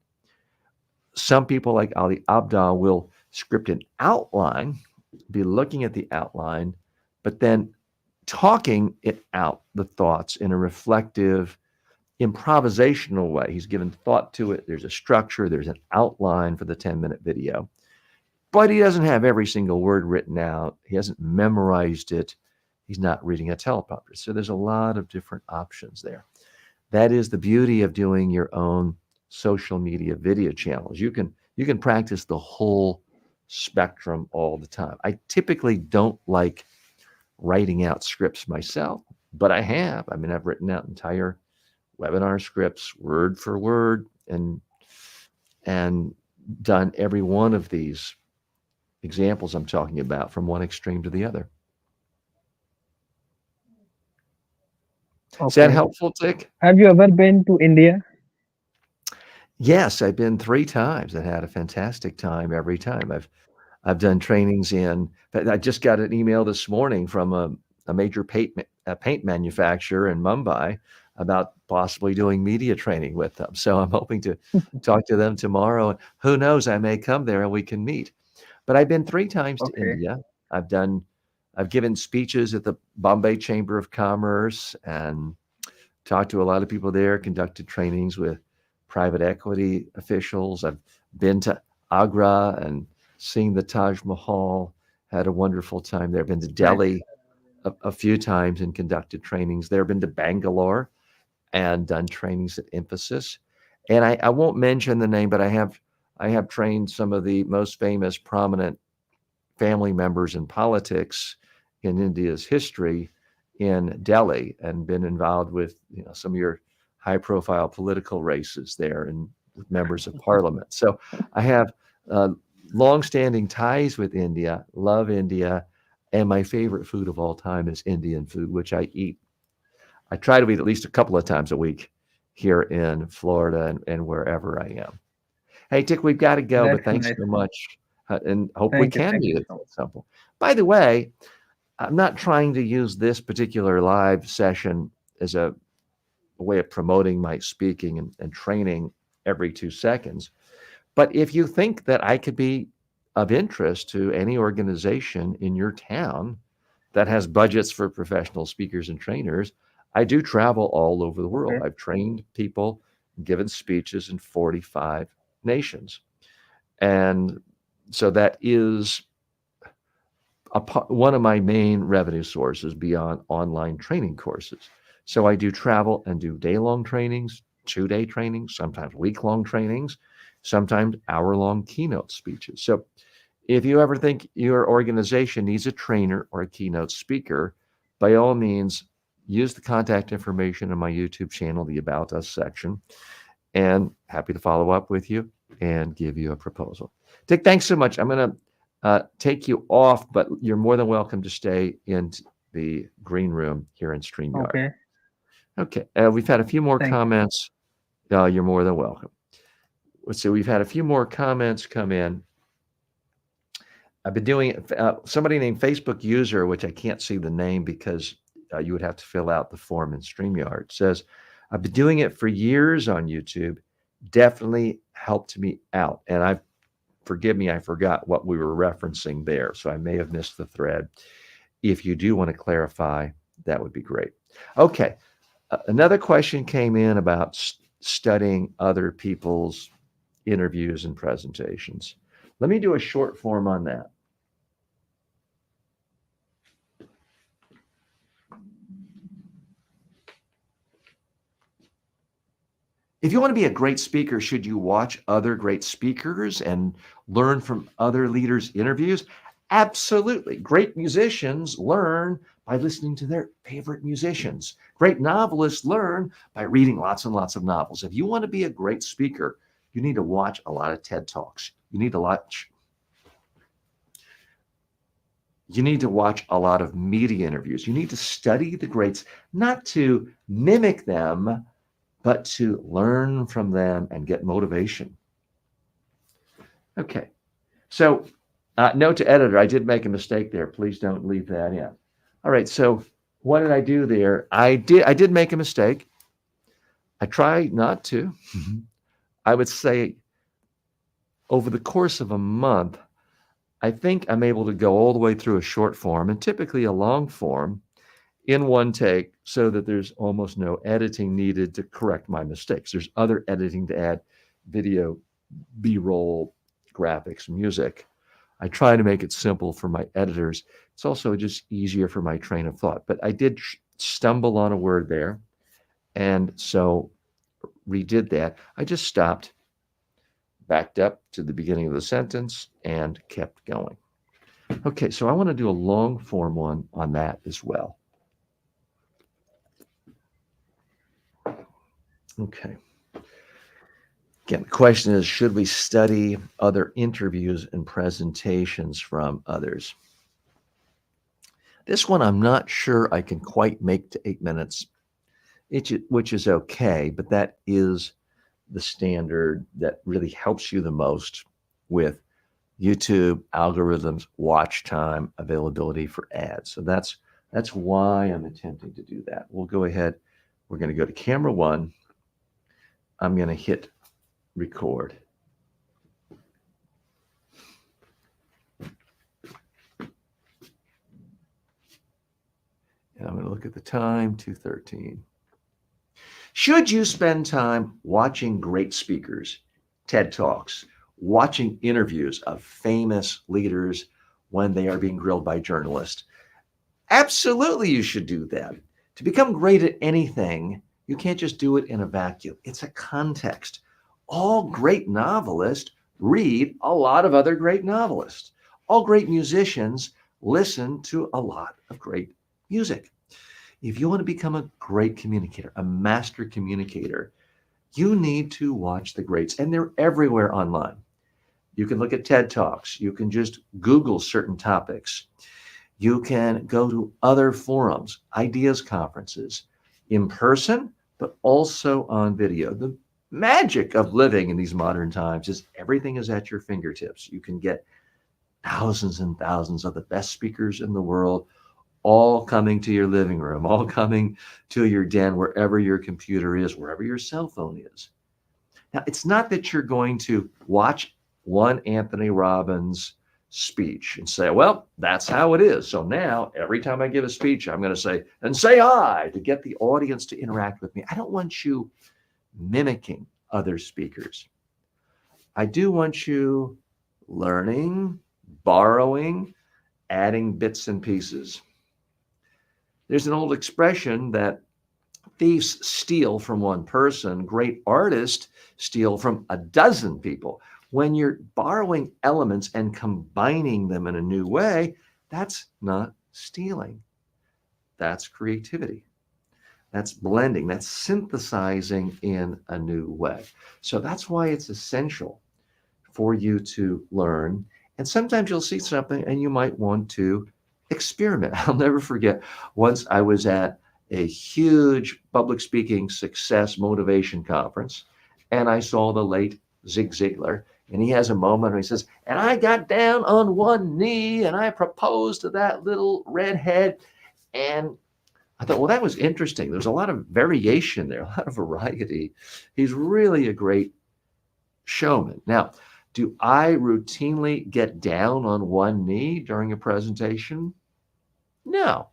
Some people like Ali Abdaal will script an outline, be looking at the outline, but then talking it out, the thoughts, in a reflective, improvisational way. He's given thought to it. There's a structure, there's an outline for the 10-minute video, but he doesn't have every single word written out. He hasn't memorized it. He's not reading a teleprompter. So there's a lot of different options there. That is the beauty of doing your own social media video channels. You can practice the whole spectrum all the time. I typically don't like writing out scripts myself, but I have. I mean, I've written out entire webinar scripts word for word and done every one of these examples I'm talking about from one extreme to the other. Is that Okay. helpful, Dick? Have you ever been to India? Yes, I've been 3 times and had a fantastic time every time. I've done trainings but I just got an email this morning from a major paint manufacturer in Mumbai about possibly doing media training with them. So I'm hoping to talk to them tomorrow. And who knows, I may come there and we can meet. But I've been 3 times to Okay. India. I've given speeches at the Bombay Chamber of Commerce and talked to a lot of people there, conducted trainings with private equity officials. I've been to Agra and seen the Taj Mahal, had a wonderful time there. Been to Nice. Delhi a few times and conducted trainings there. Been to Bangalore and done trainings at Infosys. And I won't mention the name, but I have trained some of the most famous, prominent family members in politics in India's history in Delhi, and been involved with some of your high-profile political races there and with members of parliament. So I have long-standing ties with India, love India, and my favorite food of all time is Indian food, which I eat. I try to eat at least a couple of times a week here in Florida and wherever I am. Hey, Dick, we've got to go, but That's thanks nice. so much, and hope we can Thank meet you at so much. some point. By the way, I'm not trying to use this particular live session as a way of promoting my speaking and training every 2 seconds. But if you think that I could be of interest to any organization in your town that has budgets for professional speakers and trainers, I do travel all over the world. Okay. I've trained people, given speeches in 45 nations. And so that is one of my main revenue sources beyond online training courses. So I do travel and do day-long trainings, 2-day trainings, sometimes week-long trainings, sometimes hour-long keynote speeches. So if you ever think your organization needs a trainer or a keynote speaker, by all means, use the contact information in my YouTube channel, the About Us section, and happy to follow up with you and give you a proposal. Dick, thanks so much. I'm going to take you off, but you're more than welcome to stay in the green room here in StreamYard. Okay. Okay. We've had a few more Thank you. comments. You're more than welcome. Let's see. We've had a few more comments come in. I've been doing somebody named Facebook user, which I can't see the name because you would have to fill out the form in StreamYard, says, I've been doing it for years on YouTube. Definitely helped me out. And forgive me, I forgot what we were referencing there. So I may have missed the thread. If you do want to clarify, that would be great. Okay. Another question came in about studying other people's interviews and presentations. Let me do a short form on that. If you want to be a great speaker, should you watch other great speakers and learn from other leaders' interviews? Absolutely. Great musicians learn by listening to their favorite musicians. Great novelists learn by reading lots and lots of novels. If you want to be a great speaker, you need to watch a lot of TED Talks. You need to watch a lot of media interviews. You need to study the greats, not to mimic them, but to learn from them and get motivation. Okay. So note to editor, I did make a mistake there. Please don't leave that in. All right. So what did I do there? I did make a mistake. I tried not to. I would say over the course of a month, I think I'm able to go all the way through a short form and typically a long form in one take so that there's almost no editing needed to correct my mistakes. There's other editing to add: video, B-roll, graphics, music. I try to make it simple for my editors. It's also just easier for my train of thought. But I did stumble on a word there, and so redid that. I just stopped, backed up to the beginning of the sentence, and kept going. Okay, so I want to do a long form one on that as well. Okay. Again, the question is, should we study other interviews and presentations from others? This one, I'm not sure I can quite make to 8 minutes, which is okay, but that is the standard that really helps you the most with YouTube algorithms, watch time, availability for ads. So that's why I'm attempting to do that. We'll go ahead. We're going to go to camera one. I'm going to hit record. And I'm going to look at the time, 2:13. Should you spend time watching great speakers, TED Talks, watching interviews of famous leaders when they are being grilled by journalists? Absolutely, you should do that. To become great at anything, you can't just do it in a vacuum. It's a context. All great novelists read a lot of other great novelists. All great musicians listen to a lot of great music. If you want to become a great communicator, a master communicator, you need to watch the greats, and they're everywhere online. You can look at TED Talks. You can just Google certain topics. You can go to other forums, ideas conferences, in person, but also on video. The magic of living in these modern times is everything is at your fingertips. You can get thousands and thousands of the best speakers in the world, all coming to your living room, all coming to your den, wherever your computer is, wherever your cell phone is. Now, it's not that you're going to watch one Anthony Robbins speech and say, well, that's how it is. So now every time I give a speech, I'm going to say, and say I, to get the audience to interact with me. I don't want you mimicking other speakers. I do want you learning, borrowing, adding bits and pieces. There's an old expression that thieves steal from one person, great artists steal from a dozen people. When you're borrowing elements and combining them in a new way, that's not stealing. That's creativity. That's blending. That's synthesizing in a new way. So that's why it's essential for you to learn. And sometimes you'll see something and you might want to experiment. I'll never forget once I was at a huge public speaking success motivation conference, and I saw the late Zig Ziglar, and he has a moment where he says, and I got down on one knee and I proposed to that little redhead. And I thought, well, that was interesting. There's a lot of variation there, a lot of variety. He's really a great showman. Now, do I routinely get down on one knee during a presentation? No.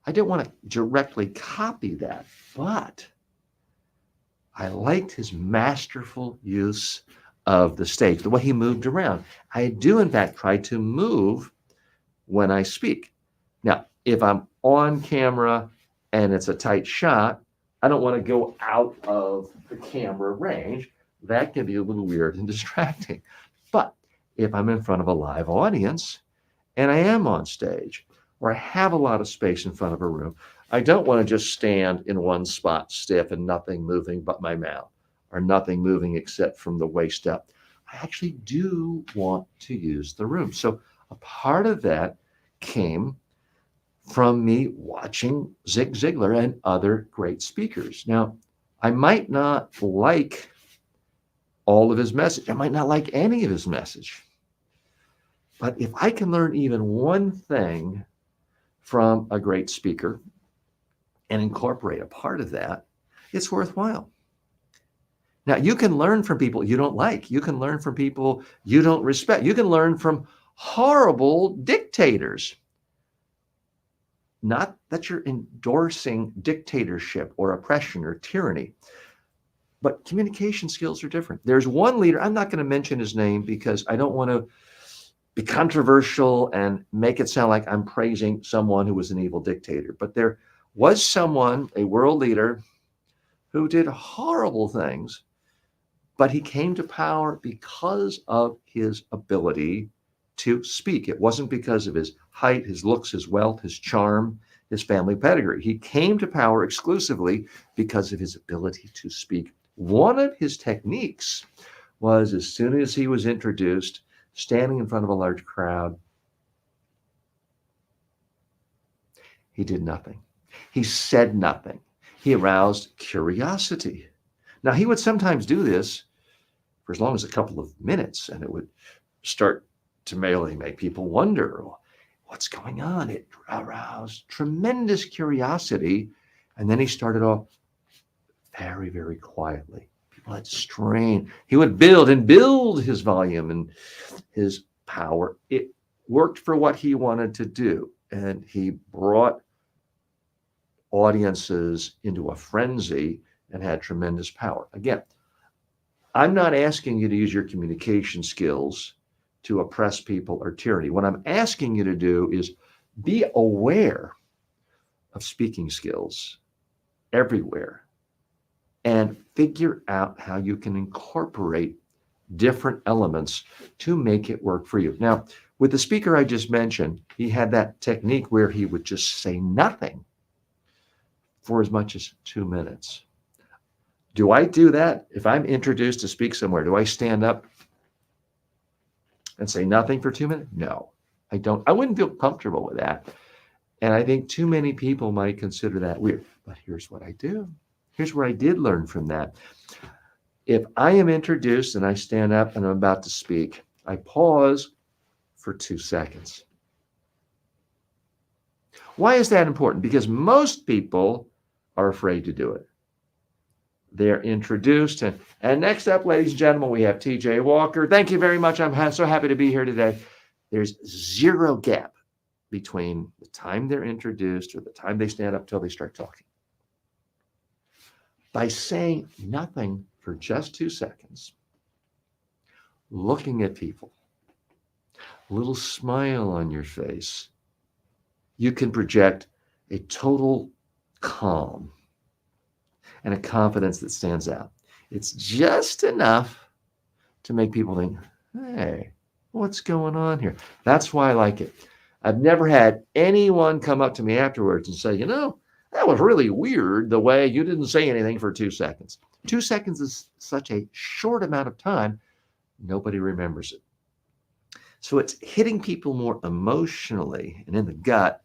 I didn't want to directly copy that, but I liked his masterful use of the stage, the way he moved around. I do, in fact, try to move when I speak. Now, if I'm on camera and it's a tight shot, I don't want to go out of the camera range. That can be a little weird and distracting. But if I'm in front of a live audience and I am on stage, or I have a lot of space in front of a room, I don't want to just stand in one spot stiff and nothing moving but my mouth, or nothing moving except from the waist up. I actually do want to use the room. So a part of that came from me watching Zig Ziglar and other great speakers. Now, I might not like all of his message. I might not like any of his message. But if I can learn even one thing from a great speaker and incorporate a part of that, it's worthwhile. Now, you can learn from people you don't like. You can learn from people you don't respect. You can learn from horrible dictators. Not that you're endorsing dictatorship or oppression or tyranny, but communication skills are different. There's one leader, I'm not going to mention his name because I don't want to be controversial and make it sound like I'm praising someone who was an evil dictator. But there was someone, a world leader, who did horrible things, but he came to power because of his ability to speak. It wasn't because of his height, his looks, his wealth, his charm, his family pedigree. He came to power exclusively because of his ability to speak. One of his techniques was, as soon as he was introduced, standing in front of a large crowd, he did nothing. He said nothing. He aroused curiosity. Now, he would sometimes do this for as long as a couple of minutes, and it would start to merely make people wonder, what's going on? It aroused tremendous curiosity, and then he started off very, very quietly. People had strain. He would build his volume and his power. It worked for what he wanted to do, and he brought audiences into a frenzy and had tremendous power. Again, I'm not asking you to use your communication skills to oppress people or tyranny. What I'm asking you to do is be aware of speaking skills everywhere and figure out how you can incorporate different elements to make it work for you. Now, with the speaker I just mentioned, he had that technique where he would just say nothing for as much as 2 minutes. Do I do that? If I'm introduced to speak somewhere, do I stand up and say nothing for 2 minutes? No, I don't. I wouldn't feel comfortable with that. And I think too many people might consider that weird. But here's what I do. Here's where I did learn from that. If I am introduced and I stand up and I'm about to speak, I pause for 2 seconds. Why is that important? Because most people are afraid to do it. They're introduced. And next up, ladies and gentlemen, we have TJ Walker. Thank you very much. I'm so happy to be here today. There's zero gap between the time they're introduced or the time they stand up till they start talking. By saying nothing for just 2 seconds, looking at people, a little smile on your face, you can project a total calm and a confidence that stands out. It's just enough to make people think, hey, what's going on here? That's why I like it. I've never had anyone come up to me afterwards and say, that was really weird the way you didn't say anything for 2 seconds. 2 seconds is such a short amount of time, nobody remembers it. So it's hitting people more emotionally and in the gut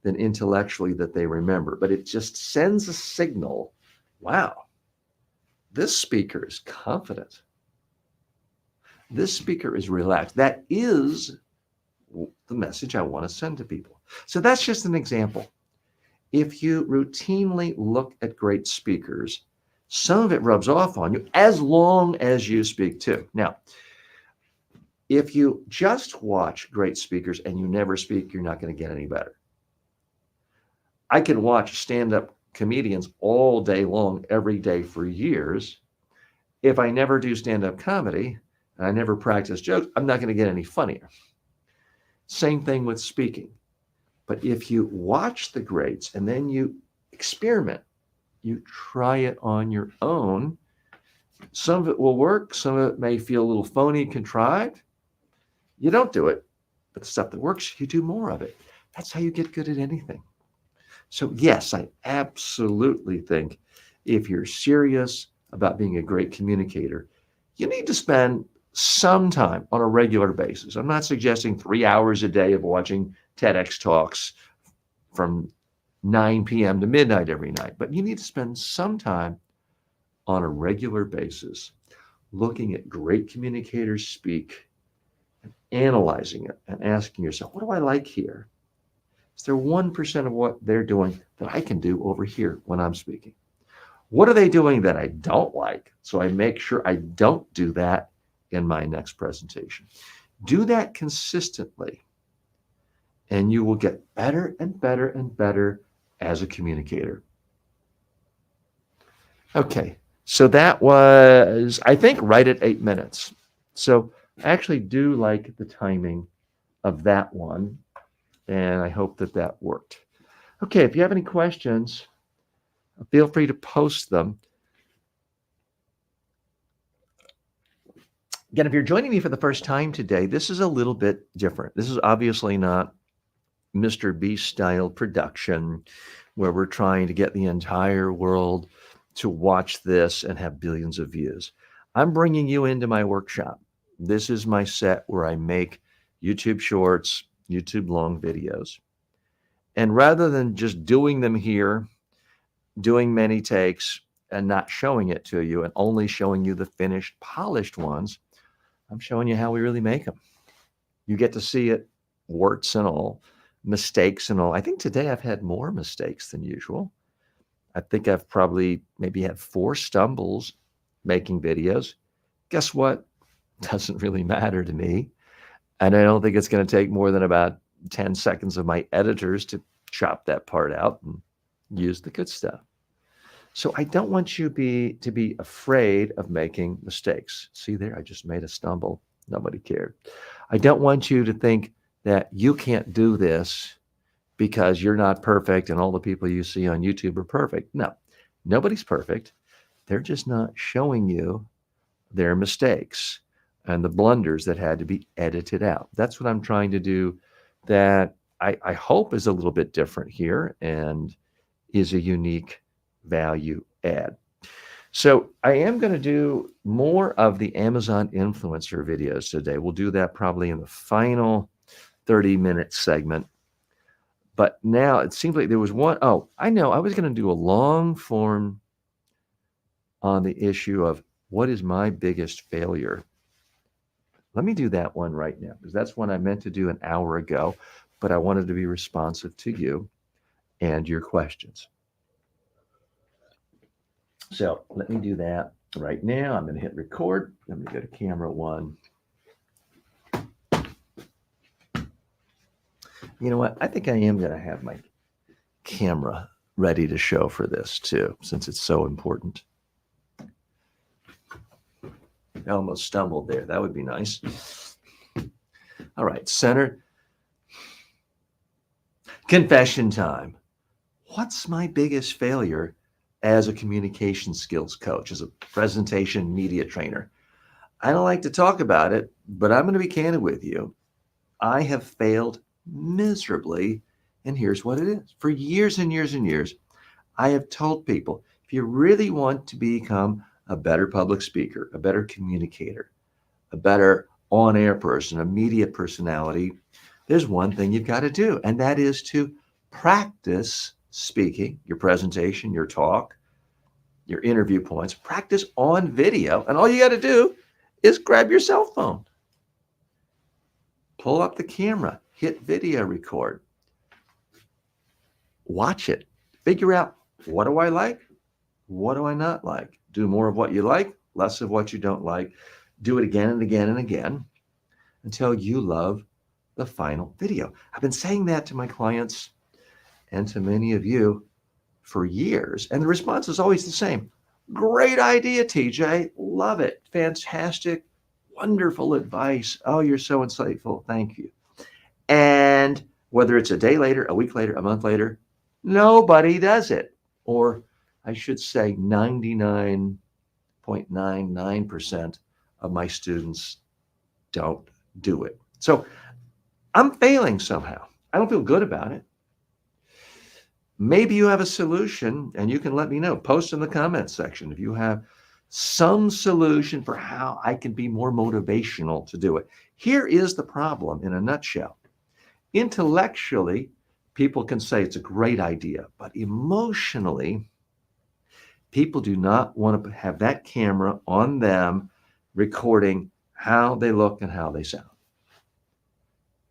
than intellectually that they remember. But it just sends a signal, wow, this speaker is confident. This speaker is relaxed. That is the message I want to send to people. So that's just an example. If you routinely look at great speakers, some of it rubs off on you as long as you speak too. Now, if you just watch great speakers and you never speak, you're not going to get any better. I can watch stand-up comedians all day long, every day for years. If I never do stand-up comedy and I never practice jokes, I'm not going to get any funnier. Same thing with speaking. But if you watch the greats and then you experiment, you try it on your own, some of it will work. Some of it may feel a little phony, contrived. You don't do it, but the stuff that works, you do more of it. That's how you get good at anything. So yes, I absolutely think if you're serious about being a great communicator, you need to spend some time on a regular basis. I'm not suggesting 3 hours a day of watching TEDx talks from 9 p.m. to midnight every night, but you need to spend some time on a regular basis looking at great communicators speak, and analyzing it and asking yourself, what do I like here? Is there 1% of what they're doing that I can do over here when I'm speaking? What are they doing that I don't like? So I make sure I don't do that in my next presentation. Do that consistently, and you will get better and better and better as a communicator. Okay, so that was, I think, right at 8 minutes. So I actually do like the timing of that one, and I hope that that worked. Okay, if you have any questions, feel free to post them. Again, if you're joining me for the first time today, this is a little bit different. This is obviously not Mr. Beast style production where we're trying to get the entire world to watch this and have billions of views. I'm bringing you into my workshop. This is my set where I make YouTube shorts, YouTube long videos. And rather than just doing them here, doing many takes and not showing it to you and only showing you the finished, polished ones, I'm showing you how we really make them. You get to see it, warts and all, mistakes and all. I think today I've had more mistakes than usual. I think I've probably maybe had 4 stumbles making videos. Guess what? Doesn't really matter to me. And I don't think it's going to take more than about 10 seconds of my editors to chop that part out and use the good stuff. So I don't want you to be afraid of making mistakes. See there, I just made a stumble. Nobody cared. I don't want you to think that you can't do this because you're not perfect and all the people you see on YouTube are perfect. No, nobody's perfect. They're just not showing you their mistakes and the blunders that had to be edited out. That's what I'm trying to do, that I hope is a little bit different here and is a unique value add. So I am going to do more of the Amazon influencer videos today. We'll do that probably in the final 30-minute segment. But now it seems like there was one. Oh, I know. I was going to do a long form on the issue of what is my biggest failure. Let me do that one right now, because that's one I meant to do an hour ago, but I wanted to be responsive to you and your questions. So let me do that right now. I'm going to hit record. I'm going to go to camera 1. You know what? I think I am going to have my camera ready to show for this too, since it's so important. I almost stumbled there. That would be nice. All All right, Senator, confession time. What's my biggest failure as a communication skills coach, as a presentation media trainer? I don't like to talk about it, but I'm going to be candid with you. I have failed miserably, and here's what it is. For years and years and years, I have told people, if you really want to become a better public speaker, a better communicator, a better on-air person, a media personality, there's one thing you've got to do, and that is to practice speaking, your presentation, your talk, your interview points, practice on video. And all you got to do is grab your cell phone, pull up the camera, hit video record, watch it, figure out, what do I like? What do I not like? Do more of what you like, less of what you don't like. Do it again and again and again until you love the final video. I've been saying that to my clients and to many of you for years, and the response is always the same. Great idea, TJ. Love it. Fantastic. Wonderful advice. Oh, you're so insightful. Thank you. And whether it's a day later, a week later, a month later, nobody does it. Or I should say 99.99% of my students don't do it. So I'm failing somehow. I don't feel good about it. Maybe you have a solution and you can let me know. Post in the comments section if you have some solution for how I can be more motivational to do it. Here is the problem in a nutshell. Intellectually, people can say it's a great idea, but emotionally, people do not want to have that camera on them recording how they look and how they sound.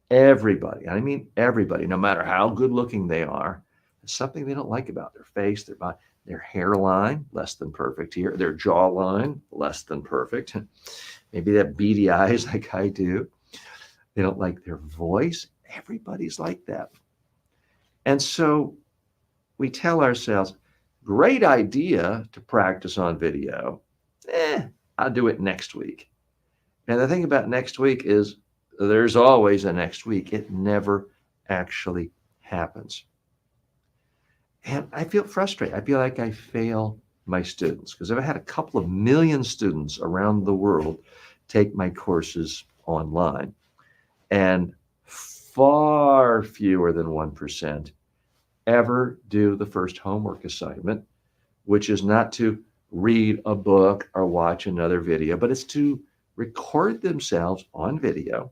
Everybody, I mean everybody, no matter how good looking they are, there's something they don't like about their face, their body, their hairline, less than perfect here, their jawline, less than perfect. Maybe they have beady eyes like I do. They don't like their voice. Everybody's like that. And so we tell ourselves, great idea to practice on video. I'll do it next week. And the thing about next week is there's always a next week. It never actually happens. And I feel frustrated. I feel like I fail my students because I've had a couple of million students around the world take my courses online, and far fewer than 1% ever do the first homework assignment, which is not to read a book or watch another video, but it's to record themselves on video,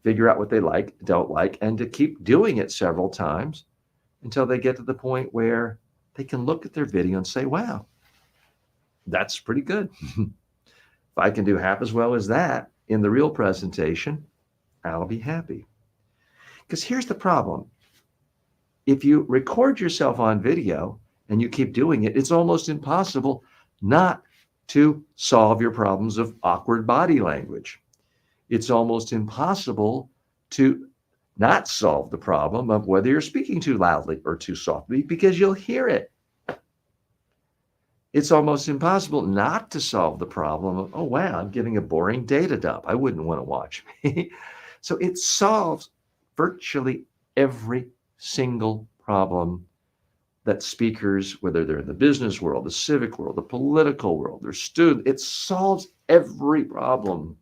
figure out what they like, don't like, and to keep doing it several times until they get to the point where they can look at their video and say, wow, that's pretty good. If I can do half as well as that in the real presentation, I'll be happy. Because here's the problem. If you record yourself on video and you keep doing it, it's almost impossible not to solve your problems of awkward body language. It's almost impossible to not solve the problem of whether you're speaking too loudly or too softly, because you'll hear it. It's almost impossible not to solve the problem of, oh, wow, I'm getting a boring data dump. I wouldn't want to watch me. So it solves virtually every single problem that speakers, whether they're in the business world, the civic world, the political world, their students, it solves every problem.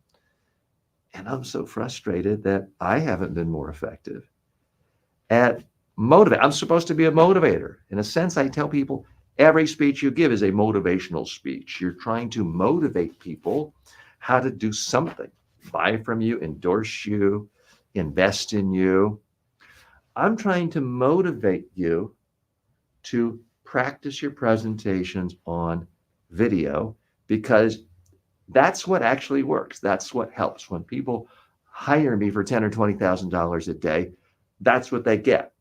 And I'm so frustrated that I haven't been more effective at motivate. I'm supposed to be a motivator. In a sense, I tell people every speech you give is a motivational speech. You're trying to motivate people how to do something, buy from you, endorse you, invest in you. I'm trying to motivate you to practice your presentations on video, because that's what actually works. That's what helps. When people hire me for $10,000 or $20,000 a day, that's what they get.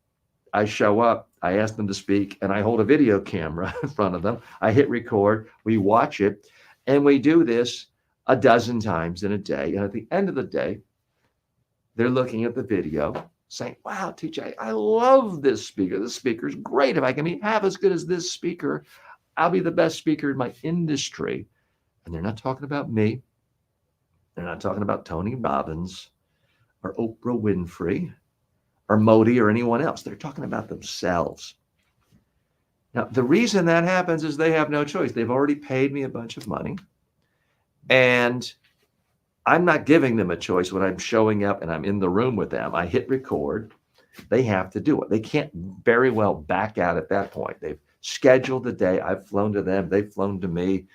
I show up, I ask them to speak, and I hold a video camera in front of them. I hit record, we watch it, and we do this a dozen times in a day. And at the end of the day, they're looking at the video saying, wow, TJ, I love this speaker. This speaker is great. If I can be half as good as this speaker, I'll be the best speaker in my industry. And they're not talking about me. They're not talking about Tony Robbins. or Oprah Winfrey or Modi or anyone else. They're talking about themselves. Now, the reason that happens is they have no choice. They've already paid me a bunch of money, and I'm not giving them a choice when I'm showing up and I'm in the room with them. I hit record. They have to do it. They can't very well back out at that point. They've scheduled the day. I've flown to them. They've flown to me.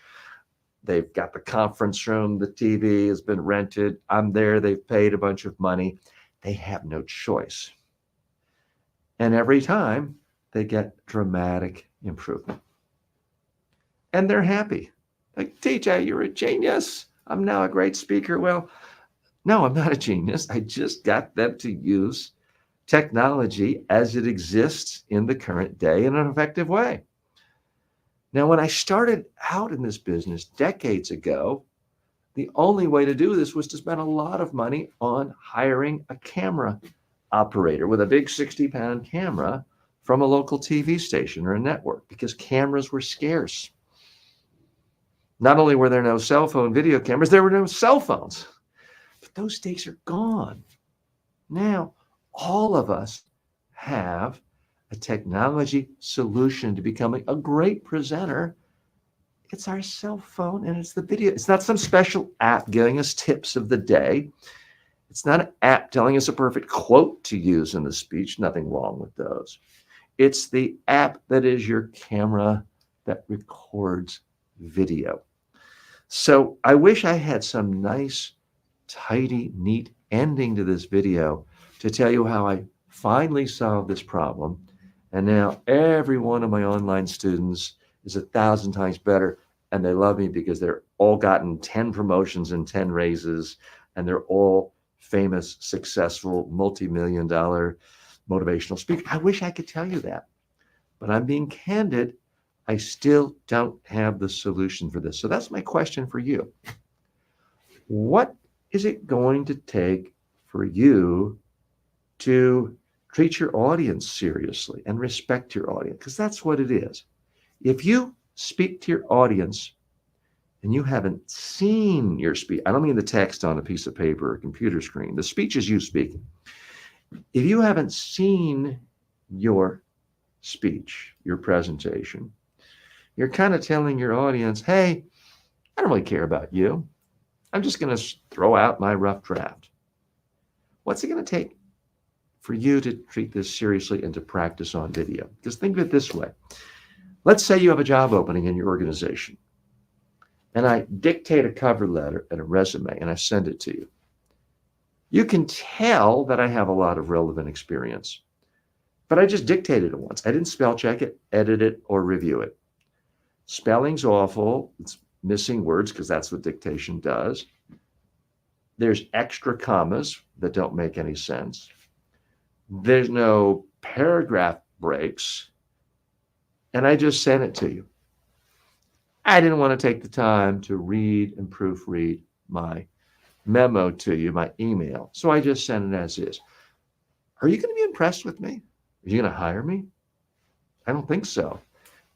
They've got the conference room. The TV has been rented. I'm there. They've paid a bunch of money. They have no choice. And every time they get dramatic improvement. And they're happy. Like, TJ, you're a genius. I'm now a great speaker. Well, no, I'm not a genius. I just got them to use technology as it exists in the current day in an effective way. Now, when I started out in this business decades ago, the only way to do this was to spend a lot of money on hiring a camera operator with a big 60-pound camera from a local TV station or a network, because cameras were scarce. Not only were there no cell phone video cameras, there were no cell phones. But those days are gone. Now, all of us have a technology solution to becoming a great presenter. It's our cell phone and it's the video. It's not some special app giving us tips of the day. It's not an app telling us a perfect quote to use in the speech. Nothing wrong with those. It's the app that is your camera that records video. So I wish I had some nice, tidy, neat ending to this video to tell you how I finally solved this problem. And now every one of my online students is 1,000 times better. And they love me because they're all gotten 10 promotions and 10 raises. And they're all famous, successful, multi-million-dollar motivational speakers. I wish I could tell you that. But I'm being candid. I still don't have the solution for this. So that's my question for you. What is it going to take for you to treat your audience seriously and respect your audience? Because that's what it is. If you speak to your audience and you haven't seen your speech, I don't mean the text on a piece of paper or computer screen, the speech is you speaking. If you haven't seen your speech, your presentation, you're kind of telling your audience, hey, I don't really care about you. I'm just going to throw out my rough draft. What's it going to take for you to treat this seriously and to practice on video? Because think of it this way. Let's say you have a job opening in your organization, and I dictate a cover letter and a resume, and I send it to you. You can tell that I have a lot of relevant experience, but I just dictated it once. I didn't spell check it, edit it, or review it. Spelling's awful. It's missing words because that's what dictation does. There's extra commas that don't make any sense. There's no paragraph breaks. And I just sent it to you. I didn't want to take the time to read and proofread my memo to you, my email. So I just sent it as is. Are you going to be impressed with me? Are you going to hire me? I don't think so.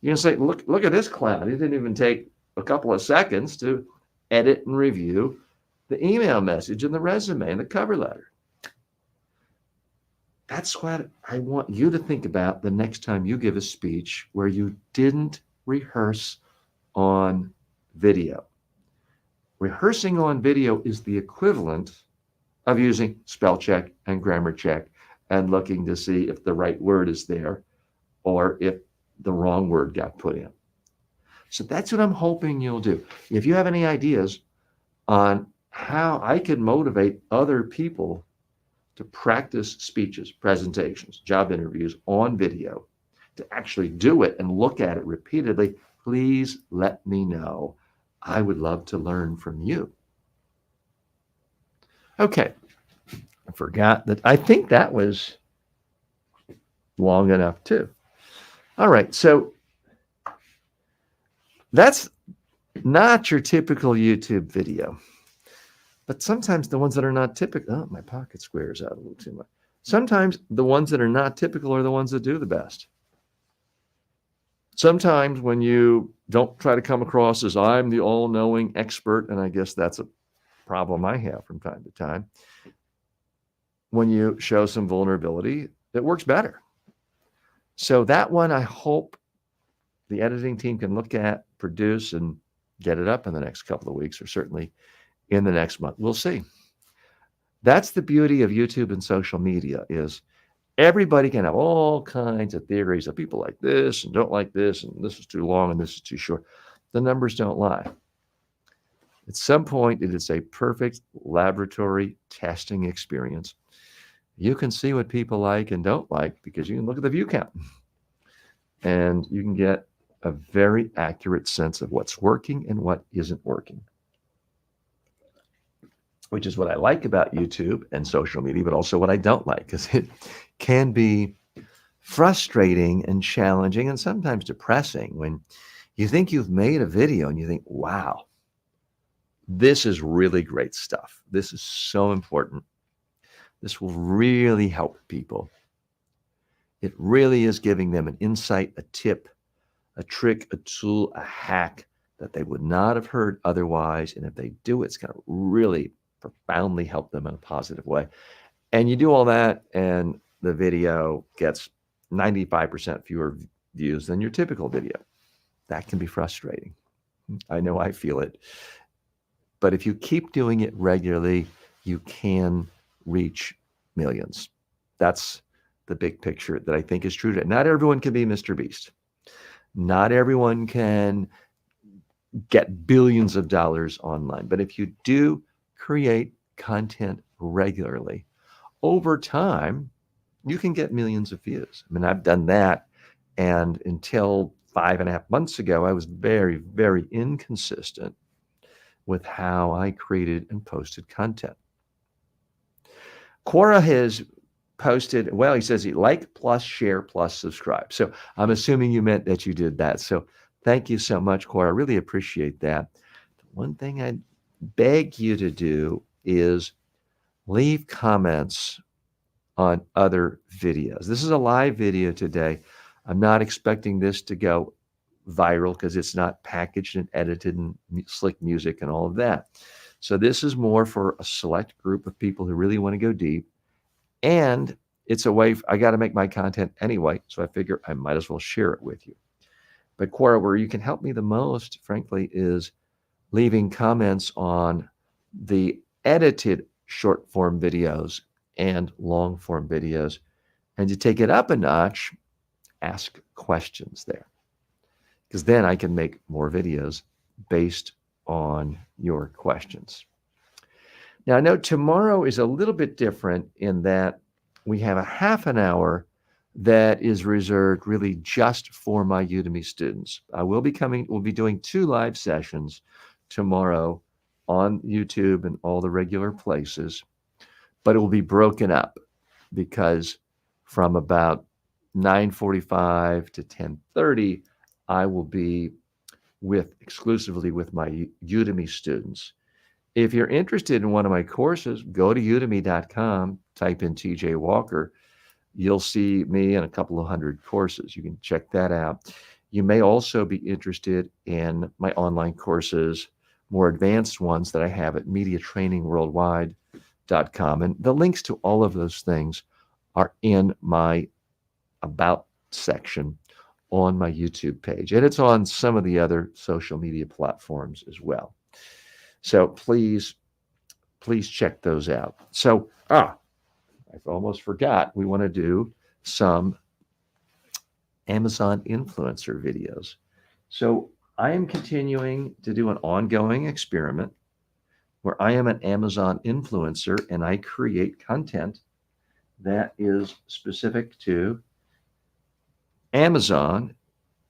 You're going to say, look at this clown. He didn't even take a couple of seconds to edit and review the email message and the resume and the cover letter. That's what I want you to think about the next time you give a speech where you didn't rehearse on video. Rehearsing on video is the equivalent of using spell check and grammar check and looking to see if the right word is there or if the wrong word got put in. So that's what I'm hoping you'll do. If you have any ideas on how I can motivate other people to practice speeches, presentations, job interviews on video, to actually do it and look at it repeatedly, please let me know. I would love to learn from you. Okay. I forgot that. I think that was long enough too. All right. So that's not your typical YouTube video. But sometimes the ones that are not typical, oh, my pocket squares out a little too much. Sometimes the ones that are not typical are the ones that do the best. Sometimes when you don't try to come across as I'm the all-knowing expert, and I guess that's a problem I have from time to time, when you show some vulnerability, it works better. So that one, I hope the editing team can look at, produce, and get it up in the next couple of weeks, or certainly in the next month. We'll see. That's the beauty of YouTube and social media, is everybody can have all kinds of theories of people like this and don't like this, and this is too long and this is too short. The numbers don't lie. At some point, it is a perfect laboratory testing experience. You can see what people like and don't like because you can look at the view count, and you can get a very accurate sense of what's working and what isn't working, which is what I like about YouTube and social media, but also what I don't like, because it can be frustrating and challenging and sometimes depressing when you think you've made a video and you think, wow, this is really great stuff. This is so important. This will really help people. It really is giving them an insight, a tip, a trick, a tool, a hack that they would not have heard otherwise. And if they do, it's going to really profoundly help them in a positive way. And you do all that, and the video gets 95% fewer views than your typical video. That can be frustrating. I know I feel it. But if you keep doing it regularly, you can reach millions. That's the big picture that I think is true today. Not everyone can be Mr. Beast. Not everyone can get billions of dollars online. But if you do create content regularly, over time, you can get millions of views. I mean, I've done that. And until 5.5 months ago, I was very, very inconsistent with how I created and posted content. Quora has posted, well, he says he like plus share plus subscribe. So I'm assuming you meant that you did that. So thank you so much, Quora. I really appreciate that. One thing I beg you to do is leave comments on other videos. This is a live video today. I'm not expecting this to go viral because it's not packaged and edited and slick music and all of that. So this is more for a select group of people who really want to go deep. And it's a way, I got to make my content anyway. So I figure I might as well share it with you. But Quora, where you can help me the most, frankly, is leaving comments on the edited short form videos and long form videos. And to take it up a notch, ask questions there, because then I can make more videos based on your questions. Now, I know tomorrow is a little bit different in that we have a half an hour that is reserved really just for my Udemy students. We'll be doing 2 live sessions tomorrow on YouTube and all the regular places, but it will be broken up because from about 9:45 to 10:30, I will be exclusively with my Udemy students. If you're interested in one of my courses, go to udemy.com, type in TJ Walker. You'll see me and a couple of hundred courses. You can check that out. You may also be interested in my online courses, more advanced ones that I have at mediatrainingworldwide.com. And the links to all of those things are in my About section on my YouTube page. And it's on some of the other social media platforms as well. So please check those out. So, I almost forgot. We want to do some Amazon influencer videos. So I am continuing to do an ongoing experiment where I am an Amazon influencer and I create content that is specific to Amazon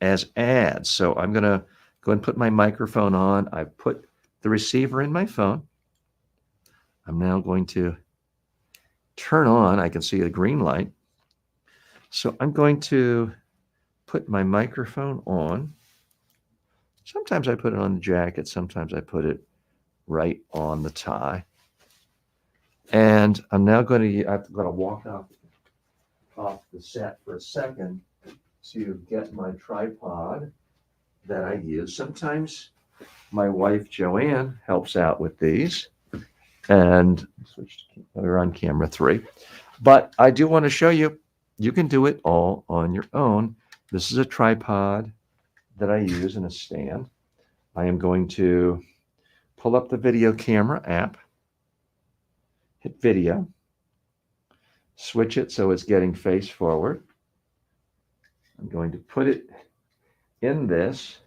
as ads. So I'm going to go and put my microphone on. I've put the receiver in my phone. I'm now going to turn on, I can see a green light. So I'm going to put my microphone on. Sometimes I put it on the jacket. Sometimes I put it right on the tie. And I'm now going to walk off the set for a second to get my tripod that I use. Sometimes my wife, Joanne, helps out with these. And switch to, we're on camera 3. But I do want to show you, you can do it all on your own. This is a tripod that I use in a stand. I am going to pull up the video camera app, hit video, switch it so it's getting face forward. I'm going to put it in this,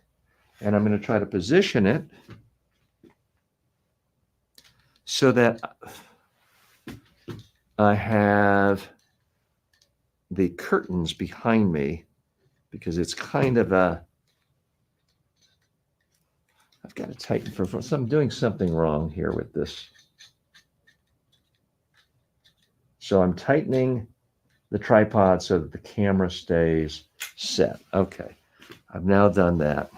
and I'm going to try to position it so that I have the curtains behind me, because it's kind of a, I've got to tighten for some, I'm doing something wrong here with this. So I'm tightening the tripod so that the camera stays set. Okay, I've now done that.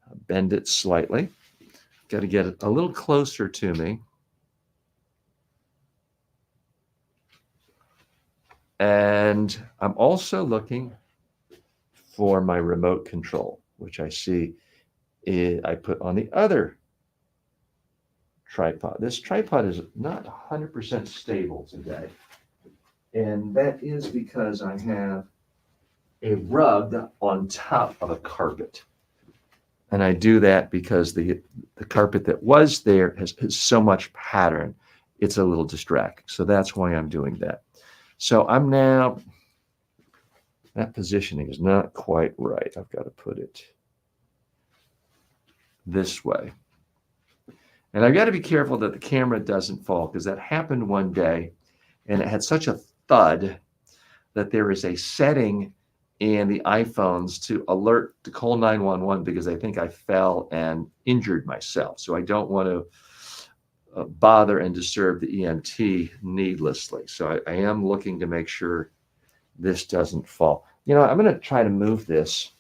I'll bend it slightly. Got to get it a little closer to me. And I'm also looking for my remote control, which I see I put on the other tripod. This tripod is not 100% stable today. And that is because I have a rug on top of a carpet. And I do that because the carpet that was there has so much pattern, it's a little distracting. So that's why I'm doing that. So I'm now, that positioning is not quite right. I've got to put it this way. And I've got to be careful that the camera doesn't fall, because that happened one day and it had such a thud that there is a setting in the iPhones to alert to call 911 because I think I fell and injured myself. So I don't want to bother and disturb the EMT needlessly. So I am looking to make sure this doesn't fall. You know, I'm going to try to move this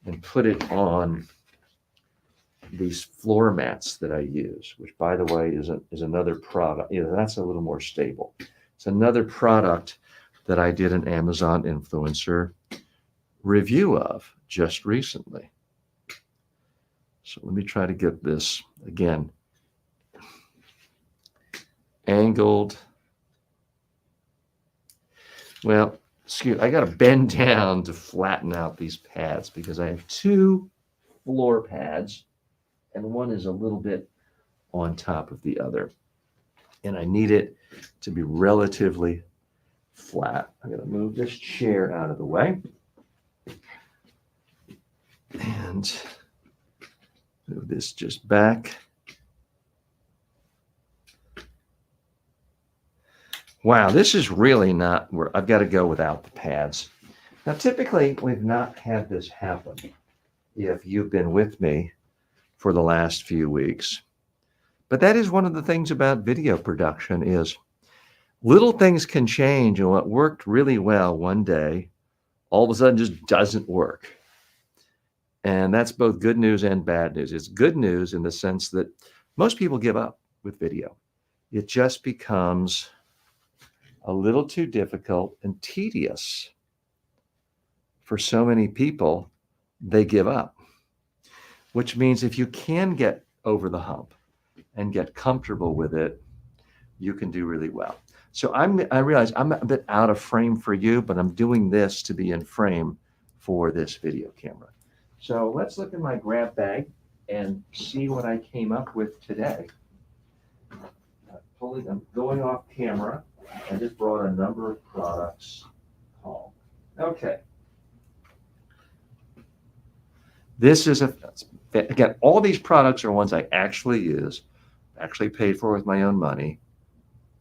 and put it on these floor mats that I use, which, by the way, is another product. You know, that's a little more stable. It's another product that I did an Amazon influencer review of just recently. So let me try to get this again angled. Well, I got to bend down to flatten out these pads because I have 2 floor pads and one is a little bit on top of the other. And I need it to be relatively flat. I'm going to move this chair out of the way and move this just back. Wow, this is really not where I've got to go without the pads. Now, typically, we've not had this happen if you've been with me for the last few weeks. But that is one of the things about video production is little things can change, and what worked really well one day, all of a sudden just doesn't work. And that's both good news and bad news. It's good news in the sense that most people give up with video. It just becomes a little too difficult and tedious for so many people, they give up. Which means if you can get over the hump and get comfortable with it, you can do really well. So I realize I'm a bit out of frame for you, but I'm doing this to be in frame for this video camera. So let's look in my grab bag and see what I came up with today. I'm going off camera. I just brought a number of products home. Okay. This is again, all these products are ones I actually use, actually paid for with my own money.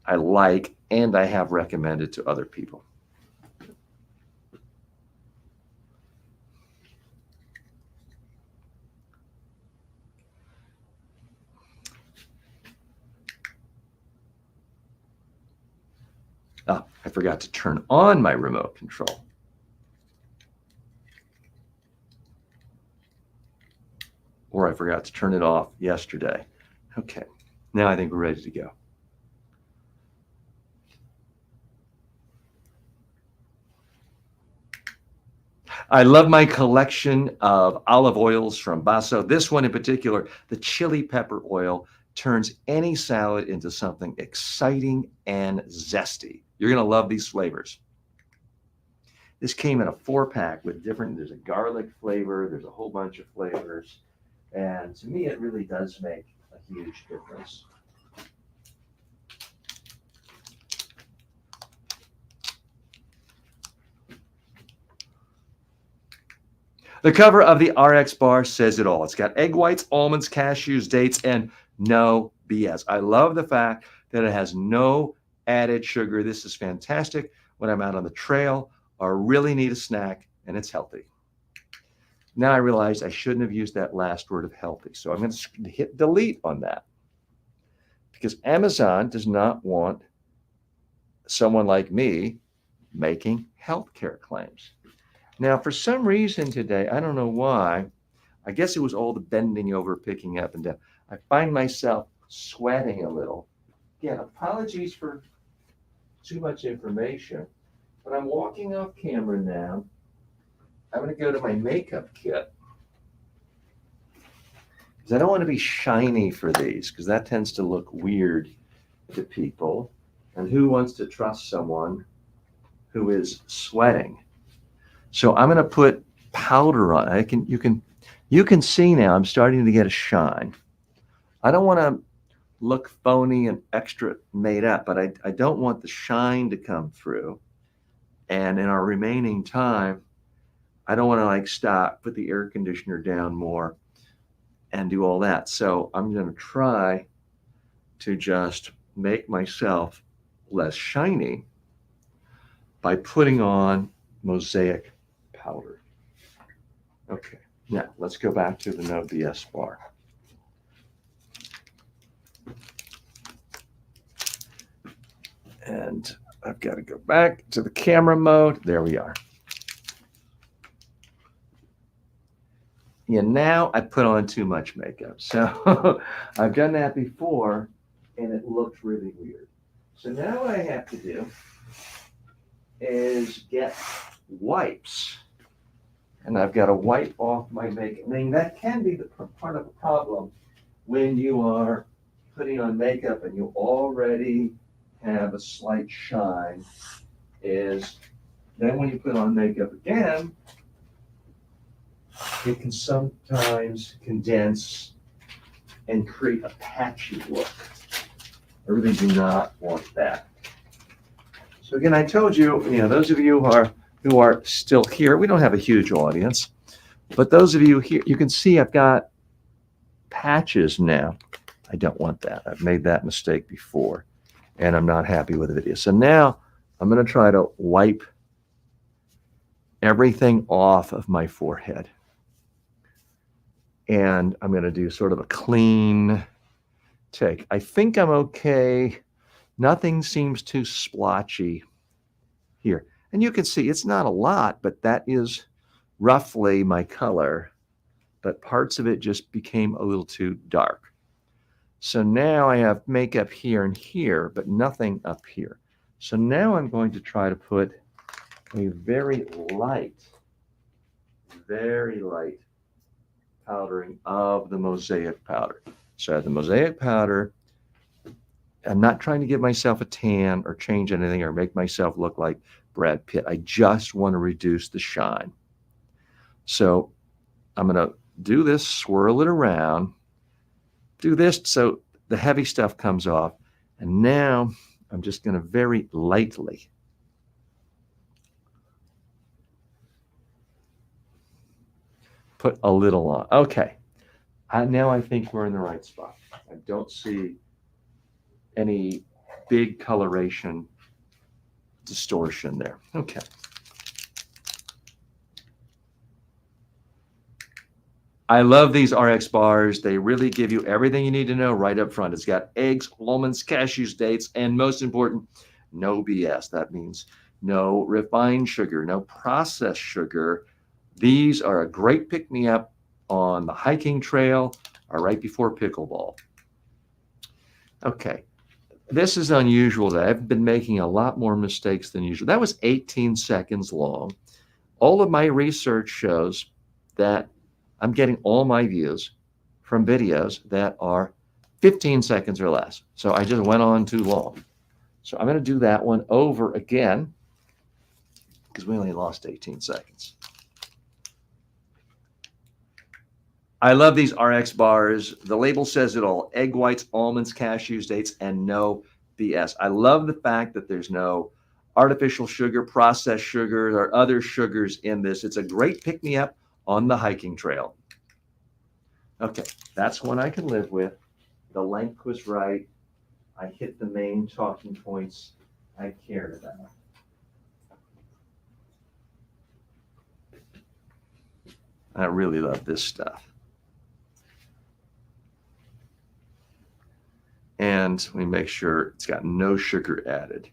I like, and I have recommended to other people. I forgot to turn on my remote control. Or I forgot to turn it off yesterday. Okay, now I think we're ready to go. I love my collection of olive oils from Basso. This one in particular, the chili pepper oil, turns any salad into something exciting and zesty. You're going to love these flavors. This came in a 4-pack with different, there's a garlic flavor, there's a whole bunch of flavors. And to me, it really does make a huge difference. The cover of the RX bar says it all. It's got egg whites, almonds, cashews, dates, and no BS. I love the fact that it has no added sugar. This is fantastic when I'm out on the trail or really need a snack, and it's healthy. Now I realize I shouldn't have used that last word of healthy. So I'm going to hit delete on that because Amazon does not want someone like me making healthcare claims. Now, for some reason today, I don't know why, I guess it was all the bending over, picking up and down. I find myself sweating a little. Again, apologies for too much information, but I'm walking off camera now. I'm going to go to my makeup kit because I don't want to be shiny for these because that tends to look weird to people. And who wants to trust someone who is sweating? So I'm going to put powder on. You can see now I'm starting to get a shine. I don't want to look phony and extra made up, but I don't want the shine to come through. And in our remaining time, I don't want to like stop, put the air conditioner down more and do all that. So I'm going to try to just make myself less shiny by putting on Mosaic powder. Okay, now let's go back to the No BS bar. And I've got to go back to the camera mode. There we are. Yeah, now I put on too much makeup. So I've done that before and it looked really weird. So now what I have to do is get wipes. And I've got to wipe off my makeup. I mean, that can be the part of the problem when you are putting on makeup and you already have a slight shine, is then when you put on makeup again, it can sometimes condense and create a patchy look. I really do not want that. So again, I told you, those of you who are still here, we don't have a huge audience, but those of you here, you can see I've got patches now. I don't want that. I've made that mistake before, and I'm not happy with the video. So now I'm going to try to wipe everything off of my forehead. And I'm going to do sort of a clean take. I think I'm okay. Nothing seems too splotchy here. And you can see it's not a lot, but that is roughly my color. But parts of it just became a little too dark. So now I have makeup here and here, but nothing up here. So now I'm going to try to put a very light powdering of the Mosaic powder. So the Mosaic powder, I'm not trying to give myself a tan or change anything or make myself look like Brad Pitt. I just want to reduce the shine. So I'm going to do this, swirl it around, do this so the heavy stuff comes off. And now I'm just going to very lightly put a little on. Okay. Now I think we're in the right spot. I don't see any big coloration distortion there. Okay. I love these RX bars. They really give you everything you need to know right up front. It's got eggs, almonds, cashews, dates, and most important, no BS. That means no refined sugar, no processed sugar. These are a great pick-me-up on the hiking trail or right before pickleball. Okay. This is unusual. I've been making a lot more mistakes than usual. That was 18 seconds long. All of my research shows that I'm getting all my views from videos that are 15 seconds or less. So I just went on too long. So I'm going to do that one over again because we only lost 18 seconds. I love these RX bars. The label says it all: egg whites, almonds, cashews, dates, and no BS. I love the fact that there's no artificial sugar, processed sugar, or other sugars in this. It's a great pick-me-up on the hiking trail. Okay, that's one I can live with. The length was right. I hit the main talking points I cared about. I really love this stuff. And we make sure it's got no sugar added.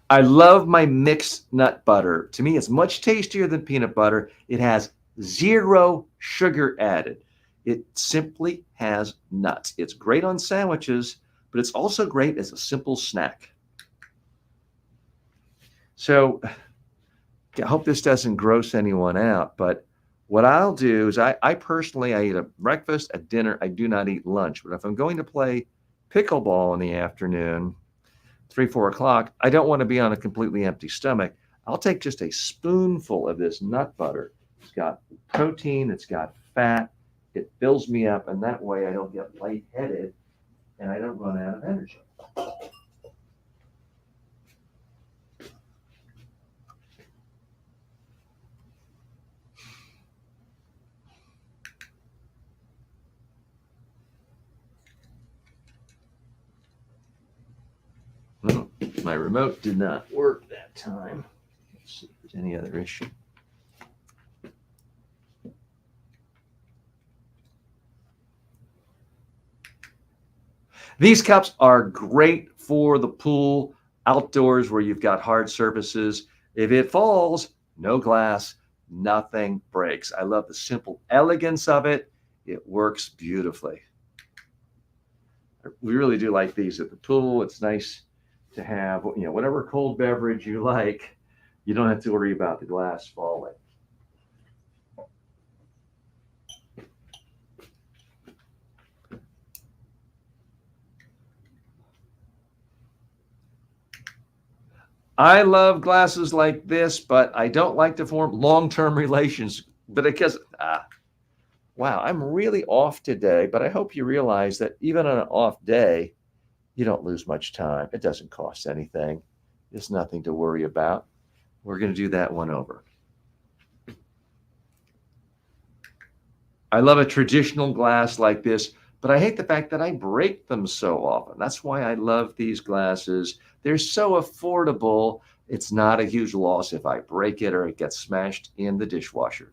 I love my mixed nut butter. To me, it's much tastier than peanut butter. It has 0 sugar added. It simply has nuts. It's great on sandwiches, but it's also great as a simple snack. So I hope this doesn't gross anyone out, but what I'll do is I personally eat a breakfast, a dinner. I do not eat lunch. But if I'm going to play pickleball in the afternoon, 3, 4 o'clock, I don't want to be on a completely empty stomach. I'll take just a spoonful of this nut butter. It's got protein, it's got fat, it fills me up, and that way I don't get lightheaded and I don't run out of energy. Well, my remote did not work that time. Let's see if there's any other issue. These cups are great for the pool, outdoors where you've got hard surfaces. If it falls, no glass, nothing breaks. I love the simple elegance of it. It works beautifully. We really do like these at the pool. It's nice to have, whatever cold beverage you like. You don't have to worry about the glass falling. I love glasses like this, but I don't like to form long-term relations. But because, wow, I'm really off today, but I hope you realize that even on an off day, you don't lose much time. It doesn't cost anything. There's nothing to worry about. We're going to do that one over. I love a traditional glass like this, but I hate the fact that I break them so often. That's why I love these glasses. They're so affordable. It's not a huge loss if I break it or it gets smashed in the dishwasher.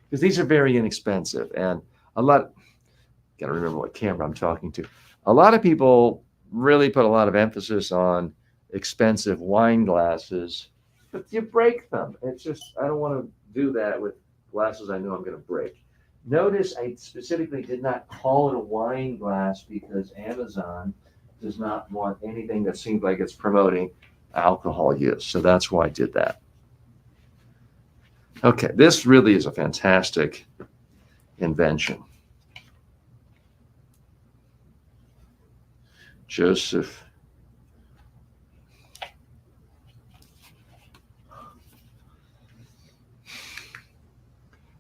Because these are very inexpensive, and got to remember what camera I'm talking to. A lot of people really put a lot of emphasis on expensive wine glasses, but you break them. It's just, I don't want to do that with glasses I know I'm going to break. Notice I specifically did not call it a wine glass because Amazon does not want anything that seems like it's promoting alcohol use. So that's why I did that. Okay, this really is a fantastic invention. Joseph.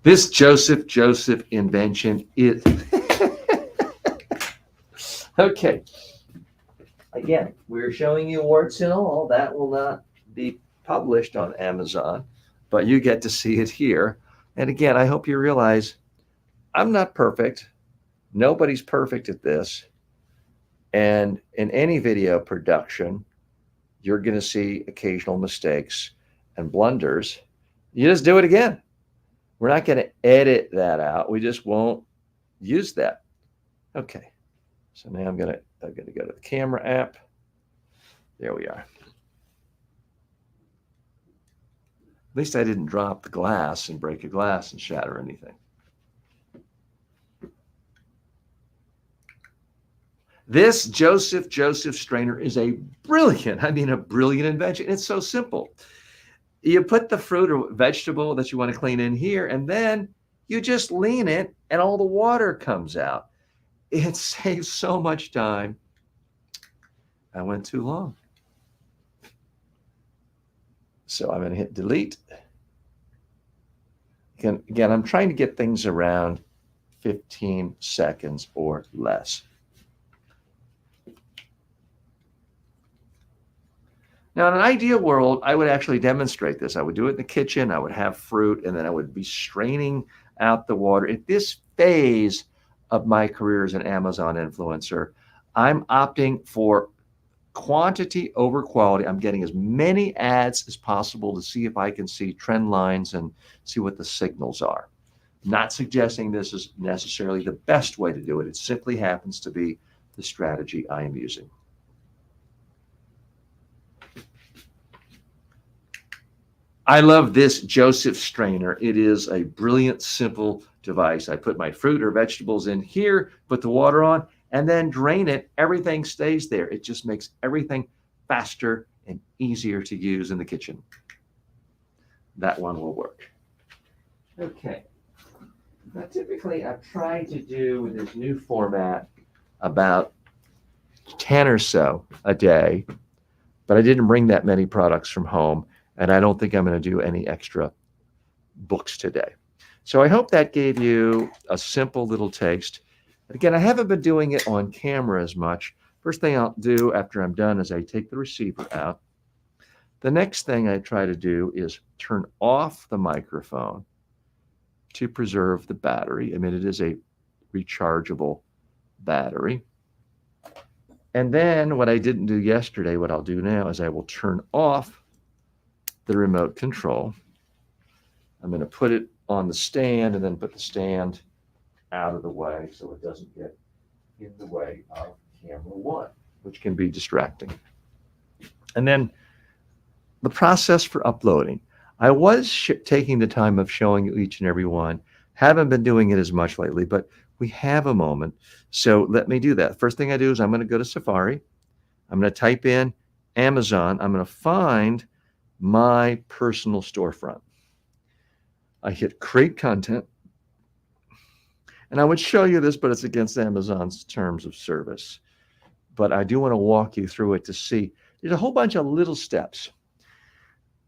This Joseph invention is okay. Again, we're showing you warts and all. That will not be published on Amazon, but you get to see it here. And again, I hope you realize I'm not perfect. Nobody's perfect at this. And in any video production, you're going to see occasional mistakes and blunders. You just do it again. We're not going to edit that out. We just won't use that. Okay. So now I'm going to go to the camera app. There we are. At least I didn't drop the glass and break a glass and shatter anything. This Joseph strainer is a brilliant invention. It's so simple. You put the fruit or vegetable that you want to clean in here, and then you just lean it, and all the water comes out. It saves so much time. I went too long. So I'm going to hit delete. Again, I'm trying to get things around 15 seconds or less. Now, in an ideal world, I would actually demonstrate this. I would do it in the kitchen. I would have fruit, and then I would be straining out the water. At this phase of my career as an Amazon influencer, I'm opting for quantity over quality. I'm getting as many ads as possible to see if I can see trend lines and see what the signals are. Not suggesting this is necessarily the best way to do it. It simply happens to be the strategy I am using. I love this Joseph strainer. It is a brilliant, simple device. I put my fruit or vegetables in here, put the water on, and then drain it. Everything stays there. It just makes everything faster and easier to use in the kitchen. That one will work. Okay. Now, typically, I've tried to do with this new format about 10 or so a day, but I didn't bring that many products from home, and I don't think I'm going to do any extra books today. So I hope that gave you a simple little taste. Again, I haven't been doing it on camera as much. First thing I'll do after I'm done is I take the receiver out. The next thing I try to do is turn off the microphone to preserve the battery. I mean, it is a rechargeable battery. And then what I didn't do yesterday, what I'll do now is I will turn off the remote control. I'm going to put it on the stand and then put the stand out of the way so it doesn't get in the way of camera one, which can be distracting. And then the process for uploading. I was taking the time of showing you each and every one. Haven't been doing it as much lately, but we have a moment. So let me do that. First thing I do is I'm going to go to Safari. I'm going to type in Amazon. I'm going to find my personal storefront. I hit create content. And I would show you this, but it's against Amazon's terms of service. But I do want to walk you through it to see. There's a whole bunch of little steps.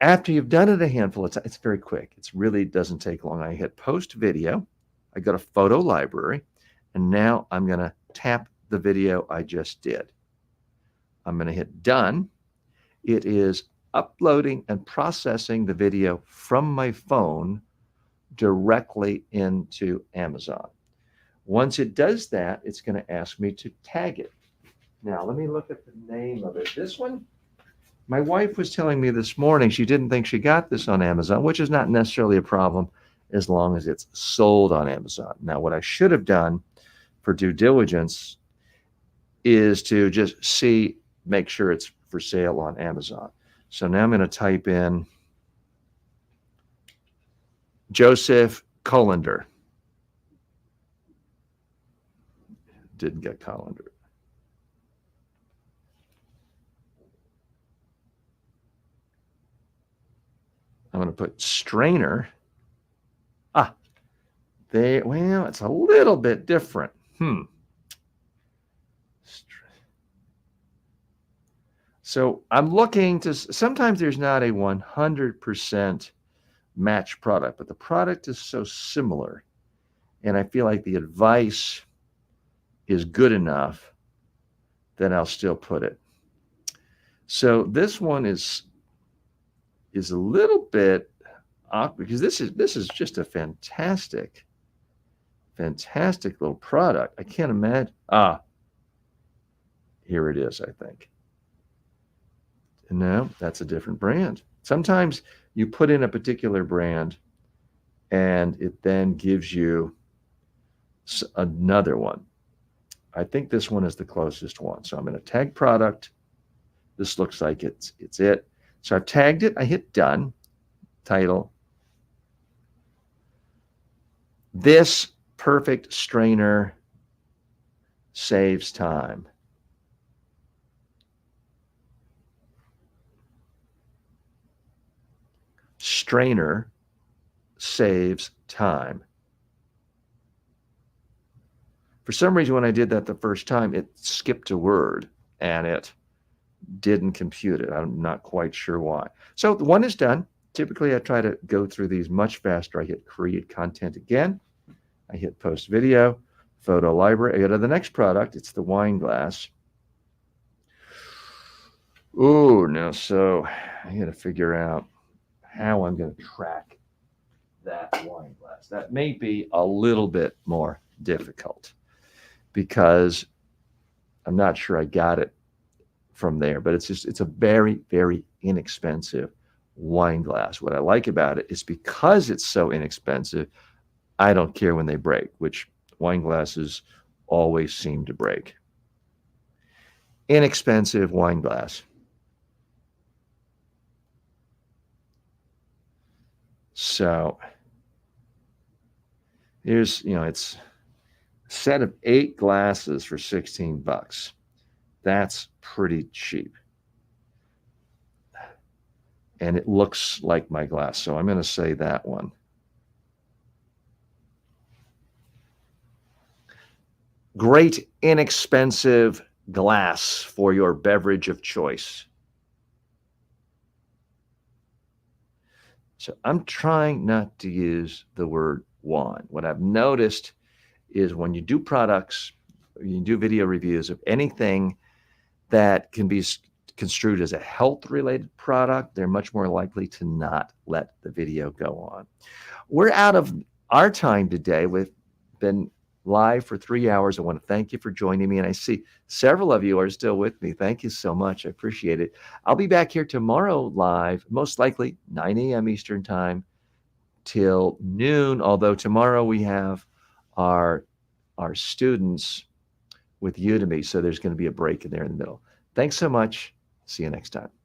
After you've done it a handful of times, it's very quick. It really doesn't take long. I hit post video. I go to photo library. And now I'm going to tap the video I just did. I'm going to hit done. It is uploading and processing the video from my phone directly into Amazon. Once it does that, it's going to ask me to tag it. Now, let me look at the name of it. This one, my wife was telling me this morning she didn't think she got this on Amazon, which is not necessarily a problem as long as it's sold on Amazon. Now, what I should have done for due diligence is to just make sure it's for sale on Amazon. So now I'm going to type in Joseph Colander. Didn't get Colander. I'm going to put strainer. Well, it's a little bit different. So I'm looking to, sometimes there's not a 100% match product, but the product is so similar. And I feel like the advice is good enough that I'll still put it. So this one is a little bit awkward because this is just a fantastic little product. I can't imagine. Here it is, I think. No, that's a different brand. Sometimes you put in a particular brand and it then gives you another one. I think this one is the closest one. So I'm going to tag product. This looks like it's it. So I've tagged it. I hit done. Title. This perfect strainer saves time. strainer saves time. For some reason, when I did that the first time, it skipped a word and it didn't compute it. I'm not quite sure why. So the one is done. Typically, I try to go through these much faster. I hit create content again. I hit post video, photo library. I go to the next product. It's the wine glass. Oh, no. So I got to figure out how I'm going to track that wine glass. That may be a little bit more difficult because I'm not sure I got it from there, but it's a very, very inexpensive wine glass. What I like about it is because it's so inexpensive, I don't care when they break, which wine glasses always seem to break. Inexpensive wine glass. So here's, it's a set of 8 glasses for $16. That's pretty cheap. And it looks like my glass. So I'm going to say that one. Great inexpensive glass for your beverage of choice. So I'm trying not to use the word wine. What I've noticed is when you do products, you do video reviews of anything that can be construed as a health-related product, they're much more likely to not let the video go on. We're out of our time today. We've been live for 3 hours. I want to thank you for joining me, and I see several of you are still with me. Thank you so much. I appreciate it. I'll be back here tomorrow live, most likely 9 a.m. Eastern time till noon, although tomorrow we have our students with Udemy, so there's going to be a break in there in the middle. Thanks so much. See you next time.